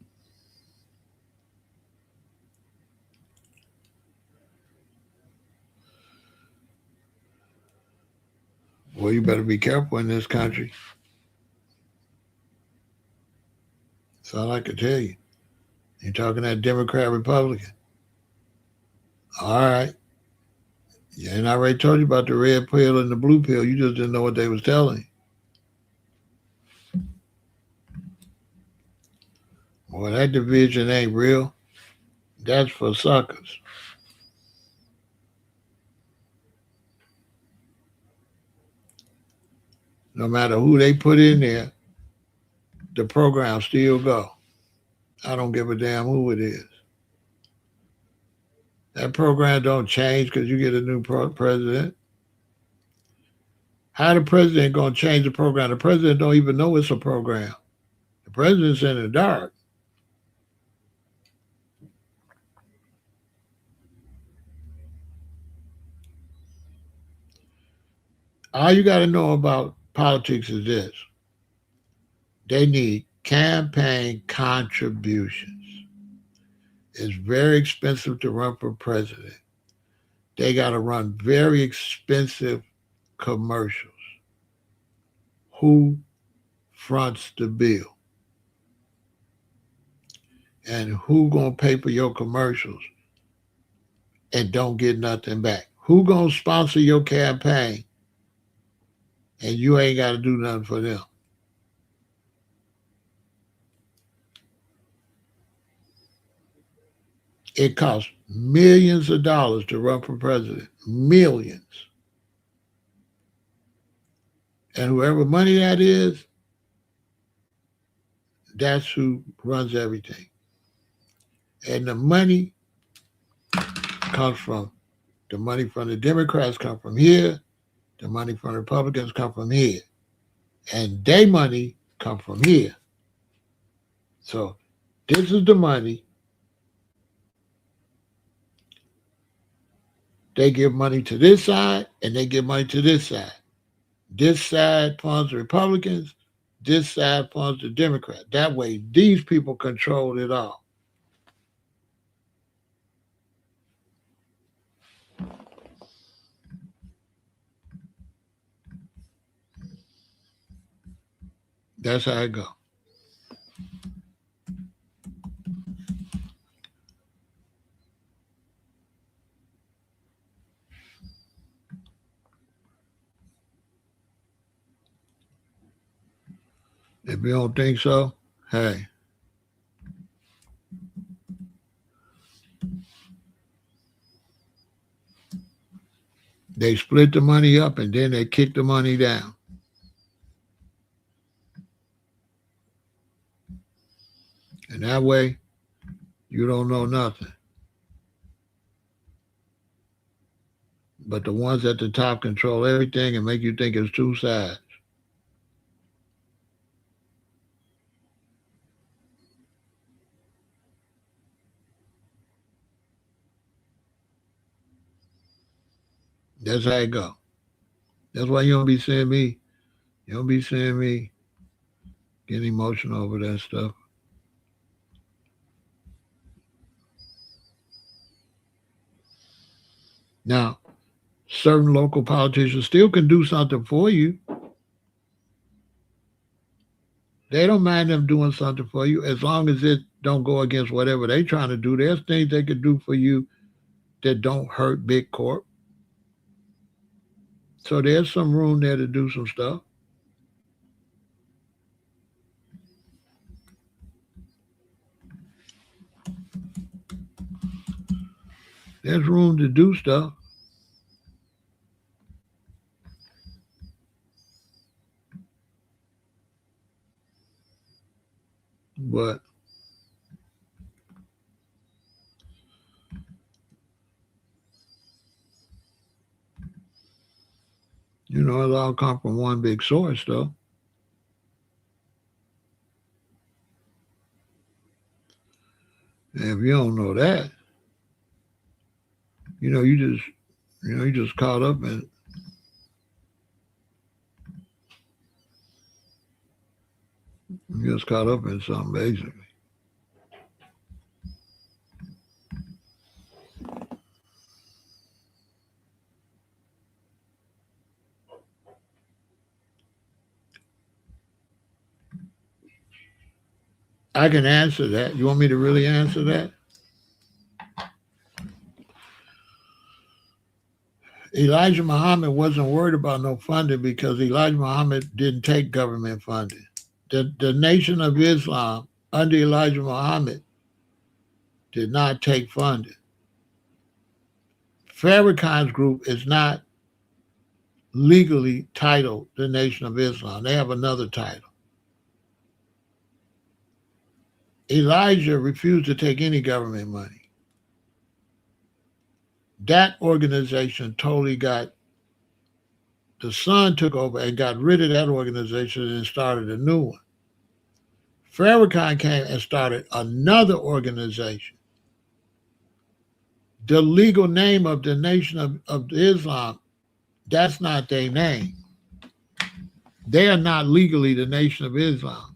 Well, you better be careful in this country. That's all I can tell you. You're talking that Democrat Republican. All right. Yeah, and I already told you about the red pill and the blue pill. You just didn't know what they was telling you. Boy, that division ain't real. That's for suckers. No matter who they put in there, the program still go. I don't give a damn who it is. That program don't change because you get a new president. How the president gonna change the program? The president don't even know it's a program. The president's in the dark. All you got to know about politics is this: they need campaign contributions. It's very expensive to run for president. They got to run very expensive commercials. Who fronts the bill? And who gonna pay for your commercials and don't get nothing back? Who gonna sponsor your campaign and you ain't got to do nothing for them? It costs millions of dollars to run for president. Millions. And whoever money that is, that's who runs everything. And the money comes from the money from the Democrats come from here, the money from the Republicans come from here, and their money come from here. So this is the money They give money to this side and they give money to this side. This side funds the Republicans, this side funds the Democrats. That way, these people control it all. That's how it goes. If you don't think so, hey, they split the money up and then they kick the money down. And that way, you don't know nothing. But the ones at the top control everything and make you think it's two sides. That's how it go. That's why you don't be seeing me. You don't be seeing me getting emotional over that stuff. Now, certain local politicians still can do something for you. They don't mind them doing something for you as long as it don't go against whatever they trying to do. There's things they could do for you that don't hurt big corp. So there's some room there to do some stuff. There's room to do stuff. But it all come from one big source though. And if you don't know that, you just caught up in something basically. I can answer that. You want me to really answer that? Elijah Muhammad wasn't worried about no funding because Elijah Muhammad didn't take government funding. The Nation of Islam under Elijah Muhammad did not take funding. Farrakhan's group is not legally titled the Nation of Islam. They have another title. Elijah refused to take any government money. That organization totally the son took over and got rid of that organization and started a new one. Farrakhan came and started another organization. The legal name of the Nation of Islam, that's not their name. They are not legally the Nation of Islam.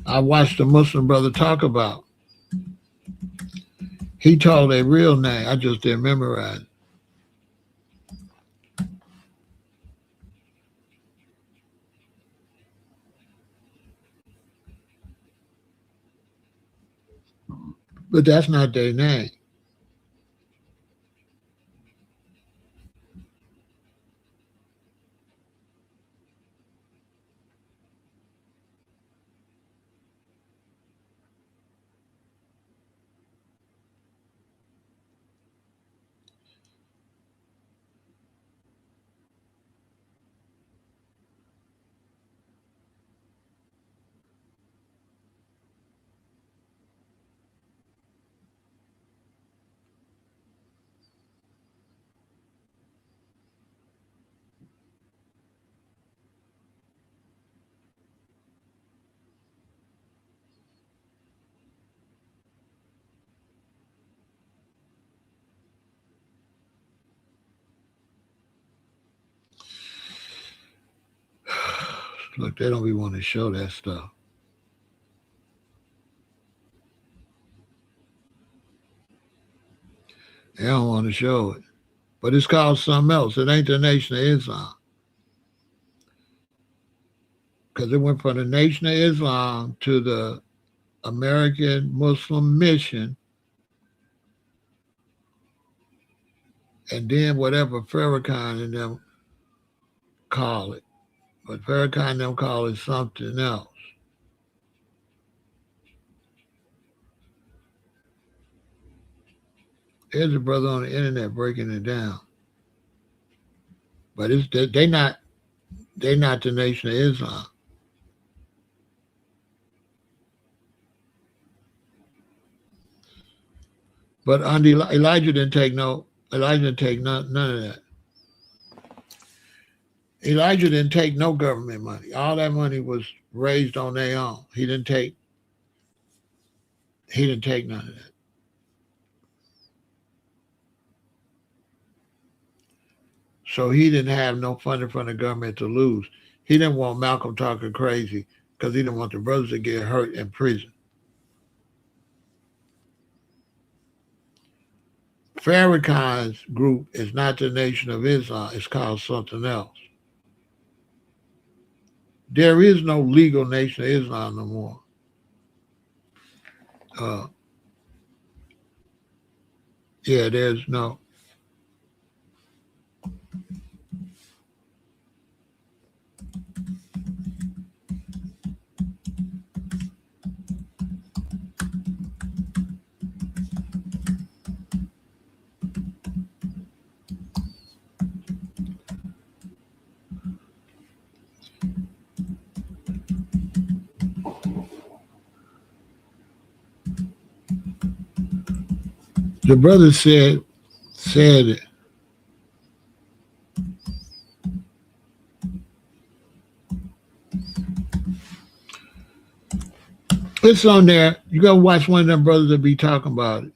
I watched a Muslim brother talk about. He told their real name. I just didn't memorize it. But that's not their name. Look, they don't be want to show that stuff. They don't want to show it. But it's called something else. It ain't the Nation of Islam. Because it went from the Nation of Islam to the American Muslim Mission, and then whatever Farrakhan and them call it. But Farrakhan and them call it something else. There's a brother on the internet breaking it down. But it's they not the Nation of Islam. But Elijah didn't take none of that. Elijah didn't take no government money. All that money was raised on their own. He didn't take none of that. So he didn't have no funding from the government to lose. He didn't want Malcolm talking crazy because he didn't want the brothers to get hurt in prison. Farrakhan's group is not the Nation of Islam. It's called something else. There is no legal Nation of Islam no more. Yeah, there's no. The brother said it's on there. You gotta watch one of them brothers that be talking about it.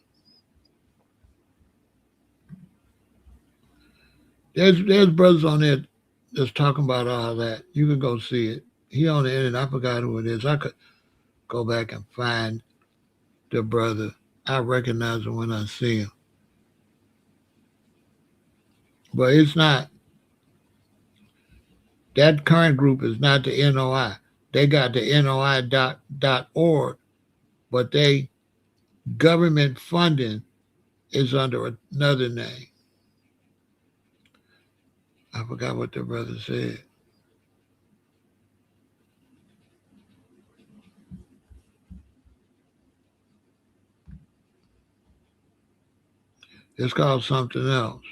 There's brothers on there that's talking about all that. You can go see it. He on the internet. I forgot who it is. I could go back and find the brother. I recognize him when I see him. But it's not. That current group is not the NOI. They got the NOI.org, but they government funding is under another name. I forgot what the brother said. It's called something else.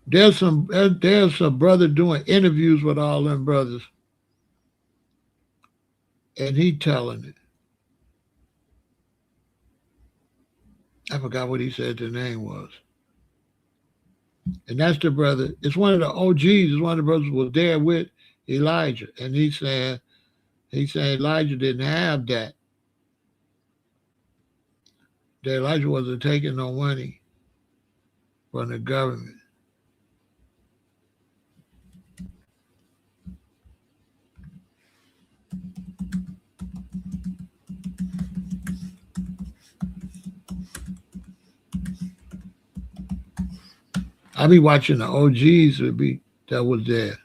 There's a brother doing interviews with all them brothers, and he telling it. I forgot what he said the name was. And that's the brother. It's one of the OGs. It's one of the brothers who was there with Elijah. And he's saying Elijah didn't have that. That Elijah wasn't taking no money from the government. I be watching the OGs that was there.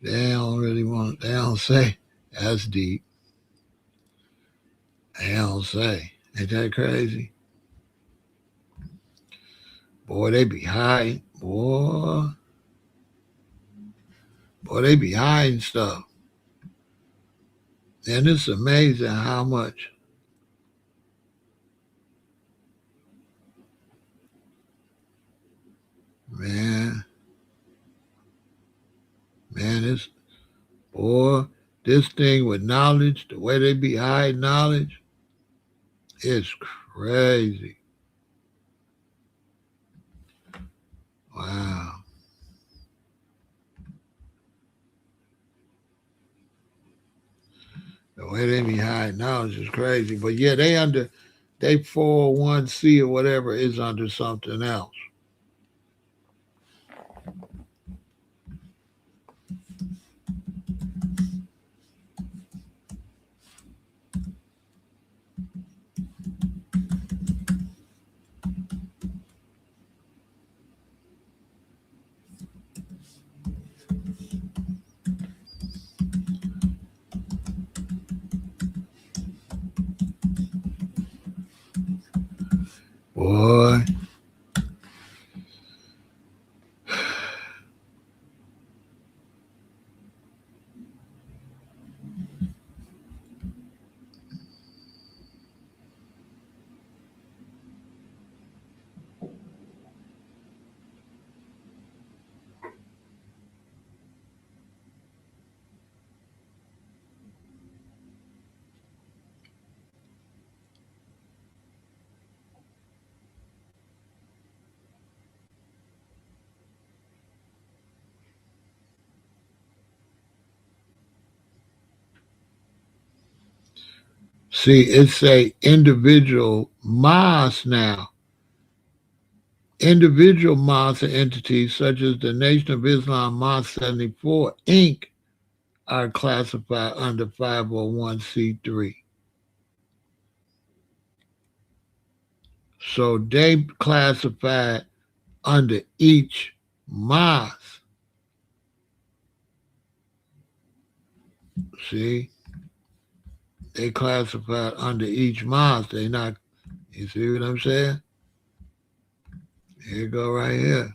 They don't say. That's deep. They don't say. Ain't that crazy? Boy, they be hiding. Boy, they be hiding stuff. And it's amazing how much. Man, this thing with knowledge, the way they be hiding knowledge, it's crazy. Wow. The way they be hiding now is just crazy. But yeah, they 401c or whatever is under something else. Boy. See, it's a individual mosque now. Individual mosques and entities such as the Nation of Islam Mosque 74 Inc. are classified under 501c3. So they classified under each mosque. See, they classified under each mosque. They not, you see what I'm saying? Here you go right here.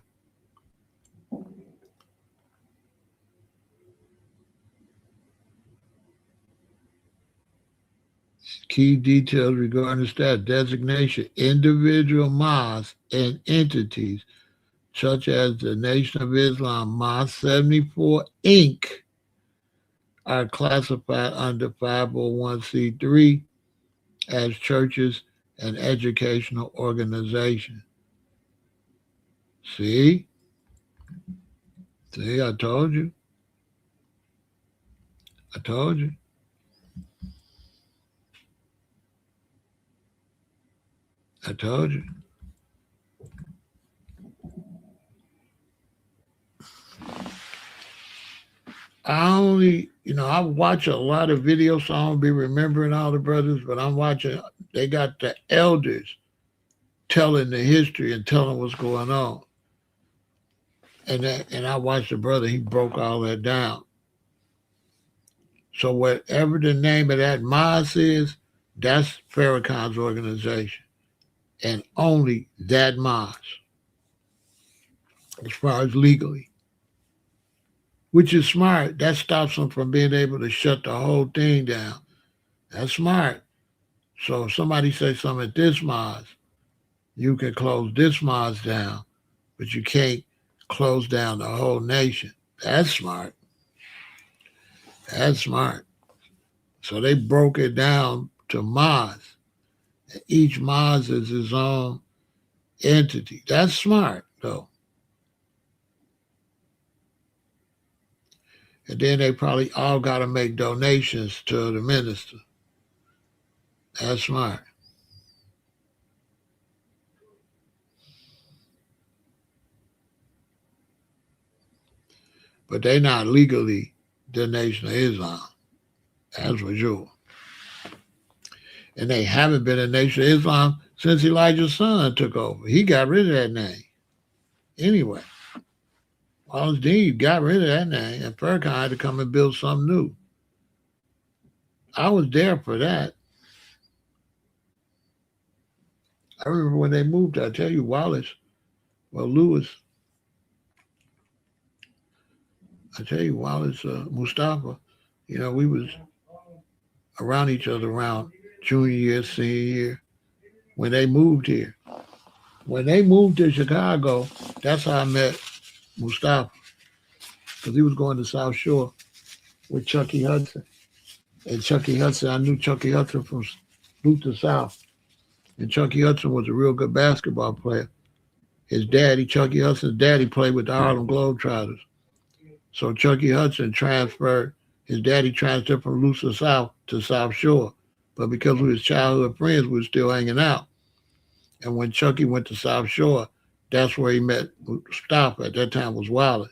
Key details regarding the status designation, individual mosques and entities such as the Nation of Islam Mosque 74 Inc. are classified under 501c3 as churches and educational organizations. See? See, I told you. I told you. I told you. I watch a lot of videos, so I don't be remembering all the brothers, but I'm watching, they got the elders telling the history and telling what's going on. And I watched the brother, he broke all that down. So whatever the name of that mosque is, that's Farrakhan's organization. And only that mosque, as far as legally. Which is smart. That stops them from being able to shut the whole thing down. That's smart. So if somebody says something at this mosque, you can close this mosque down, but you can't close down the whole nation. That's smart. That's smart. So they broke it down to mosques. Each mosque is its own entity. That's smart, though. And then they probably all got to make donations to the minister. That's smart. But they not legally the Nation of Islam. That's for sure. And they haven't been a Nation of Islam since Elijah's son took over. He got rid of that name. Anyway, Wallace Dean got rid of that name, and Farrakhan had to come and build something new. I was there for that. I remember when they moved, I tell you, Lewis, Mustafa, we was around each other around junior year, senior year, when they moved here. When they moved to Chicago, that's how I met Mustafa, because he was going to South Shore with Chucky Hudson. And Chucky Hudson, I knew Chucky Hudson from Luther South. And Chucky Hudson was a real good basketball player. his daddy, Chucky Hudson's daddy, played with the Harlem Globetrotters. So Chucky Hudson transferred, his daddy transferred from Lucia South to South Shore. But because we was childhood friends, we were still hanging out. And when Chucky went to South Shore, that's where he met Stop. At that time was Wallace.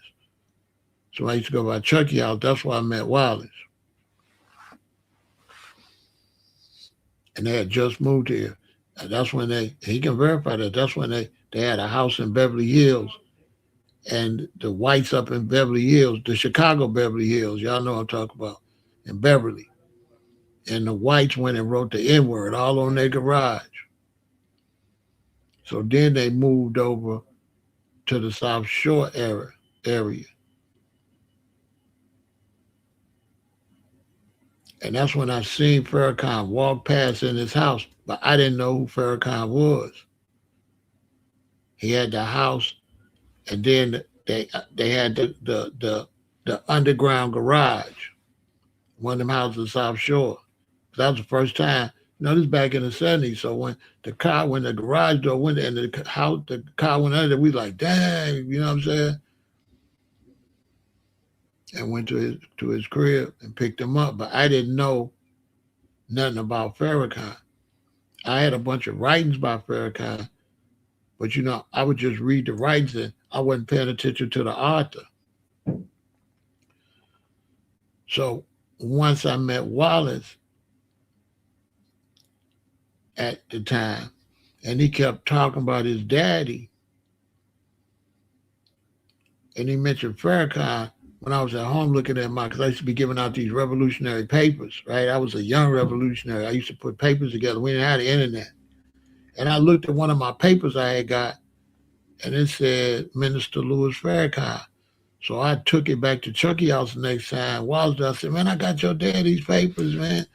So I used to go by Chucky House. That's where I met Wallace. And they had just moved here. And that's when he can verify that. That's when they had a house in Beverly Hills. And the whites up in Beverly Hills, the Chicago Beverly Hills, y'all know what I'm talking about, in Beverly. And the whites went and wrote the N-word all on their garage. So then they moved over to the South Shore area. And that's when I seen Farrakhan walk past in his house, but I didn't know who Farrakhan was. He had the house, and then they had the underground garage, one of them houses in South Shore. That was the first time. This is back in the 70s. So when the garage door went and the car went under, we like, dang, you know what I'm saying? And went to his crib and picked him up. But I didn't know nothing about Farrakhan. I had a bunch of writings by Farrakhan, but I would just read the writings and I wasn't paying attention to the author. So once I met Wallace at the time, and he kept talking about his daddy, and he mentioned Farrakhan when I was at home looking at because I used to be giving out these revolutionary papers, right? I was a young revolutionary. I used to put papers together. We didn't have the internet. And I looked at one of my papers I had got, and it said Minister Louis Farrakhan. So I took it back to Chucky House the next time. Wallace, I said, man, I got your daddy's papers, man.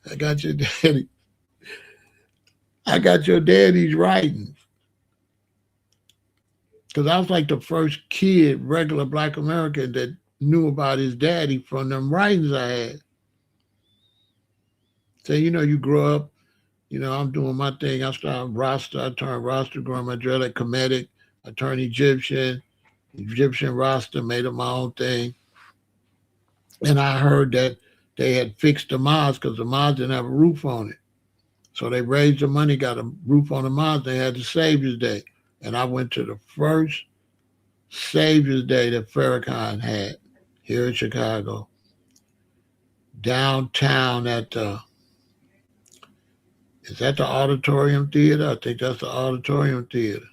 I got your daddy's writings. Because I was like the first kid, regular Black American, that knew about his daddy from them writings I had. So, you grow up, I'm doing my thing. I started Rasta. I turned Rasta, growing my dread like Kemetic. I turned Egyptian Rasta, made up my own thing. And I heard that they had fixed the mosque because the mosque didn't have a roof on it. So they raised the money, got a roof on the mosque. They had the Savior's Day. And I went to the first Savior's Day that Farrakhan had here in Chicago, downtown at is that the Auditorium Theater? I think that's the Auditorium Theater.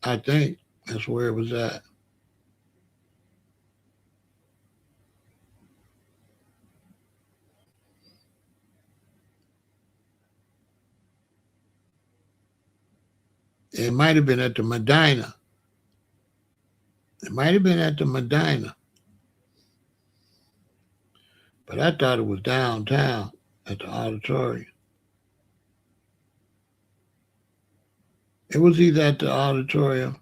I think that's where it was at. It might have been at the Medina. But I thought it was downtown at the auditorium. It was either at the auditorium.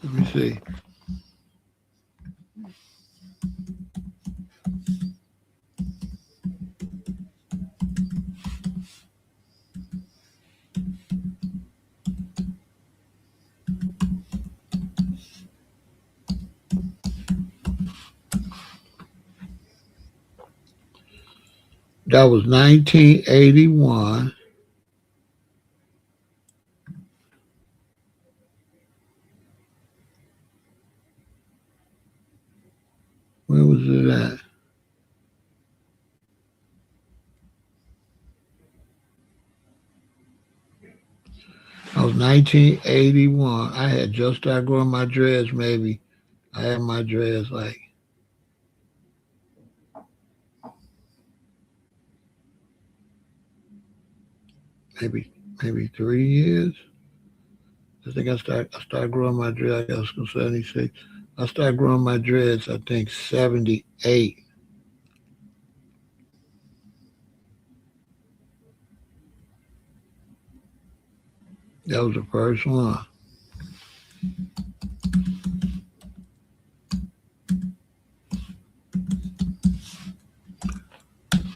Let me see. That was 1981. Where was it at? That was 1981. I had just started growing my dreads, maybe. I had my dreads like maybe 3 years. I think I started growing my dreads. I guess in 76. I started growing my dreads, I think 78. That was the first one.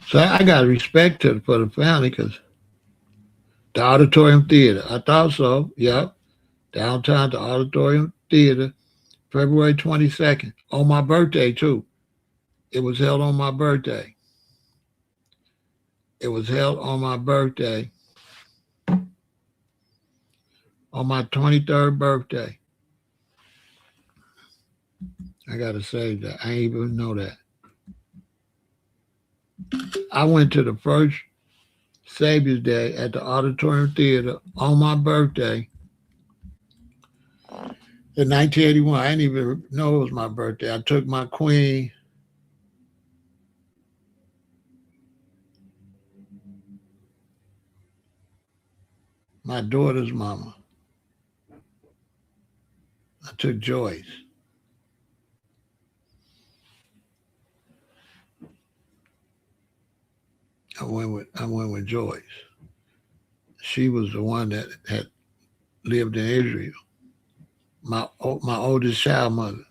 So I got respect for the family because The Auditorium Theater. I thought so. Yep. Downtown, the Auditorium Theater, February 22nd. On my birthday, too. It was held on my birthday. It was held on my birthday, on my 23rd birthday. I got to say that. I ain't even know that. I went to the first Savior's Day at the Auditorium Theater on my birthday in 1981. I didn't even know it was my birthday. I took my queen, my daughter's mama. I took Joyce. I went with Joyce. She was the one that had lived in Israel. My oldest child mother.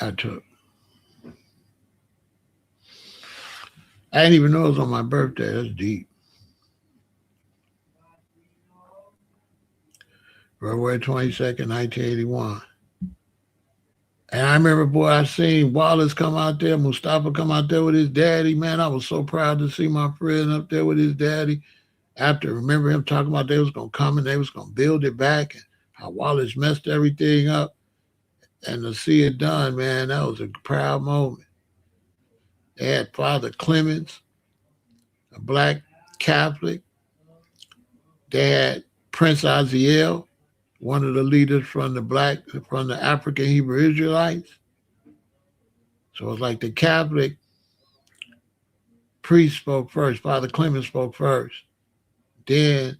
I took. I didn't even know it was on my birthday. That's deep. February 22nd, 1981. And I remember, boy, I seen Wallace come out there, Mustafa come out there with his daddy. Man, I was so proud to see my friend up there with his daddy. After, remember him talking about they was going to come and they was going to build it back and how Wallace messed everything up. And to see it done, man, that was a proud moment. They had Father Clemens, a black Catholic. They had Prince Aziel, one of the leaders from the African Hebrew Israelites. So it's like the Catholic priest spoke first. Father Clemens spoke first. Then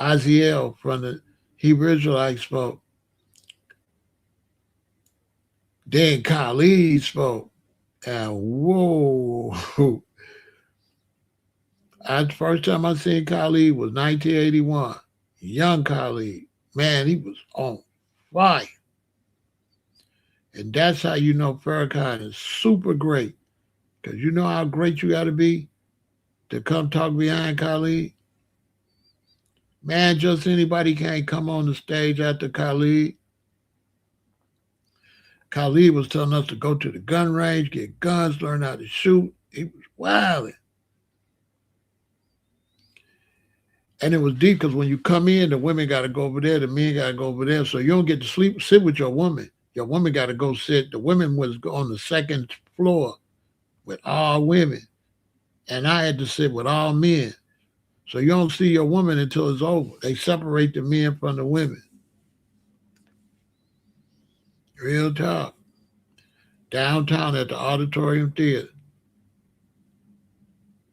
Aziel from the Hebrew Israelites spoke. Then Khalid spoke. And whoa. The first time I seen Khalid was 1981. Young Khalid. Man, he was on fire. And that's how you know Farrakhan is super great. Because you know how great you got to be to come talk behind Khalid? Man, just anybody can't come on the stage after Khalid. Khalid was telling us to go to the gun range, get guns, learn how to shoot. He was wilding. And it was deep because when you come in, the women got to go over there, the men got to go over there. So you don't get to sit with your woman. Your woman got to go sit. The women was on the second floor with all women. And I had to sit with all men. So you don't see your woman until it's over. They separate the men from the women. Real talk. Downtown at the Auditorium Theater.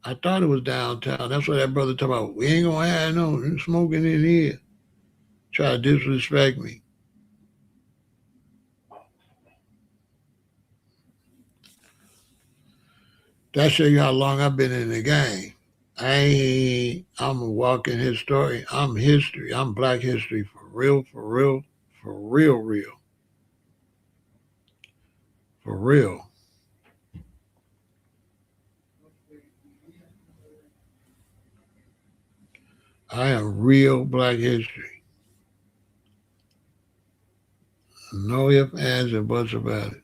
I thought it was downtown. That's what that brother talking about. We ain't gonna have no smoking in here. Try to disrespect me. That show you how long I've been in the game. I'm a walking historian. I'm history. I'm black history for real, for real, for real, real. For real. I am real black history. No ifs, ands, and buts about it.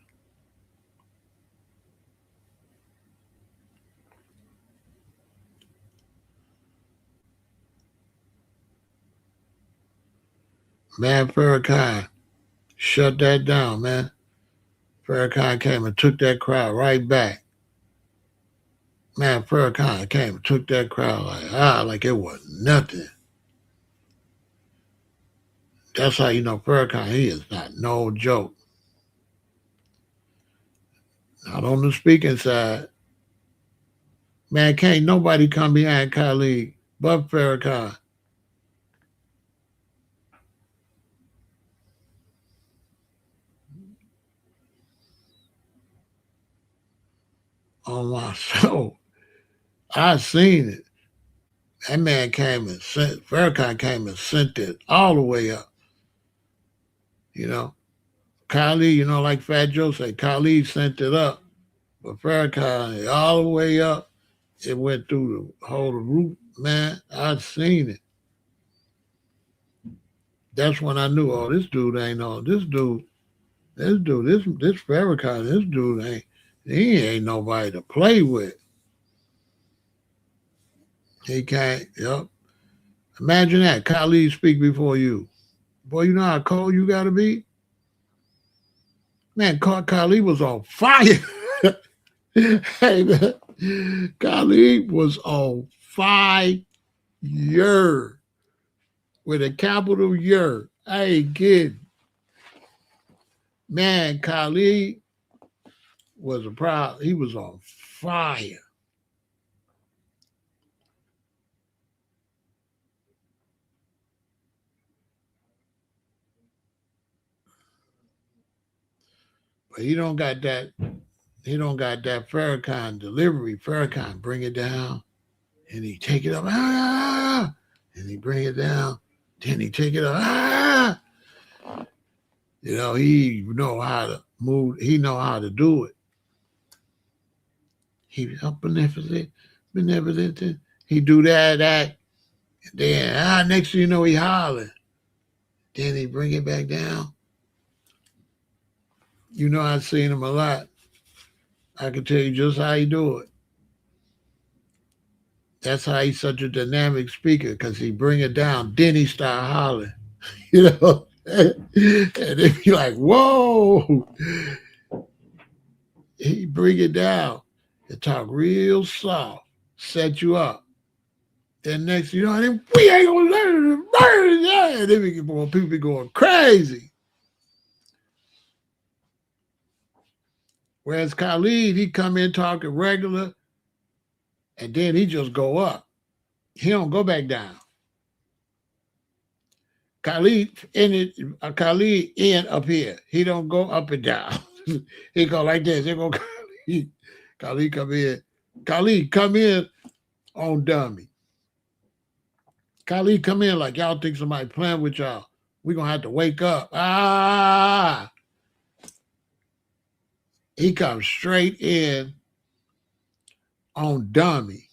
Man, Farrakhan, shut that down, man. Farrakhan came and took that crowd right back. Man, Farrakhan came and took that crowd like it was nothing. That's how you know Farrakhan, he is not no joke. Not on the speaking side. Man, can't nobody come behind Khalid but Farrakhan. On my soul. I seen it. That man came and Farrakhan came and sent it all the way up. You know, Khalid, like Fat Joe said, Khalid sent it up. But Farrakhan, all the way up, it went through the whole root, man. I've seen it. That's when I knew, oh, this dude ain't on. This Farrakhan, this dude he ain't nobody to play with. He can't, yep. Imagine that. Khalid speak before you. Boy, you know how cold you got to be? Man, Khalid was on fire. Hey, man. Khalid was on fire with a capital year. I ain't kidding. Man, Khalid he was on fire. But he don't got that Farrakhan delivery. Farrakhan bring it down and he take it up, and he bring it down, then he take it up, he know how to move, he know how to do it. He up benevolent, he do that, and then next thing you know he hollering. Then he bring it back down. I've seen him a lot. I can tell you just how he do it. That's how he's such a dynamic speaker, because he bring it down, then he start hollering. And they be like, whoa. He bring it down and talk real soft, set you up. Then next, we ain't gonna let it burn. Yeah, and then people be going crazy. Whereas Khalid, he come in talking regular, and then he just go up. He don't go back down. Khalid in up here. He don't go up and down. He go like this. He go Khalid. Khalid come in. Khalid come in on dummy. Khalid come in like y'all think somebody playing with y'all. We gonna have to wake up. He comes straight in on dummy.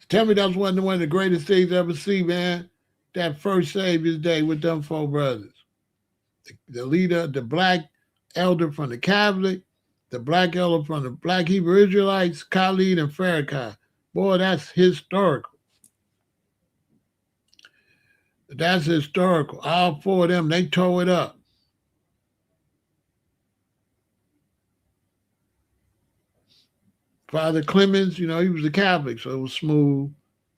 Tell me that's one of the greatest things I ever see, man. That first Savior's Day with them four brothers. The leader, the black elder from the Catholic, the black elder from the Black Hebrew Israelites, Khalid and Farrakhan. Boy, that's historical. That's historical. All four of them, they tore it up. Father Clemens, he was a Catholic, so it was smooth.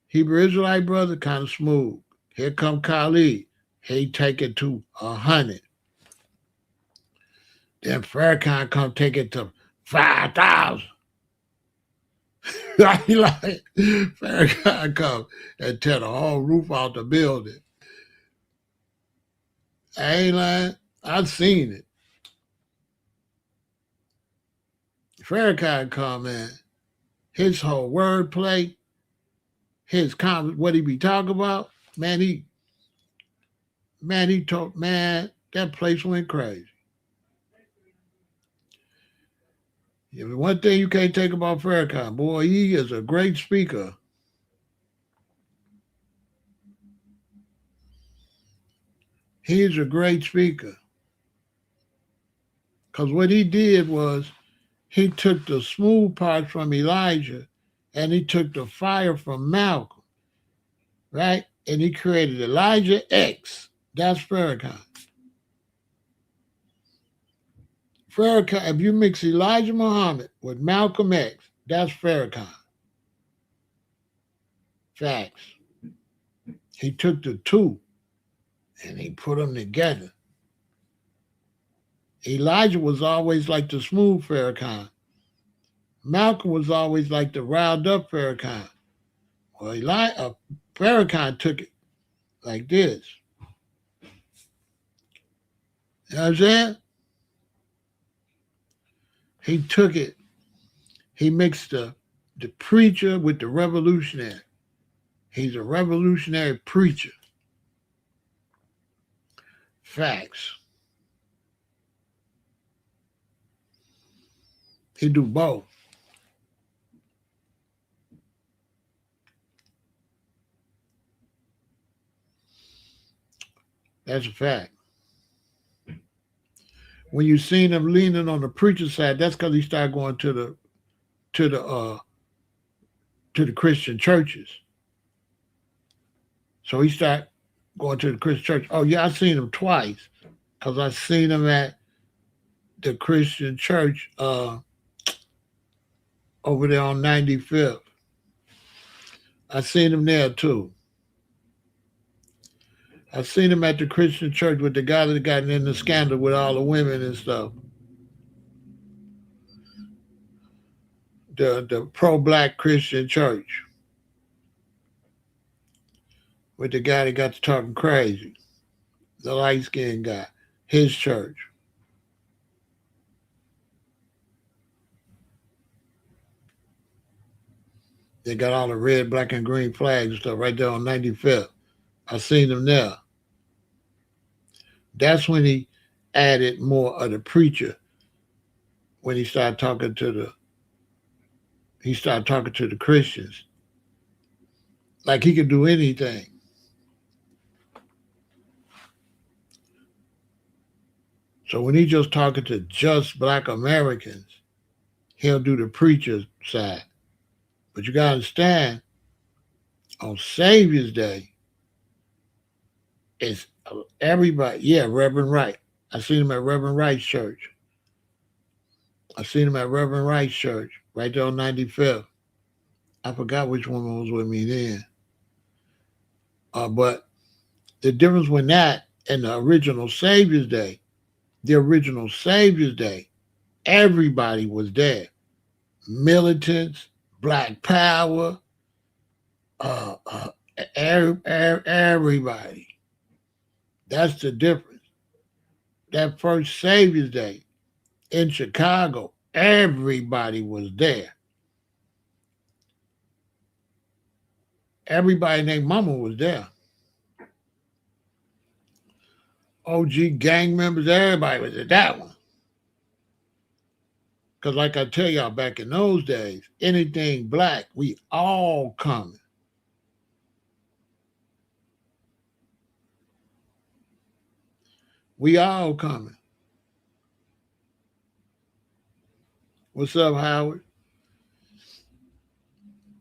Hebrew Israelite brother, kind of smooth. Here come Khalid. He take it to 100. Then Farrakhan come take it to 5,000. Farrakhan come and tear the whole roof out the building. I ain't lying. I've seen it. Farrakhan come in. His whole wordplay, his comment, what he be talking about, man, that place went crazy. One thing you can't take about Farrakhan, boy, he is a great speaker. He is a great speaker. Because what he did was he took the smooth parts from Elijah and he took the fire from Malcolm, right? And he created Elijah X. That's Farrakhan. Farrakhan, if you mix Elijah Muhammad with Malcolm X, that's Farrakhan. Facts. He took the two and he put them together. Elijah was always like the smooth Farrakhan. Malcolm was always like the riled up Farrakhan. Well, Farrakhan took it like this. You know what I'm saying? He took it. He mixed the preacher with the revolutionary. He's a revolutionary preacher. Facts. He do both. That's a fact. When you seen him leaning on the preacher side, that's because he started going to the uh to the Christian churches. So he started going to the Christian church. Oh yeah, I seen him twice because I seen him at the Christian church over there on 95th. I seen him there too. I seen him at the Christian church with the guy that got in the scandal with all the women and stuff. The pro-black Christian church with the guy that got to talking crazy, the light-skinned guy, his church. They got all the red, black, and green flags and stuff right there on 95th. I seen him there. That's when he added more of the preacher. When he started talking to the Christians. Like he could do anything. So when he's just talking to just black Americans, he'll do the preacher side. But you gotta understand, on Savior's Day, it's everybody. Yeah, Reverend Wright. I seen him at Reverend Wright's church. I seen him at Reverend Wright's church, right there on 95th. I forgot which woman was with me then. But the difference with that and the original Savior's Day, everybody was there. Militants, Black Power, everybody. That's the difference. That first Savior's Day in Chicago, everybody was there. Everybody named Mama was there. OG gang members, everybody was at that one. Because like I tell y'all, back in those days, anything black, we all coming. We all coming. What's up, Howard?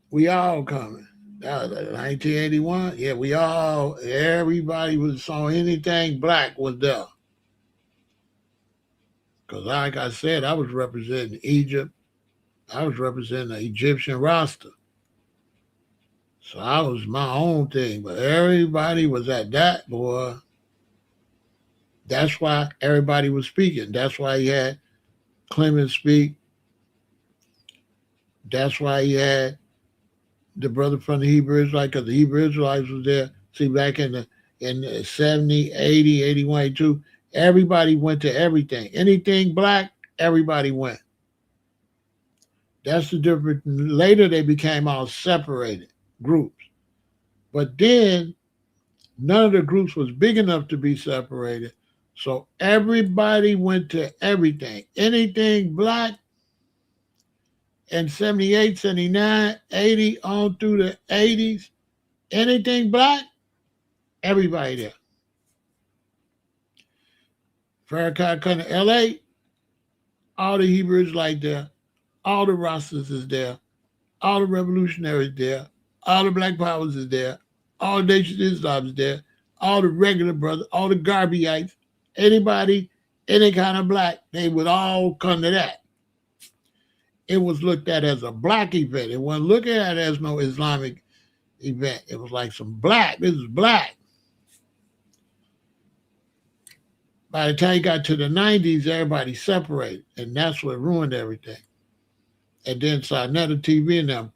We all coming. That was 1981. Yeah, everybody was saw anything black was there. Because like I said, I was representing Egypt. I was representing the Egyptian roster. So I was my own thing. But everybody was at that, boy. That's why everybody was speaking. That's why he had Clemens speak. That's why he had the brother from the Hebrew Israelites, because the Hebrew Israelites was there. See, back in the 70, 80, 81, 82, everybody went to everything. Anything black, everybody went. That's the difference. Later, they became all separated groups. But then, none of the groups was big enough to be separated. So everybody went to everything. Anything black in 78, 79, 80, on through the 80s, anything black, everybody there. Farrakhan come to LA, all the Hebrews like there, all the Rastas is there, all the revolutionaries there, all the Black Powers is there, all the Nation Islam is there, all the regular brothers, all the Garbyites, anybody, any kind of black, they would all come to that. It was looked at as a black event. It wasn't looked at as no Islamic event. It was like some black. This is black. By the time you got to the 90s, everybody separated, and that's what ruined everything. And then Sarnetta TV and them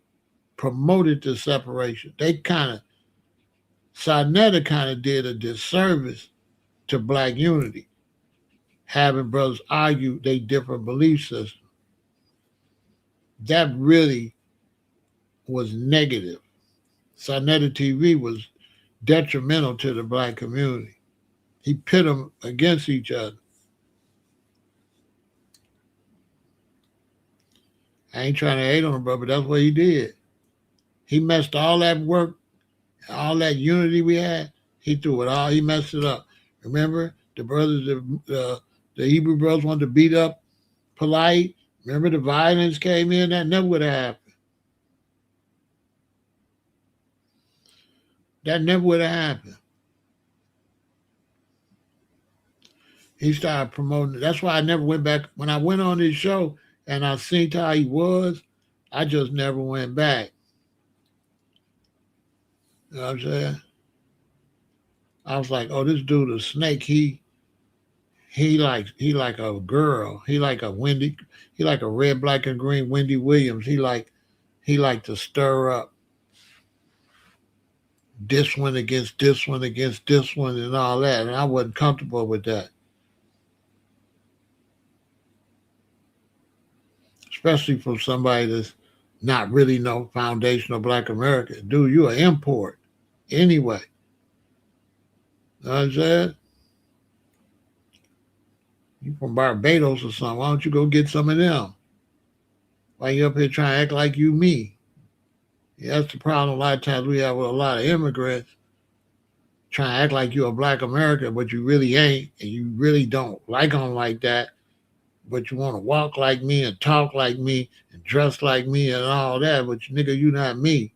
promoted the separation. Sarnetta kind of did a disservice to black unity, having brothers argue they different belief systems. That really was negative. Sarnetta TV was detrimental to the black community. He pit them against each other. I ain't trying to hate on him, bro, but that's what he did. He messed all that work, all that unity we had. He threw it all. He messed it up. Remember the brothers, the Hebrew brothers wanted to beat up Polite. Remember the violence came in. That never would have happened. That never would have happened. He started promoting. That's why I never went back. When I went on his show and I seen how he was, I just never went back. You know what I'm saying? I was like, oh, this dude a snake. He like a girl. He like a Wendy. He like a red, black, and green Wendy Williams. He like to stir up this one against this one against this one and all that. And I wasn't comfortable with that. Especially from somebody that's not really no foundational black American. Dude, you an import anyway. You know what I'm saying? You from Barbados or something. Why don't you go get some of them? Why you up here trying to act like you me? Yeah, that's the problem. A lot of times we have with a lot of immigrants trying to act like you're a black American, but you really ain't, and you really don't like them like that. But you want to walk like me and talk like me and dress like me and all that. But nigga, you not me.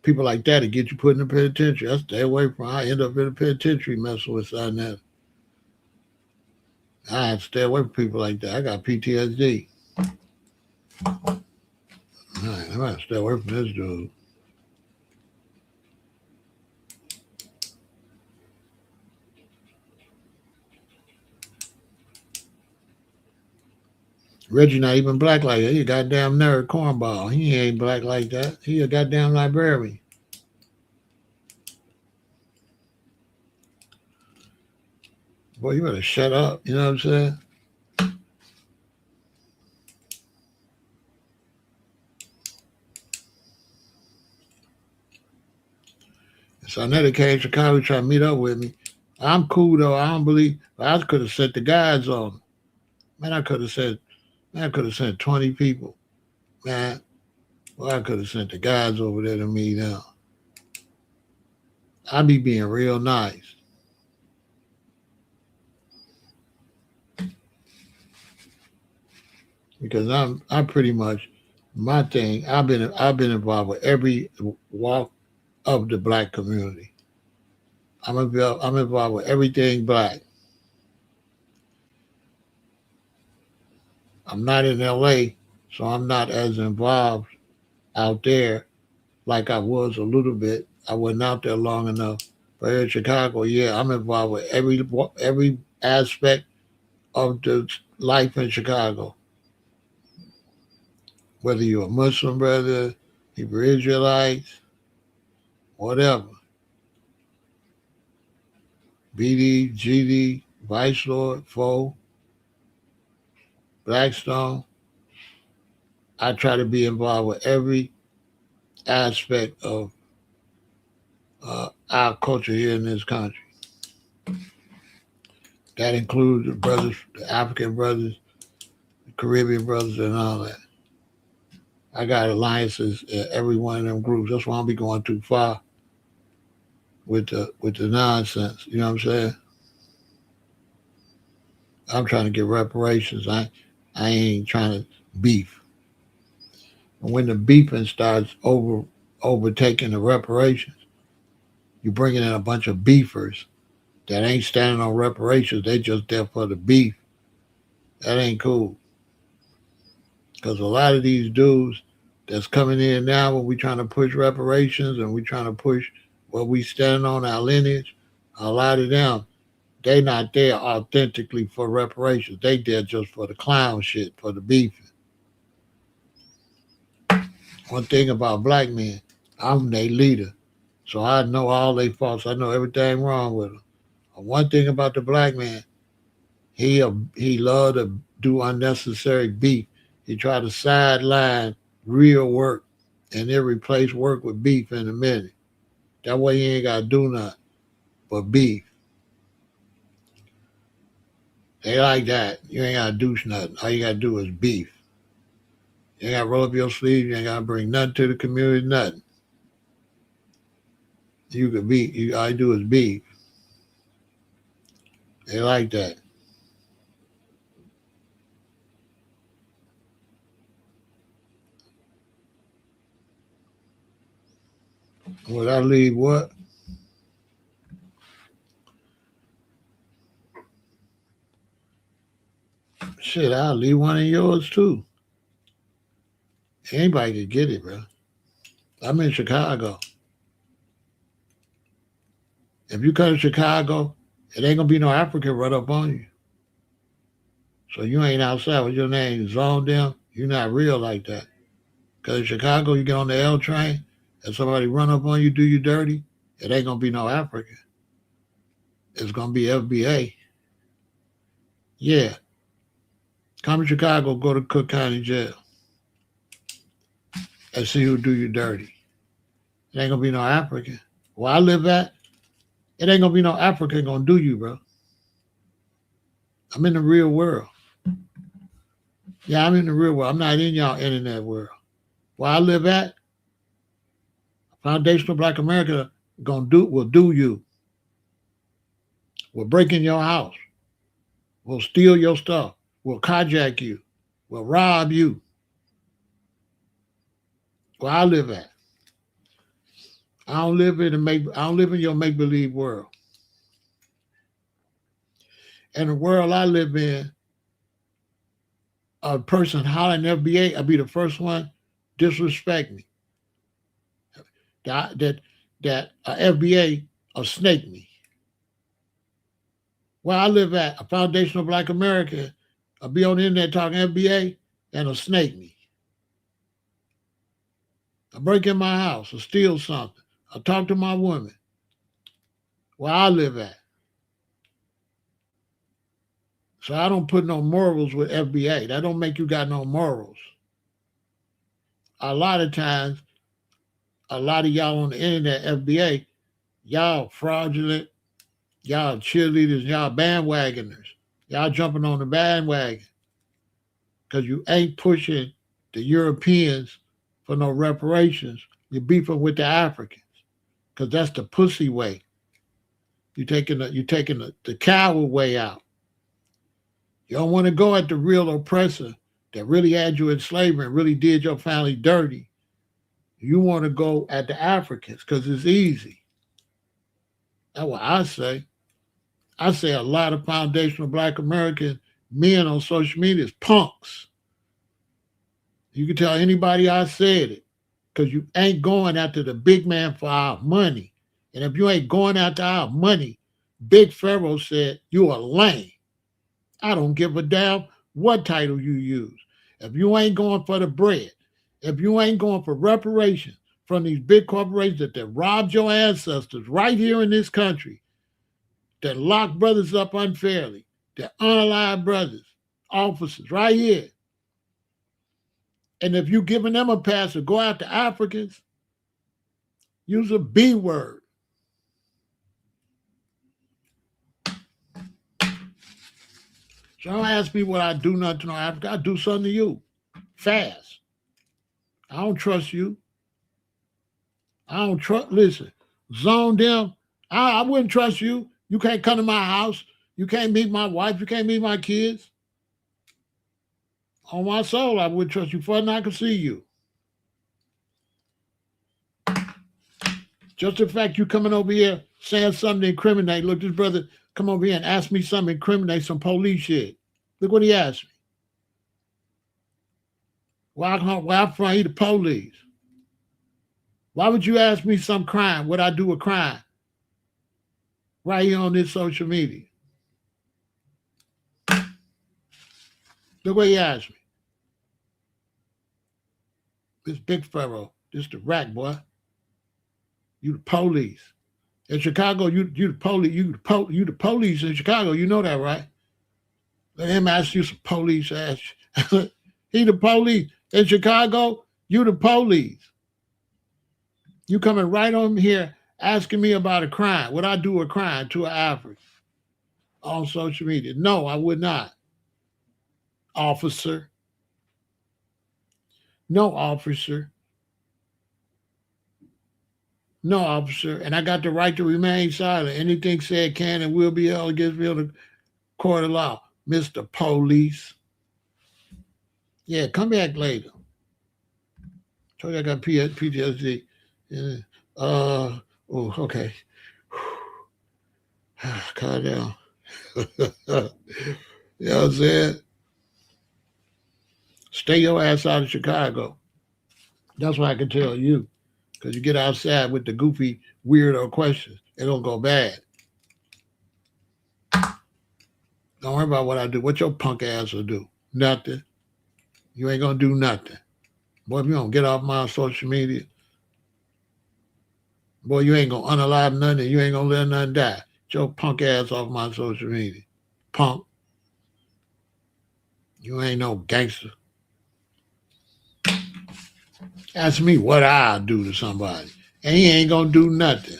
People like that to get you put in the penitentiary. I stay away from. I end up in the penitentiary messing with something that. I have to stay away from people like that. I got PTSD. All right, I'm gonna stay away from this dude. Reggie not even black like that. He a goddamn nerd cornball. He ain't black like that. He a goddamn librarian. Boy, you better shut up. You know what I'm saying? So another came to Chicago trying to meet up with me. I'm cool though. I don't believe I could have sent the guys on him. Man, I could have sent 20 people. Man, well, I could have sent the guys over there to meet them. I be being real nice. Because I'm pretty much my thing. I've been involved with every walk of the black community. I'm involved with everything black. I'm not in LA, so I'm not as involved out there like I was a little bit. I wasn't out there long enough. But here in Chicago, yeah, I'm involved with every aspect of the life in Chicago. Whether you're a Muslim brother, Hebrew Israelites, whatever. BD, GD, Vice Lord, Foe, Blackstone. I try to be involved with every aspect of our culture here in this country. That includes the brothers, the African brothers, the Caribbean brothers, and all that. I got alliances in every one of them groups. That's why I don't be going too far with the nonsense. You know what I'm saying? I'm trying to get reparations. I ain't trying to beef. And when the beefing starts overtaking the reparations, you bringing in a bunch of beefers that ain't standing on reparations. They just there for the beef. That ain't cool. Because a lot of these dudes that's coming in now when we trying to push reparations and we trying to push what we stand on our lineage, a lot of them, they not there authentically for reparations. They there just for the clown shit, for the beefing. One thing about black men, I'm their leader. So I know all their faults. I know everything wrong with them. One thing about the black man, he love to do unnecessary beef. He try to sideline real work and then replace work with beef in a minute. That way he ain't got to do nothing but beef. They like that. You ain't gotta do nothing. All you gotta do is beef. You ain't gotta roll up your sleeves. You ain't gotta bring nothing to the community. Nothing. You could be. All you do is beef. They like that. Would I leave what? Shit, I'll leave one of yours too. Anybody could get it, bro. I'm in Chicago. If you come to Chicago, it ain't gonna be no African run up on you. So you ain't outside with your name zoned in. You're not real like that. Cause in Chicago, you get on the L train and somebody run up on you, do you dirty. It ain't gonna be no African. It's gonna be FBA. Yeah. Come to Chicago, go to Cook County Jail and see who do you dirty. It ain't gonna be no African. Where I live at, it ain't gonna be no African gonna do you, bro. I'm in the real world. Yeah, I'm in the real world. I'm not in y'all internet world. Where I live at, Foundational Black America will do you. Will break in your house. Will steal your stuff. Will carjack you. Will rob you. Where I live at. I don't live in your make believe world. And the world I live in, a person hollering FBA, I'll be the first one disrespect me. That FBA will snake me. Where I live at, a foundational Black American, I'll be on the internet talking FBA and will snake me. I'll break in my house or steal something. I'll talk to my woman. Where I live at. So I don't put no morals with FBA. That don't make you got no morals. A lot of times, a lot of y'all on the internet, FBA, y'all fraudulent, y'all cheerleaders, y'all bandwagoners. Y'all jumping on the bandwagon because you ain't pushing the Europeans for no reparations. You're beefing with the Africans because that's the pussy way. You're taking the coward way out. You don't want to go at the real oppressor that really had you in slavery and really did your family dirty. You want to go at the Africans because it's easy. That's what I say. I say a lot of foundational Black American men on social media is punks. You can tell anybody I said it because you ain't going after the big man for our money. And if you ain't going after our money, Big Pharaoh said, you a lame. I don't give a damn what title you use. If you ain't going for the bread, if you ain't going for reparations from these big corporations that robbed your ancestors right here in this country, that locked brothers up unfairly, that unalived brothers, officers right here. And if you giving them a pass to go after Africans, use a B word. So don't ask me what I do nothing to no Africa. I do something to you. Fast. I don't trust you. I don't trust. Listen, zoned in. I wouldn't trust you. You can't come to my house. You can't meet my wife. You can't meet my kids. On my soul, I wouldn't trust you further than I can see you. Just the fact you coming over here saying something to incriminate. Look, this brother come over here and ask me something to incriminate some police shit. Look what he asked me. Why I'm from he the police? Why would you ask me some crime? What I do a crime? Right here on this social media. Look what he asked me. This Big Pharaoh, this the rat boy. You the police. In Chicago, you the police. You the police in Chicago. You know that, right? Let him ask you some police ass. He the police. In Chicago, you the police. You coming right on here asking me about a crime. What I do a crime to an African. on social media. No, I would not, officer. No, officer. No, officer. And I got the right to remain silent. Anything said can and will be held against me on the court of law. Mr. Police. Yeah, come back later. Told you I got PTSD. Yeah. Oh, okay. Calm down. You know what I'm saying? Stay your ass out of Chicago. That's what I can tell you. Because you get outside with the goofy, weirdo questions, it don't go bad. Don't worry about what I do. What your punk ass will do? Nothing. You ain't gonna do nothing. Boy, if you don't get off my social media, boy, you ain't gonna unalive nothing and you ain't gonna let nothing die. Get your punk ass off my social media. Punk. You ain't no gangster. Ask me what I'll do to somebody. And he ain't gonna do nothing.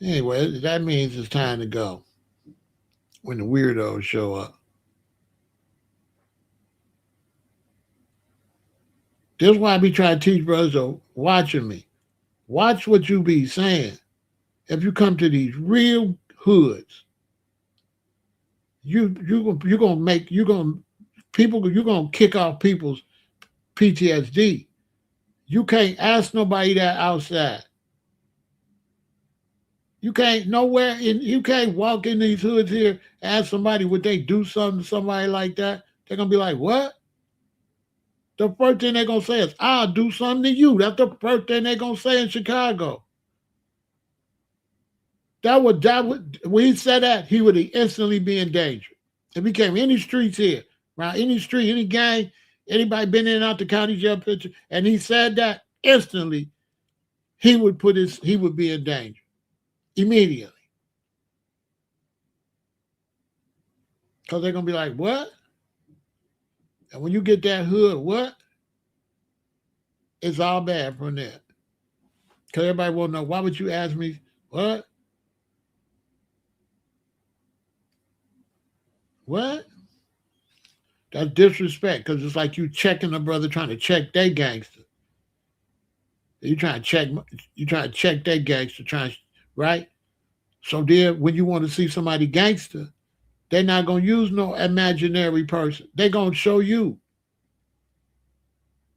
Anyway, that means it's time to go. When the weirdos show up. This is why I be trying to teach brothers watching me. Watch what you be saying. If you come to these real hoods, you gonna make you're gonna kick off people's PTSD. You can't ask nobody that outside. You can't nowhere in you can't walk in these hoods here, ask somebody would they do something to somebody like that. They're gonna be like, what? The first thing they're gonna say is, I'll do something to you. That's the first thing they're gonna say in Chicago. That would when he said that, he would instantly be in danger. If he came any streets here, around any street, any gang, anybody been in and out the county jail picture, and he said that instantly, he would be in danger immediately. Because they're gonna be like, what? And when you get that hood, what? It's all bad from there. Because everybody will know, why would you ask me what? What? That's disrespect because it's like you checking a brother trying to check their gangster. You trying to check their gangster, right? So there, when you want to see somebody gangster, they're not gonna use no imaginary person. They're gonna show you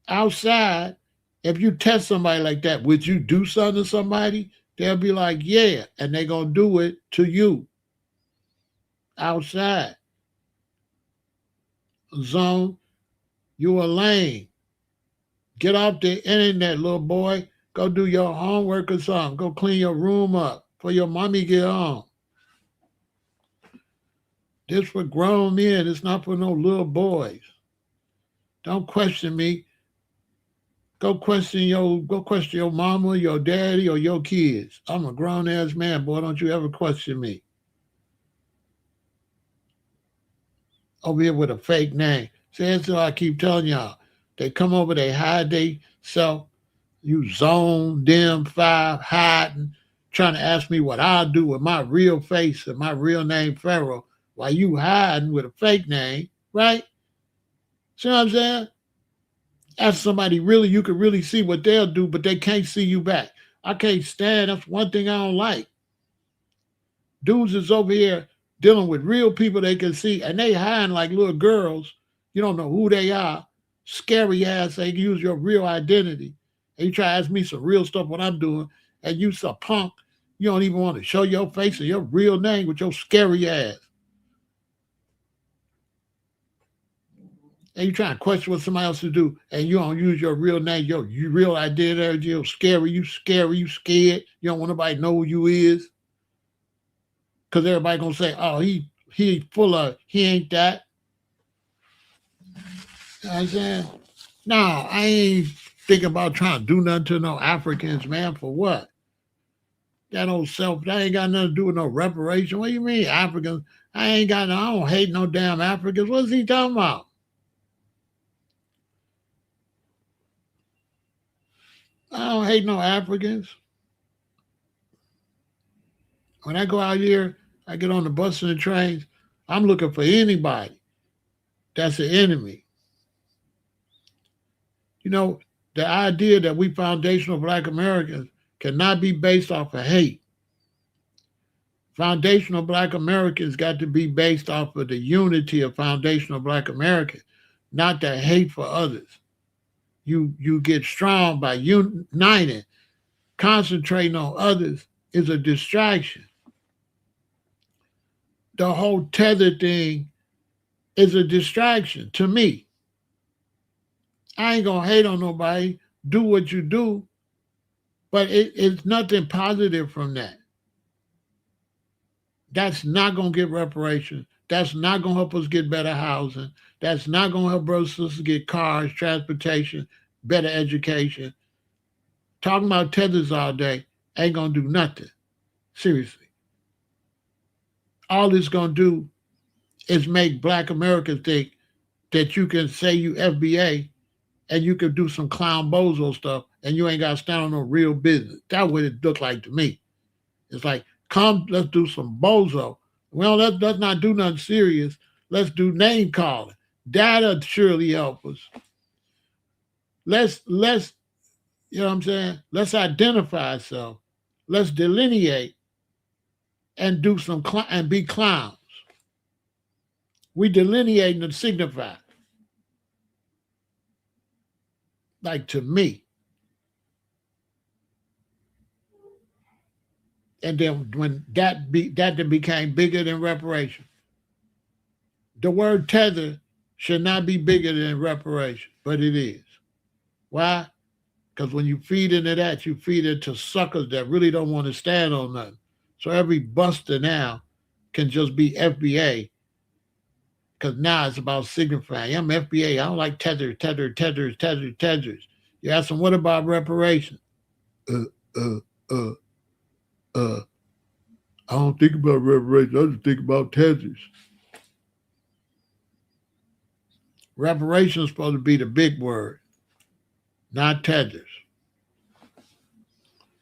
outside. If you test somebody like that, would you do something to somebody? They'll be like, yeah, and they're gonna do it to you outside. Zone, you a lame. Get off the internet, little boy. Go do your homework or something. Go clean your room up for your mommy get home. This for grown men. It's not for no little boys. Don't question me. Go question your mama, your daddy, or your kids. I'm a grown ass man, boy. Don't you ever question me. Over here with a fake name. See, that's what I keep telling y'all. They come over, they hide they self. You zone, them, five, hiding, trying to ask me what I'll do with my real face and my real name, Pharaoh, while you hiding with a fake name, right? See what I'm saying? Ask somebody really, you can really see what they'll do, but they can't see you back. I can't stand. That's one thing I don't like. Dudes is over here dealing with real people they can see, and they hiding like little girls. You don't know who they are. Scary ass. They use your real identity. And you try to ask me some real stuff what I'm doing, and you some punk. You don't even want to show your face or your real name with your scary ass. And you trying to question what somebody else to do, and you don't use your real name, your real identity. You're scary. You scared. You don't want nobody to know who you is. Because everybody gonna say, oh, he full of, he ain't that. You know what I'm saying? No, I ain't thinking about trying to do nothing to no Africans, man. For what? That old self, that ain't got nothing to do with no reparation. What do you mean, Africans? I don't hate no damn Africans. What's he talking about? I don't hate no Africans. When I go out here, I get on the bus and the trains, I'm looking for anybody that's an enemy. You know, the idea that we foundational black Americans cannot be based off of hate. Foundational black Americans got to be based off of the unity of foundational black Americans, not the hate for others. You get strong by uniting. Concentrating on others is a distraction. The whole tether thing is a distraction to me. I ain't gonna hate on nobody. Do what you do, but it's nothing positive from that. That's not gonna get reparations. That's not gonna help us get better housing. That's not gonna help brothers and sisters get cars, transportation, better education. Talking about tethers all day ain't gonna do nothing. Seriously. All it's gonna do is make black Americans think that you can say you FBA and you can do some clown bozo stuff and you ain't got to stand on no real business. That's what it looked like to me. It's like, come, let's do some bozo. Well, let's not do nothing serious. Let's do name calling. That'll surely help us. Let's you know what I'm saying? Let's identify ourselves. Let's delineate and do some and be clowns. We delineate and signify. Like to me. And then when that then became bigger than reparation. The word tether should not be bigger than reparation, but it is. Why? Because when you feed into that, you feed into suckers that really don't want to stand on nothing. So every buster now can just be FBA. Because now it's about signifying. I'm FBA. I don't like tethers. You ask them, what about reparation? Uh, uh, uh, uh. I don't think about reparation. I just think about tethers. Reparation is supposed to be the big word, not tethers.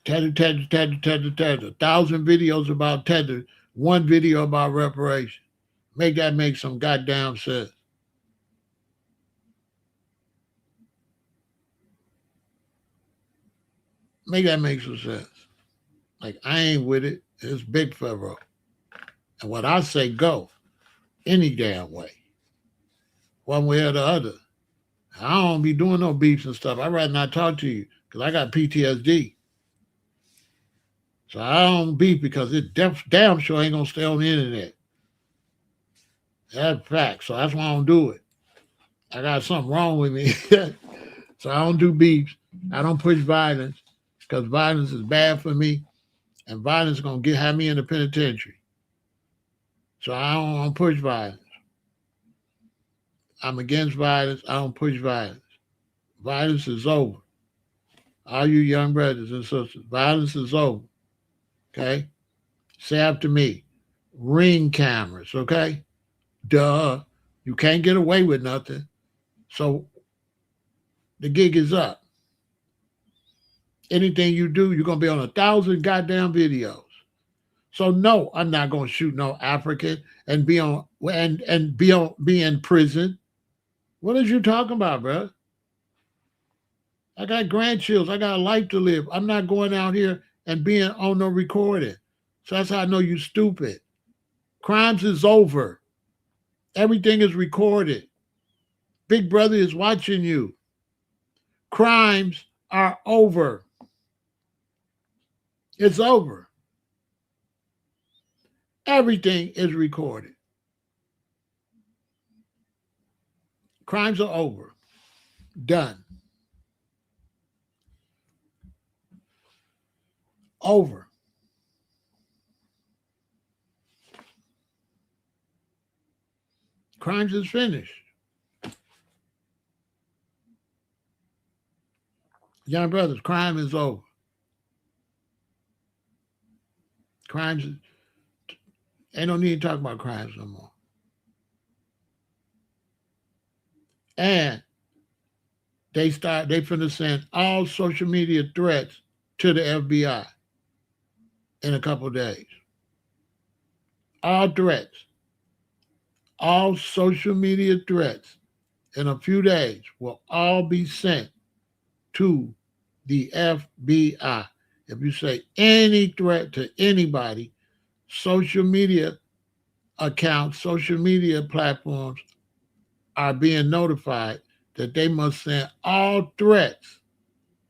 Tether. 1,000 videos about tether, one video about reparation. Make that make some goddamn sense. Make that make some sense. Like, I ain't with it. It's Big Pharaoh. And what I say, go. Any damn way. One way or the other. I don't be doing no beefs and stuff. I'd rather not talk to you because I got PTSD. So I don't beef because it damn sure ain't going to stay on the internet. That's fact. So that's why I don't do it. I got something wrong with me. So I don't do beefs. I don't push violence because violence is bad for me. And violence is going to have me in the penitentiary. So I don't push violence. I'm against violence. I don't push violence. Violence is over. All you young brothers and sisters, violence is over. Okay? Say after me. Ring cameras, okay? Duh. You can't get away with nothing. So the gig is up. Anything you do, you're going to be on 1,000 goddamn videos. So no, I'm not going to shoot no African and be in prison. What is you talking about, bro? I got grandchildren. I got a life to live. I'm not going out here and being on no recording. So that's how I know you stupid. Crimes is over. Everything is recorded. Big Brother is watching you. Crimes are over. It's over. Everything is recorded. Crimes are over. Done. Over. Crimes is finished. Young brothers, crime is over. Crimes is, ain't no need to talk about crimes no more. And they finna send all social media threats to the FBI in a couple of days. All threats, all social media threats in a few days will all be sent to the FBI. If you say any threat to anybody, social media accounts, social media platforms are being notified that they must send all threats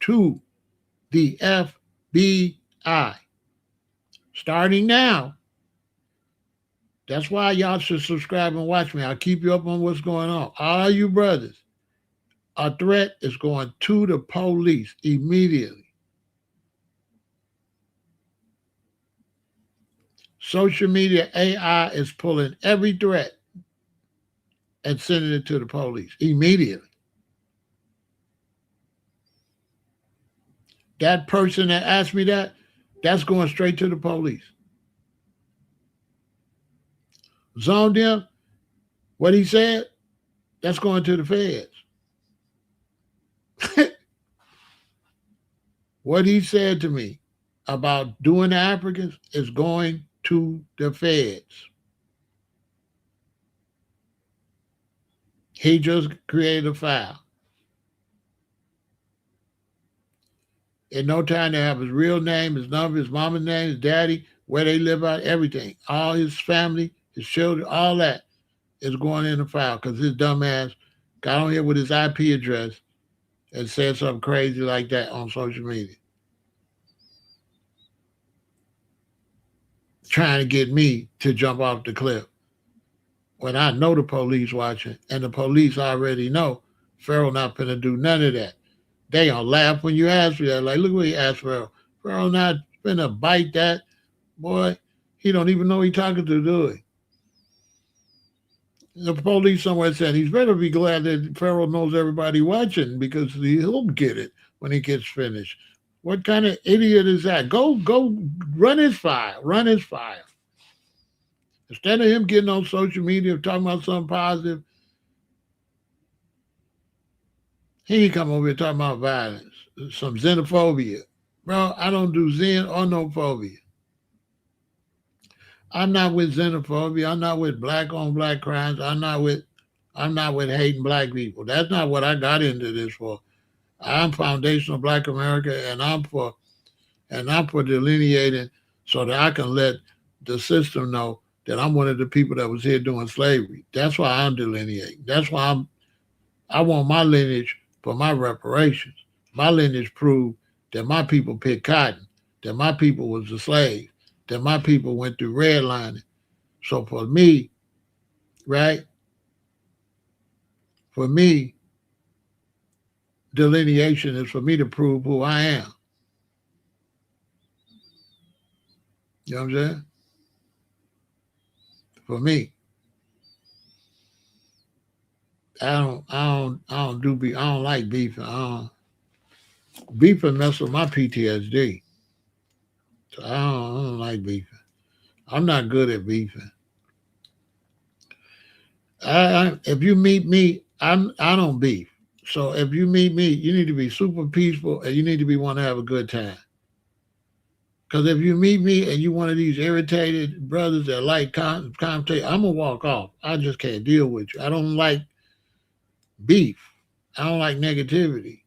to the FBI. Starting now. That's why y'all should subscribe and watch me. I'll keep you up on what's going on. All you brothers, a threat is going to the police immediately. Social media AI is pulling every threat and sending it to the police immediately. That person that asked me that, that's going straight to the police. Zoned him, what he said, that's going to the feds. What he said to me about doing the Africans is going to the feds. He just created a file. In no time, they have his real name, his number, his mama's name, his daddy, where they live at, everything. All his family, his children, all that is going in the file because his dumb ass got on here with his IP address and said something crazy like that on social media. Trying to get me to jump off the cliff. When I know the police watching and the police already know Pharaoh not going to do none of that. They gonna laugh when you ask for that. Like, look what he asked Pharaoh. Pharaoh not gonna bite that. Boy, he don't even know he talking to, do it. The police somewhere said he's better be glad that Pharaoh knows everybody watching because he'll get it when he gets finished. What kind of idiot is that? Go run his file. Run his file. Instead of him getting on social media talking about something positive, he come over here talking about violence, some xenophobia. Bro, I don't do xen or no phobia. I'm not with xenophobia. I'm not with black on black crimes. I'm not with hating black people. That's not what I got into this for. I'm foundational Black America, and I'm for delineating so that I can let the system know that I'm one of the people that was here doing slavery. That's why I'm delineating. That's why I want my lineage for my reparations. My lineage proved that my people picked cotton, that my people was a slave, that my people went through redlining. So for me, right? For me, delineation is for me to prove who I am. You know what I'm saying? For me, I don't like beefing. Beefing mess with my PTSD. So I don't like beefing. I'm not good at beefing. If you meet me, I don't beef. So if you meet me, you need to be super peaceful and you need to be want to have a good time. Because if you meet me and you one of these irritated brothers that like commentate, I'm gonna walk off. I just can't deal with you. I don't like beef. I don't like negativity.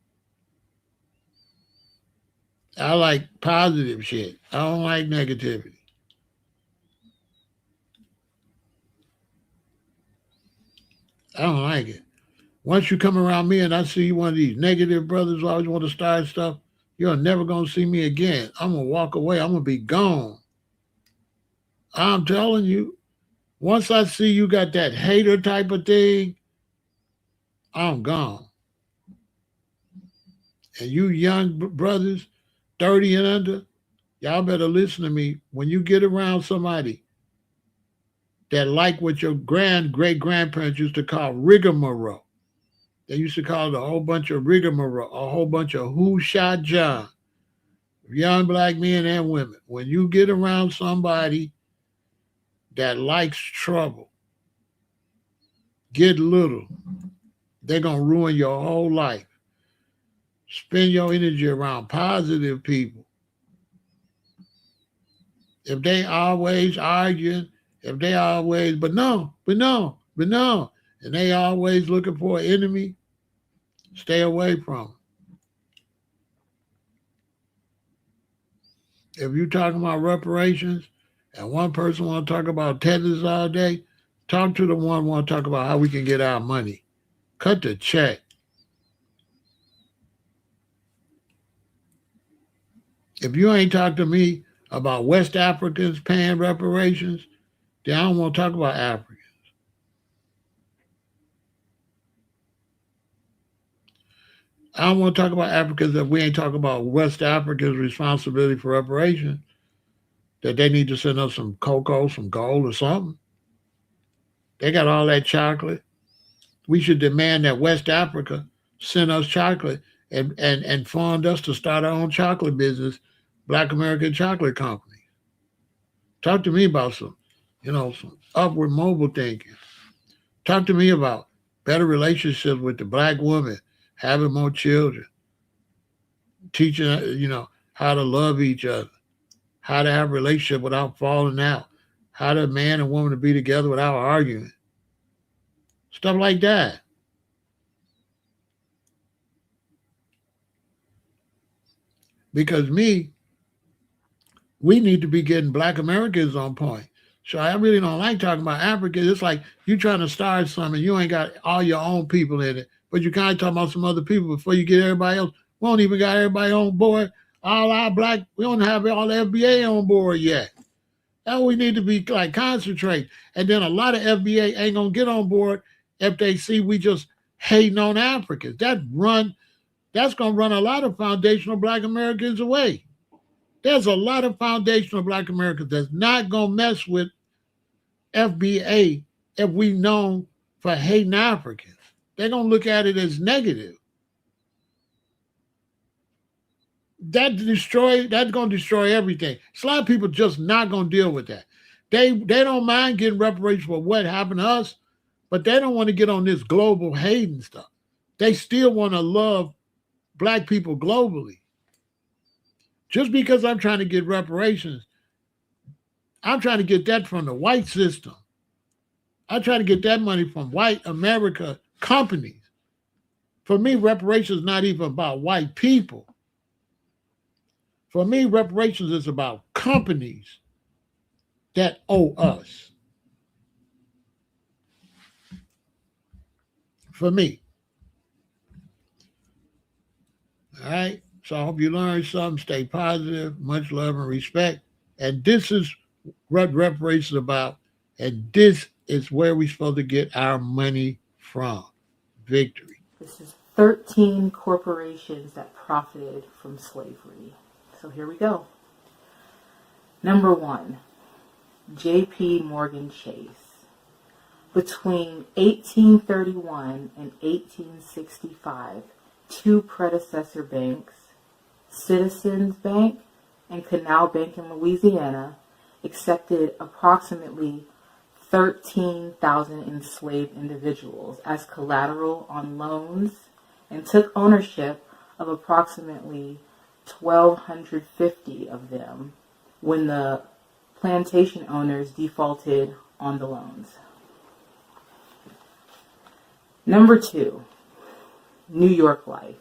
I like positive shit. I don't like negativity. I don't like it. Once you come around me and I see you one of these negative brothers who always want to start stuff, you're never gonna see me again. I'm gonna walk away. I'm gonna be gone. I'm telling you. Once I see you got that hater type of thing, I'm gone. And you young brothers, 30 and under, y'all better listen to me. When you get around somebody that like what your great grandparents used to call rigmarole, they used to call it a whole bunch of rigmarole, a whole bunch of who shot John, young black men and women. When you get around somebody that likes trouble, get little, they're going to ruin your whole life. Spend your energy around positive people. If they always arguing If they always, but no, but no, but no, and they always looking for an enemy, stay away from them. If you're talking about reparations and one person want to talk about tethers all day, talk to the one want to talk about how we can get our money. Cut the check. If you ain't talk to me about West Africans paying reparations, then I don't want to talk about Africa. I don't want to talk about Africans if we ain't talking about West Africans' responsibility for reparations, that they need to send us some cocoa, some gold, or something. They got all that chocolate. We should demand that West Africa send us chocolate and fund us to start our own chocolate business, Black American Chocolate Company. Talk to me about some upward mobile thinking. Talk to me about better relationships with the black woman, having more children, teaching, how to love each other, how to have a relationship without falling out, how the man and woman to be together without arguing. Stuff like that. Because we need to be getting black Americans on point. So I really don't like talking about Africa. It's like you trying to start something, you ain't got all your own people in it, but you kind of talking about some other people before you get everybody else. We don't even got everybody on board. All our black, we don't have all the FBA on board yet. That's what we need to be like concentrate. And then a lot of FBA ain't gonna get on board if they see we just hating on Africans. That's gonna run a lot of foundational black Americans away. There's a lot of foundational black Americans that's not gonna mess with FBA if we known for hating Africans. They're gonna look at it as negative. That's gonna destroy everything. So a lot of people just not gonna deal with that. They don't mind getting reparations for what happened to us, but they don't want to get on this global hating stuff. They still want to love black people globally. Just because I'm trying to get reparations, I'm trying to get that from the white system. I'm trying to get that money from white America companies. For me, reparations is not even about white people. For me, reparations is about companies that owe us. For me. All right? So I hope you learned something. Stay positive. Much love and respect. And this is what reparations is about. And this is where we're supposed to get our money from. Victory. This is 13 corporations that profited from slavery. So here we go. Number 1, J.P. Morgan Chase. Between 1831 and 1865, 2 predecessor banks, Citizens Bank and Canal Bank in Louisiana, accepted approximately 13,000 enslaved individuals as collateral on loans and took ownership of approximately 1,250 of them when the plantation owners defaulted on the loans. Number 2, New York Life,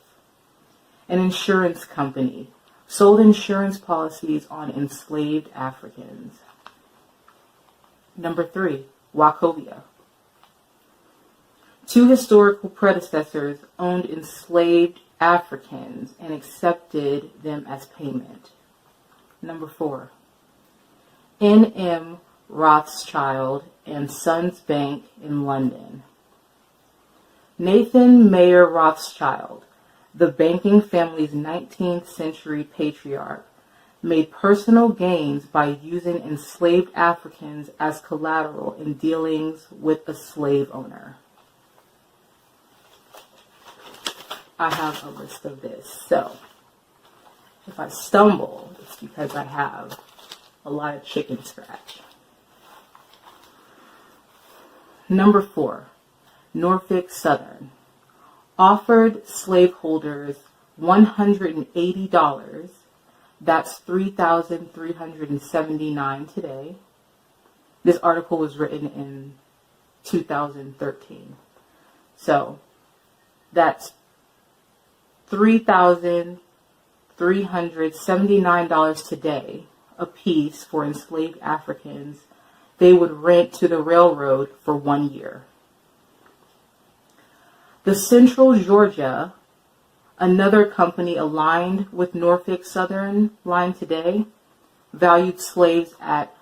an insurance company, sold insurance policies on enslaved Africans. Number 3, Wachovia. 2 historical predecessors owned enslaved Africans and accepted them as payment. Number 4, N.M. Rothschild and Sons Bank in London. Nathan Mayer Rothschild, the banking family's 19th century patriarch, made personal gains by using enslaved Africans as collateral in dealings with a slave owner. I have a list of this, so if I stumble, it's because I have a lot of chicken scratch. Number 4, Norfolk Southern, offered slaveholders $180, that's $3,379 today, This article was written in 2013. So that's $3,379 today a piece for enslaved Africans they would rent to the railroad for 1 year. The Central Georgia, another company aligned with Norfolk Southern Line today, valued slaves at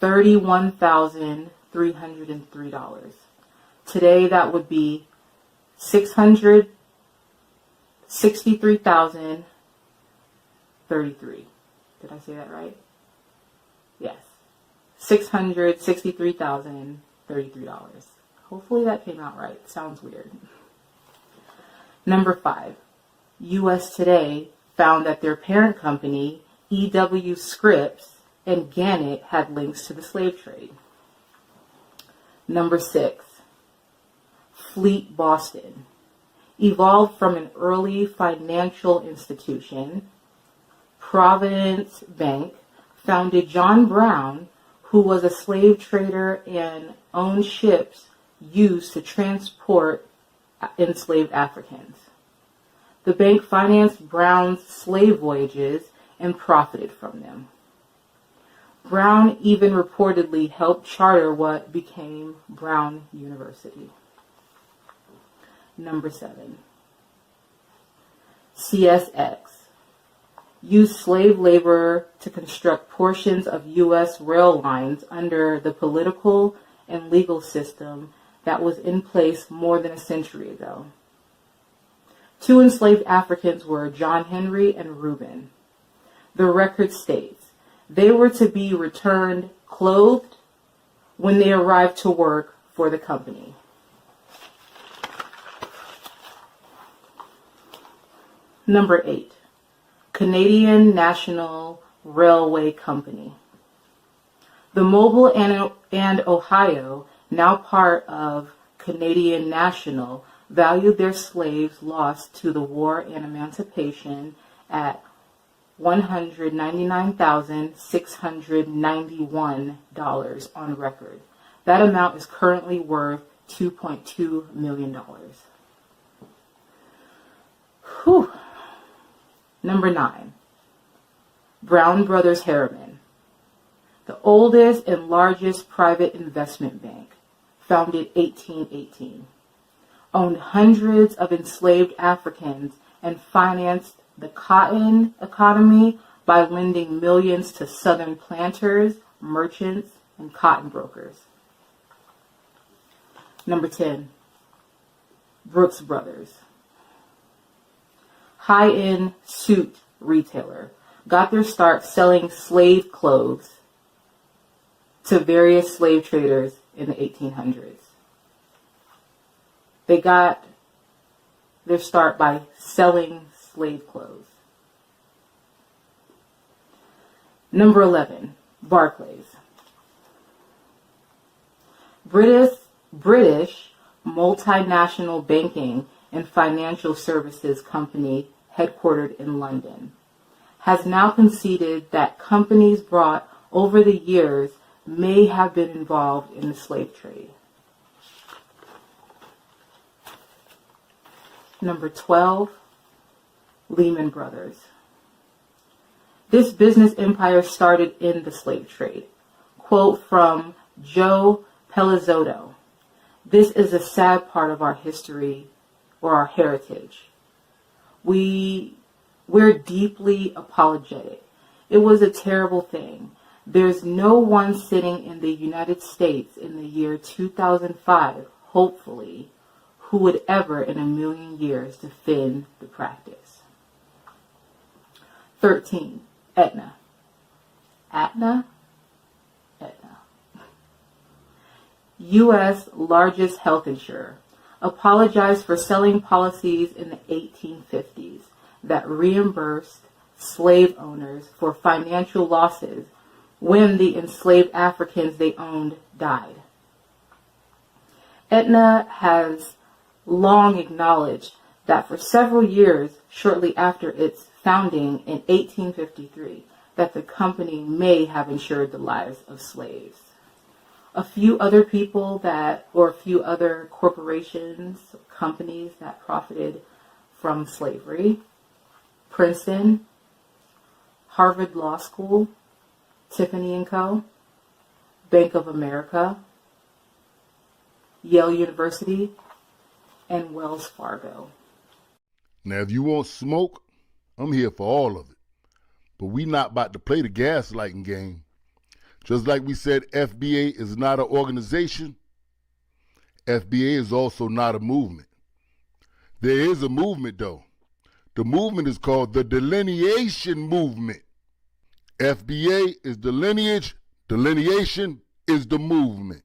$31,303. Today that would be $663,033. Did I say that right? Yes. $663,033. Hopefully that came out right. Sounds weird. Number 5. U.S. Today found that their parent company, E.W. Scripps, and Gannett had links to the slave trade. Number 6. Fleet Boston evolved from an early financial institution. Providence Bank founded John Brown, who was a slave trader and owned ships used to transport enslaved Africans. The bank financed Brown's slave voyages and profited from them. Brown even reportedly helped charter what became Brown University. Number 7. CSX used slave labor to construct portions of U.S. rail lines under the political and legal system that was in place more than a century ago. 2 enslaved Africans were John Henry and Reuben. The record states they were to be returned clothed when they arrived to work for the company. Number 8. Canadian National Railway Company. The Mobile and Ohio, now part of Canadian National, valued their slaves lost to the war and emancipation at $199,691 on record. That amount is currently worth $2.2 million. Whew. Number 9. Brown Brothers Harriman, the oldest and largest private investment bank, founded 1818, owned hundreds of enslaved Africans and financed the cotton economy by lending millions to Southern planters, merchants, and cotton brokers. Number 10. Brooks Brothers, high-end suit retailer, got their start selling slave clothes to various slave traders in the 1800s. They got their start by selling slave clothes. Number 11, Barclays. British multinational banking and financial services company headquartered in London, has now conceded that companies brought over the years may have been involved in the slave trade. Number 12, Lehman Brothers. This business empire started in the slave trade. Quote from Joe Pelizzotto: "This is a sad part of our history or our heritage. We're deeply apologetic. It was a terrible thing. There's no one sitting in the United States in the year 2005, hopefully, who would ever in a million years defend the practice." 13. Aetna. Aetna? Aetna. U.S. largest health insurer, apologized for selling policies in the 1850s that reimbursed slave owners for financial losses when the enslaved Africans they owned died. Aetna has long acknowledged that for several years shortly after its founding in 1853, that the company may have insured the lives of slaves. A few other people or a few other corporations, companies that profited from slavery: Princeton, Harvard Law School, Tiffany & Co., Bank of America, Yale University, and Wells Fargo. Now, if you want smoke, I'm here for all of it. But we not about to play the gaslighting game. Just like we said FBA is not an organization, FBA is also not a movement. There is a movement, though. The movement is called the Delineation Movement. FBA is the lineage, delineation is the movement.